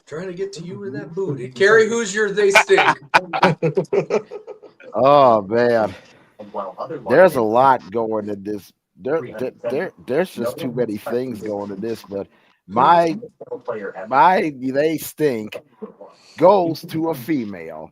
Trying to get to you in that booty. Carrie, who's your they stink? Oh, man. There's a lot going in this. There's just too many things going in this, but my they stink goes to a female,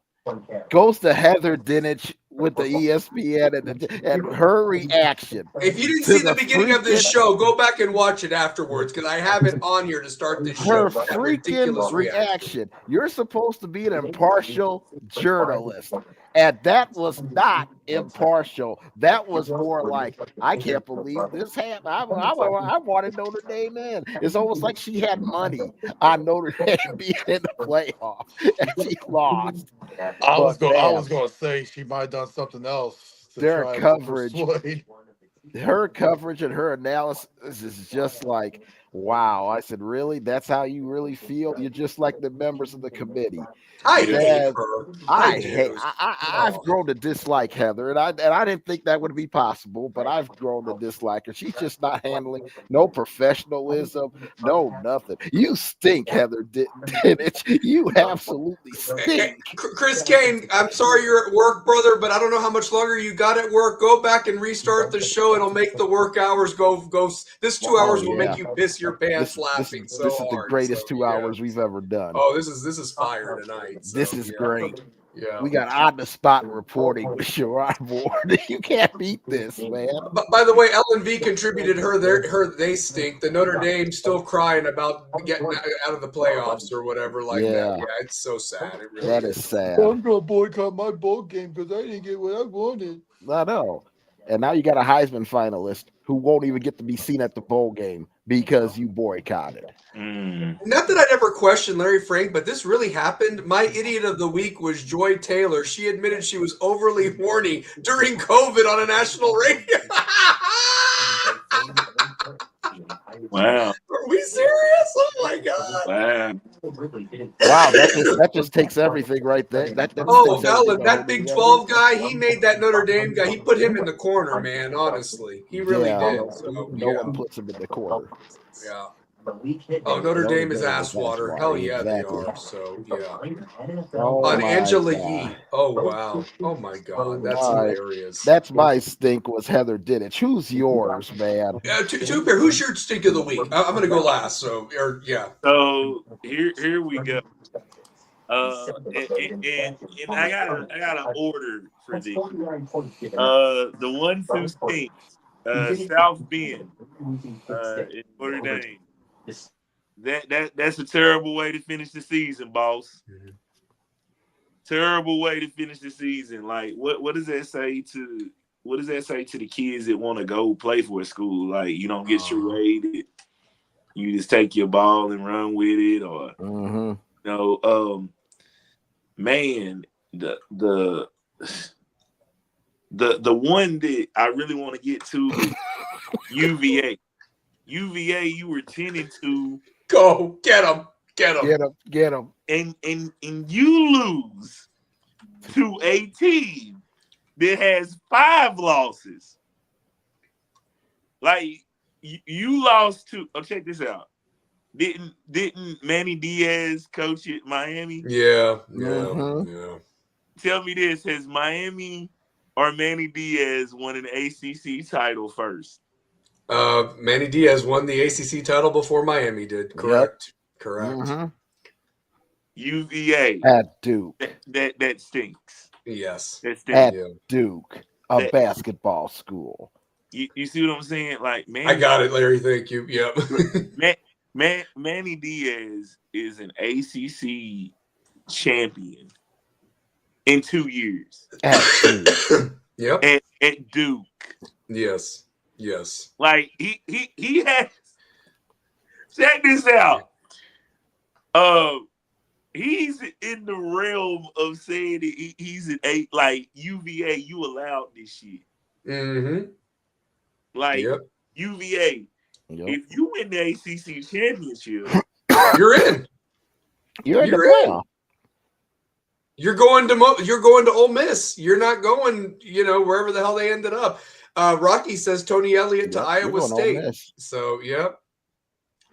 goes to Heather Dinich with the ESPN and her reaction. If you didn't see the beginning of this show, go back and watch it afterwards because I have it on here to start this show. Her freaking reaction. You're supposed to be an impartial journalist. And that was not impartial. That was more like, I can't believe this happened. I wanted Notre Dame in. It's almost like she had money on Notre Dame being in the playoffs, and she lost. I was going to say she might have done something else. Their coverage, her coverage and her analysis is just like, wow. I said, really? That's how you really feel? You're just like the members of the committee. I hate her. I've grown to dislike Heather, and I didn't think that would be possible, but I've grown to dislike her. She's just not handling no professionalism, no nothing. You stink, Heather Dinich. You absolutely stink. Chris Kane, I'm sorry you're at work, brother, but I don't know how much longer you got at work. Go back and restart the show. It'll make the work hours go. This 2 hours will make you piss your pants laughing so hard. This is the greatest 2 hours we've ever done. Oh, this is fire tonight. So, this is great. Yeah. We got on the spot reporting with Sherrone Moore. You can't beat this, man. But by the way, Ellen V contributed her they stink. The Notre Dame still crying about getting out of the playoffs or whatever like that. Yeah, it's so sad. It really that is sad. I'm gonna boycott my bowl game because I didn't get what I wanted. I know. And now you got a Heisman finalist who won't even get to be seen at the bowl game because you boycotted. Not that I'd ever questioned Larry Frank, but this really happened. My idiot of the week was Joy Taylor. She admitted she was overly horny during COVID on a national radio. Wow. Are we serious? Oh my God. Wow. Wow, that just takes everything right there. That Oh, takes everything Ellen, to that hold Big together. 12 guy, he made that Notre Dame guy. He put him in the corner, man. Honestly, he really Yeah, did. So, no one puts him in the corner. Yeah. Oh, Notre Dame is ass water. water. Hell yeah, Exactly. they are. So yeah. Oh On my Angela God. Yee. Oh wow. Oh my God. That's All right. hilarious. That's my stink was Heather Did It. Who's yours, man? Two pair. Who's your stink of the week? I'm gonna go last. So yeah. So here we go. And I got an order for this. The 1-2 stinks. South Bend. In Notre Dame. That's a terrible way to finish the season, boss. Terrible way to finish the season. Like, what does that say to the kids that want to go play for a school? Like, you don't get your weighted, you just take your ball and run with it, or man, the one that I really want to get to is UVA. UVA, you were 10-2. Go get them. Get him. And you lose to a team that has 5 losses. Like you lost to. Oh, check this out. Didn't Manny Diaz coach at Miami? Yeah. Tell me this: has Miami or Manny Diaz won an ACC title first? Manny Diaz won the ACC title before Miami did. Correct. UVA At Duke. That stinks. Yes. That stinks. At Duke, a basketball school. You see what I'm saying? Like, man, I got it, Larry. Thank you. Yep. Manny Diaz is an ACC champion in 2 years. At Duke. Yep. At Duke. Yes. Like he has. Check this out. He's in the realm of saying that he's an 8. Like UVA, you allowed this shit. Like UVA, if you win the ACC championship, you're in. You're in. You're going to Ole Miss. You're not going, wherever the hell they ended up. Rocky says Tony Elliott to Iowa State. So, yep.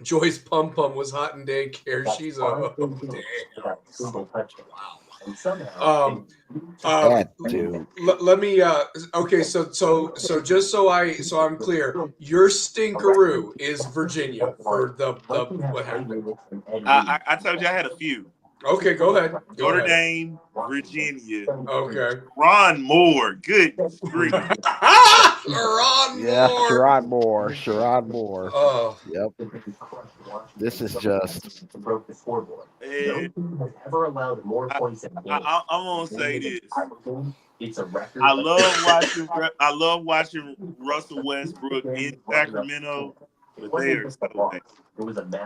Joyce Pum Pum was hot in daycare. She's a let me okay, so just so I'm clear, your stinkeroo is Virginia for the what happened. I told you I had a few. Okay, go ahead. Notre Dame, Virginia. Okay. Sherrone Moore. Goodness grief. Sherrone Moore. Oh. Yep. This is just. I'm gonna say this. I love watching Russell Westbrook in Sacramento, but they are so bad.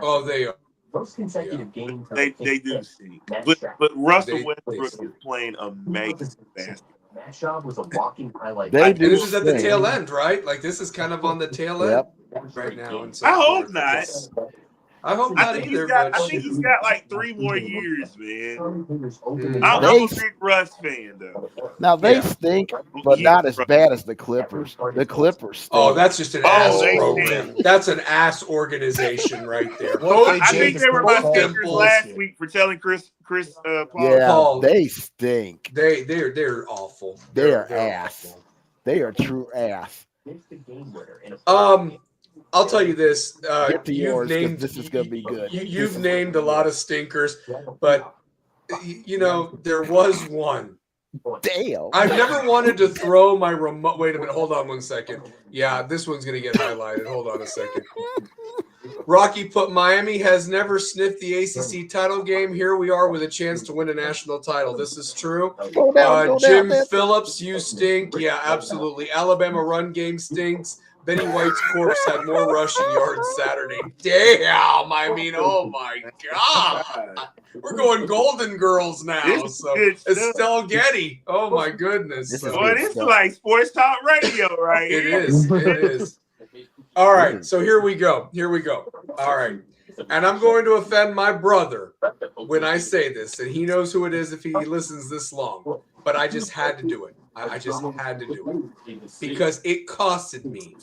Oh, they are. Most consecutive games. They do stink. But Russell Westbrook is playing amazing basketball. That job was a walking highlight. This is at the tail end, right? Like this is kind of on the tail end right now. And so I hope not. I hope not either. I think he's got like 3 more years, man. I'm a big Russ fan, though. Now they stink, but not as bad as the Clippers. The Clippers stink. Oh, that's just an ass program. That's an ass organization right there. I think they were my stinkers last week for telling Chris Paul. They stink. They're awful. They're ass. Awful. They are true ass. I'll tell you this. Get to yours, this is going to be good. You've named a lot of stinkers, but, there was one. Damn. I've never wanted to throw my remote. Wait a minute. Hold on one second. Yeah, this one's going to get highlighted. Hold on a second. Rocky put Miami has never sniffed the ACC title game. Here we are with a chance to win a national title. This is true. Jim Phillips, you stink. Yeah, absolutely. Alabama run game stinks. Benny White's corpse had more rushing yards Saturday. Damn, I mean, oh my God. We're going Golden Girls now. So Estelle Getty. Oh my goodness. This is like sports talk radio, right? It is. All right, so here we go. All right, and I'm going to offend my brother when I say this, and he knows who it is if he listens this long. But I just had to do it. I just had to do it because it costed me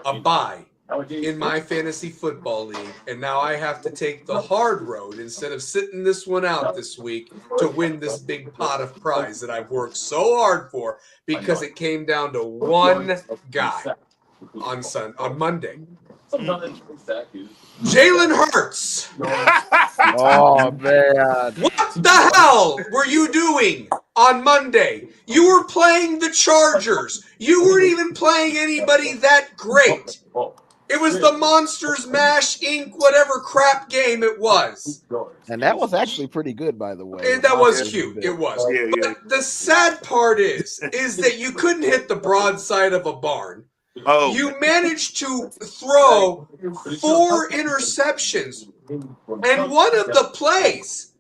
a bye in my fantasy football league, and now I have to take the hard road instead of sitting this one out this week to win this big pot of prize that I've worked so hard for because it came down to one guy on Monday. Jalen Hurts. Oh man. What the hell were you doing on Monday? You were playing the Chargers. You weren't even playing anybody that great. It was the Monsters Mash Inc. whatever crap game it was. And that was actually pretty good, by the way. And that was cute. It was. Yeah. But the sad part is that you couldn't hit the broadside of a barn. Oh, You managed to throw 4 interceptions. And one of the plays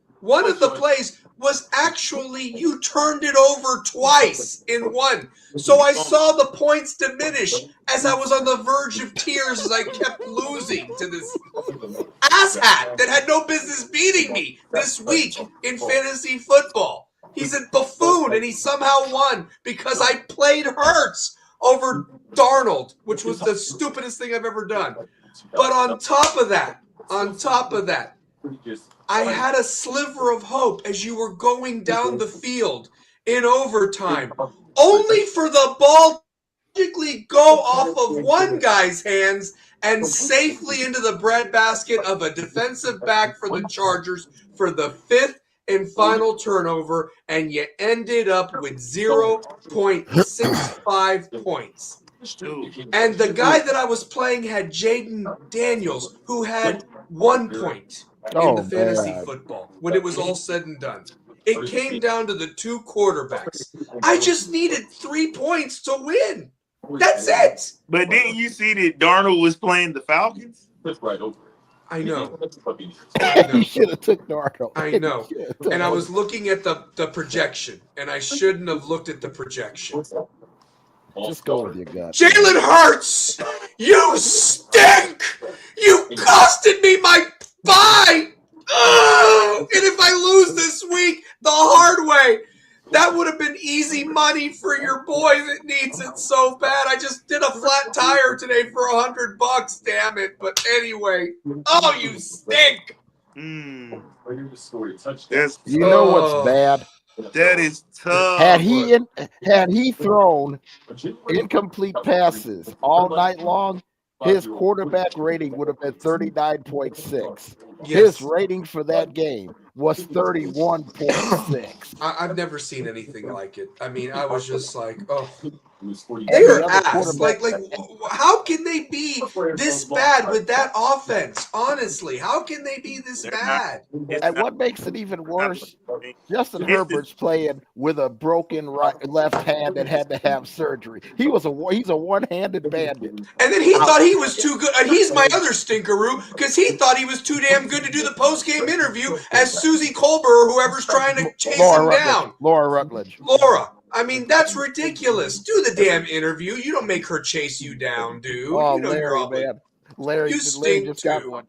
was actually you turned it over twice in one. So I saw the points diminish as I was on the verge of tears as I kept losing to this asshat that had no business beating me this week in fantasy football. He's a buffoon and he somehow won because I played Hurts over Darnold, which was the stupidest thing I've ever done. But on top of that, I had a sliver of hope as you were going down the field in overtime, only for the ball to magically go off of one guy's hands and safely into the breadbasket of a defensive back for the Chargers for the 5th and final turnover, and you ended up with 0.65 points. And the guy that I was playing had Jaden Daniels, who had 1 point in the fantasy football when it was all said and done. It came down to the 2 quarterbacks. I just needed 3 points to win. That's it. But didn't you see that Darnold was playing the Falcons? I know. You should have took Darnold. I know. And I was looking at the projection, and I shouldn't have looked at the projection. Just go with your gut. Jalen Hurts, you stink! You costed me my bye! Oh, and if I lose this week the hard way, that would have been easy money for your boy that needs it so bad. I just did a flat tire today for $100, damn it. But anyway, oh, you stink! You know what's bad? That is tough. Had he thrown incomplete passes all night long, his quarterback rating would have been 39.6. His rating for that game was 31.6. I've never seen anything like it. I mean, I was just like, oh. They're ass. Like, how can they be this bad with that offense? Honestly, how can they be this bad? And what makes it even worse, Justin Herbert's playing with a broken left hand that had to have surgery. He's a one-handed bandit. And then he thought he was too good. And he's my other stinkeroo because he thought he was too damn good to do the post-game interview as Susie Colbert or whoever's trying to chase him down. Laura Rutledge. I mean, that's ridiculous. Do the damn interview. You don't make her chase you down, dude. Oh, you know Larry, man. Larry just got one.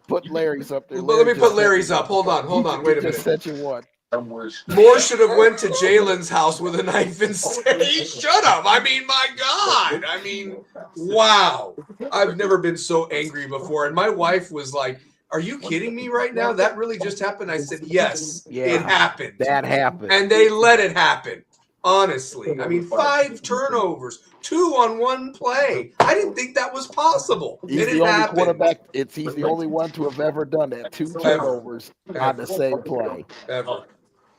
Put Larry's up there. Let me put Larry's up. Hold on. Wait a minute. Just sent you one. Moore should have went to Jalen's house with a knife instead. He should have. I mean, my God. I mean, wow. I've never been so angry before. And my wife was like, are you kidding me right now? That really just happened? I said, yes, it happened. That happened. And they let it happen. Honestly, I mean, 5 turnovers, 2 on 1 play. I didn't think that was possible. He's the only quarterback. He's the only one to have ever done that. 2 turnovers on the same play. Ever.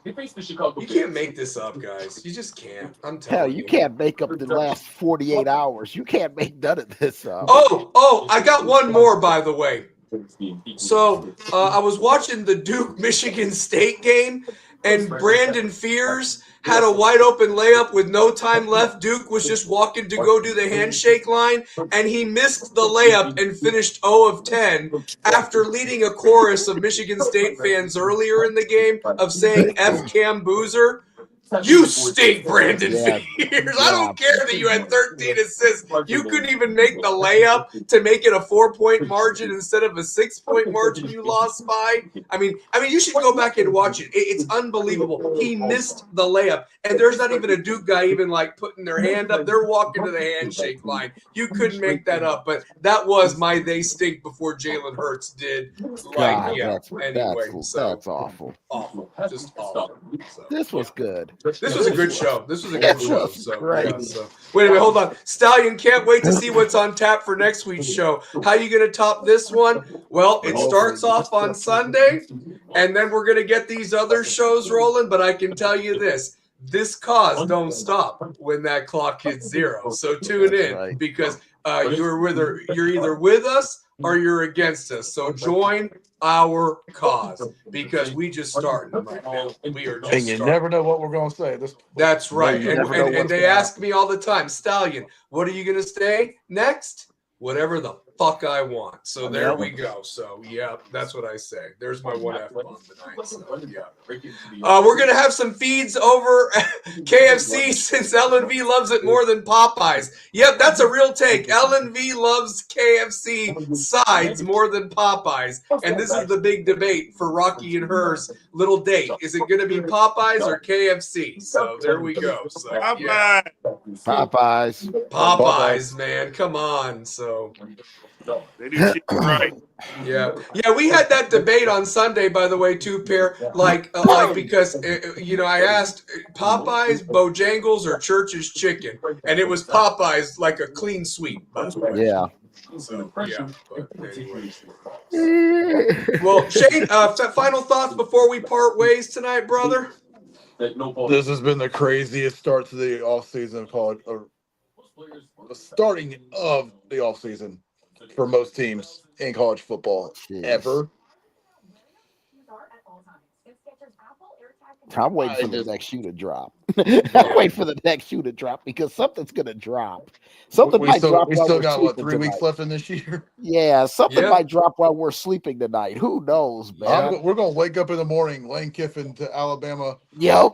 You can't make this up, guys. You just can't. I'm telling you. Hell, you can't make up the last 48 hours. You can't make none of this up. Oh, I got one more, by the way. So I was watching the Duke-Michigan State game, and Brandon Fears had a wide open layup with no time left. Duke was just walking to go do the handshake line, and he missed the layup and finished 0 of 10 after leading a chorus of Michigan State fans earlier in the game of saying F Cam Boozer. You stink, Brandon Yeah. Fears. I don't care that you had 13 assists. You couldn't even make the layup to make it a 4-point margin instead of a 6-point margin you lost by. I mean, you should go back and watch it. It's unbelievable. He missed the layup, and there's not even a Duke guy even like putting their hand up. They're walking to the handshake line. You couldn't make that up, but that was my they stink before Jalen Hurts did. God, That's awful. Awful. Just awful. So, This was good. This was a good show. This was a good show. So, great. yeah, so. Wait a minute, hold on. Stallion, can't wait to see what's on tap for next week's show. How you going to top this one? Well, it starts off on Sunday, and then we're going to get these other shows rolling. But I can tell you this cause don't stop when that clock hits 0. So tune in because you're either with us or you're against us. So join our cause because we just started right now. We are just and you never know what we're going to say. That's right. You never know And what's they gonna ask me all the time, Stallion, what are you going to say next? Whatever the fuck I want. So there we go. So, yeah, that's what I say. There's my one F-bomb tonight. So, yeah. We're going to have some feeds over KFC since LNV loves it more than Popeyes. Yep, that's a real take. LNV loves KFC sides more than Popeyes. And this is the big debate for Rocky and her's little date. Is it going to be Popeyes or KFC? So there we go. So, yeah. Popeyes, man. Come on. So they do shit right. Yeah, we had that debate on Sunday, by the way, too, Pear. Like because I asked Popeyes, Bojangles, or Church's Chicken, and it was Popeyes, like a clean sweep. By the way. Yeah. So yeah. But anyway. Well, Shane, final thoughts before we part ways tonight, brother. This has been the craziest start to the offseason college, or the starting of the offseason for most teams in college football ever. I'm waiting for the next shoe to drop. I'm waiting for the next shoe to drop because something's going to drop. Something might drop. We still got, 3 weeks left in this year? Yeah, something might drop while we're sleeping tonight. Who knows, man? We're going to wake up in the morning, Lane Kiffin to Alabama. Yep.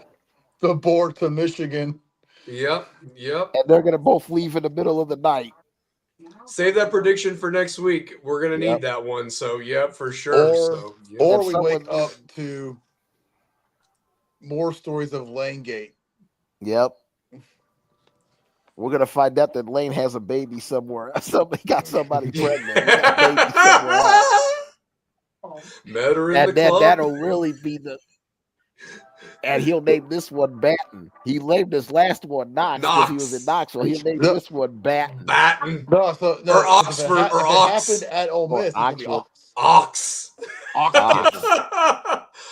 The board to Michigan. Yep. And they're going to both leave in the middle of the night. Save that prediction for next week. We're going to need that one. So, yeah, for sure. Or we wake up to more stories of Lane Gate. Yep. We're going to find out that Lane has a baby somewhere. Somebody got somebody pregnant. He got a baby somewhere else. Met her in the club. That'll really be the... And he'll name this one Batten. He named his last one Knox because he was in Knoxville. He'll name this one Batten. No, or Oxford or Ox. It happened at Ole Miss. Ox.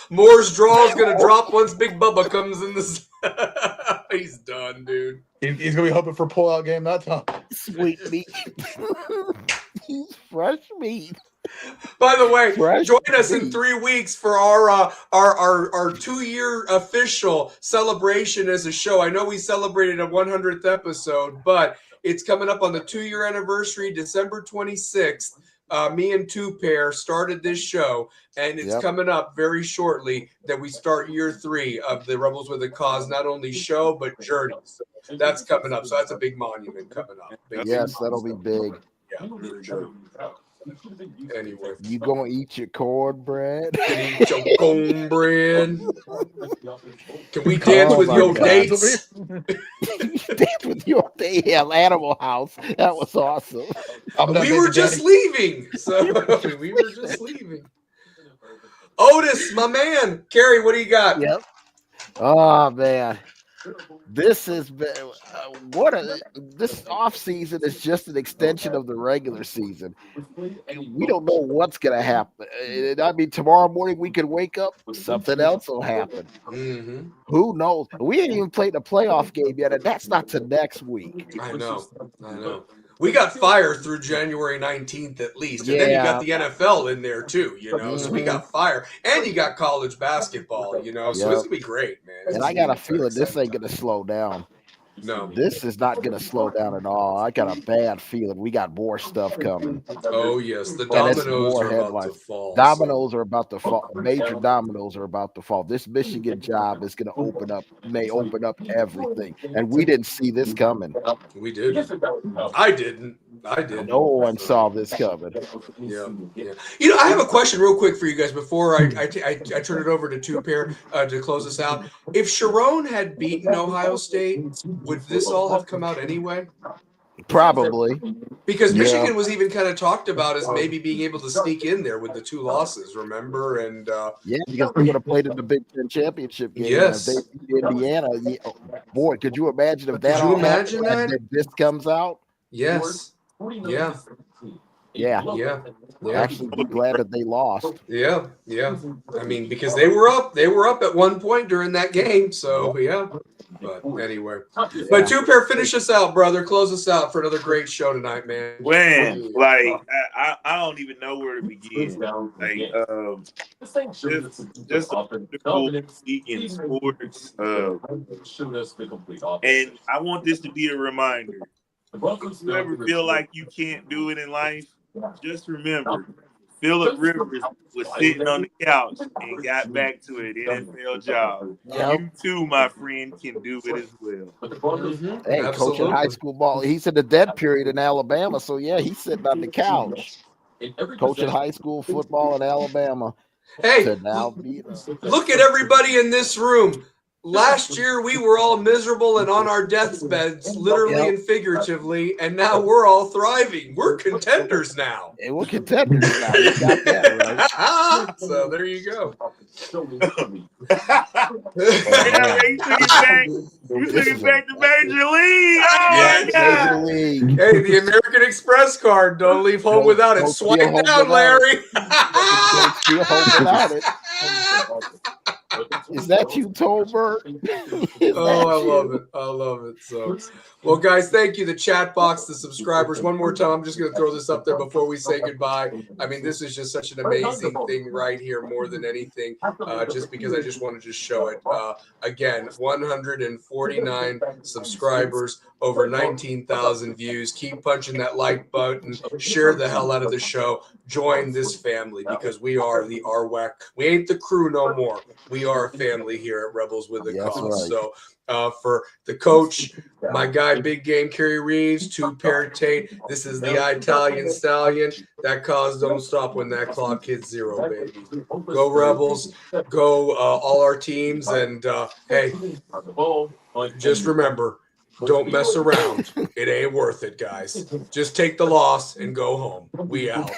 Moore's draw is going to drop once Big Bubba comes in this. He's done, dude. He's going to be hoping for pullout game that time. Sweet meat. He's fresh meat. By the way, join us in 3 weeks for our 2-year official celebration as a show. I know we celebrated a 100th episode, but it's coming up on the 2-year anniversary, December 26th. Me and Two Pair started this show, and it's coming up very shortly that we start year 3 of the Rebels with a Cause, not only show, but journey. That's coming up. So that's a big monument coming up. That'll be big. Yeah, for sure. Anyway, you gonna eat your cornbread? Eat your cornbread. Can we dance with your dates? Dance with your Animal House. That was awesome. We were just leaving. So we were just leaving. Otis, my man. Carrie, what do you got? Yep. Oh man. This has been this off season is just an extension of the regular season. And we don't know what's going to happen. I mean, tomorrow morning we could wake up, something else will happen. Mm-hmm. Who knows? We ain't even played a playoff game yet, and that's not till next week. I know. We got fire through January 19th at least. And then you got the NFL in there too, So we got fire. And you got college basketball, So it's going to be great, man. And I got a feeling this ain't going to slow down. No. This is not going to slow down at all. I got a bad feeling we got more stuff coming. Oh yes, the And it's dominoes more are about to headlines. fall. Dominoes are about to fall. Major dominoes are about to fall. This Michigan job is going to may open up everything. And we didn't see this coming. We did. I didn't. No one saw this coming. Yeah. You know, I have a question real quick for you guys before I turn it over to Two Pair to close us out. If Sherrone had beaten Ohio State, would this all have come out anyway? Probably. Because Michigan was even kind of talked about as maybe being able to sneak in there with the 2 losses, remember? And yeah, because they would have played in the Big Ten championship game. Yes. If they beat Indiana. Boy, could you imagine if that Could you all imagine happened that? and this comes out? Yes. Yeah. Actually, be glad that they lost. Yeah. I mean, because they were up at one point during that game. So yeah. But anyway, but Two Pair, finish us out, brother. Close us out for another great show tonight, man. When like I don't even know where to begin. Like just the cool week in sports. And I want this to be a reminder. If you ever feel like you can't do it in life, just remember, Phillip Rivers was sitting on the couch and got back to an NFL job. Yep. You too, my friend, can do it as well. Hey, coaching high school ball. He's in the dead period in Alabama, so yeah, he's sitting on the couch. Coaching high school football in Alabama. Hey, To look at everybody in this room. Last year, we were all miserable and on our deathbeds, literally and figuratively, and now we're all thriving. We're contenders now. Hey, we're contenders now. You got that right. So there you go. You took it back to Major League. Oh Yeah, my God. Major League. Hey, the American Express card. Don't leave home without it. Don't Swipe steal home down, without Larry. Don't steal home without it. Is that you, Tolbert? Oh, I love it. I love it. So, well, guys, thank you. The chat box, the subscribers. One more time, I'm just going to throw this up there before we say goodbye. I mean, this is just such an amazing thing right here, more than anything, just because I just wanted to show it. Again, 149 subscribers, over 19,000 views. Keep punching that like button. Share the hell out of the show. Join this family because we are the RWAC. We ain't the crew no more. We are a family here at Rebels with a Cause. Right. So for the coach, my guy, Big Game Kerry Reeves, Two Pair Tate, this is the Italian Stallion. That cause don't stop when that clock hits 0, baby. Go Rebels. Go all our teams. And hey, just remember, don't mess around. It ain't worth it, guys. Just take the loss and go home. We out.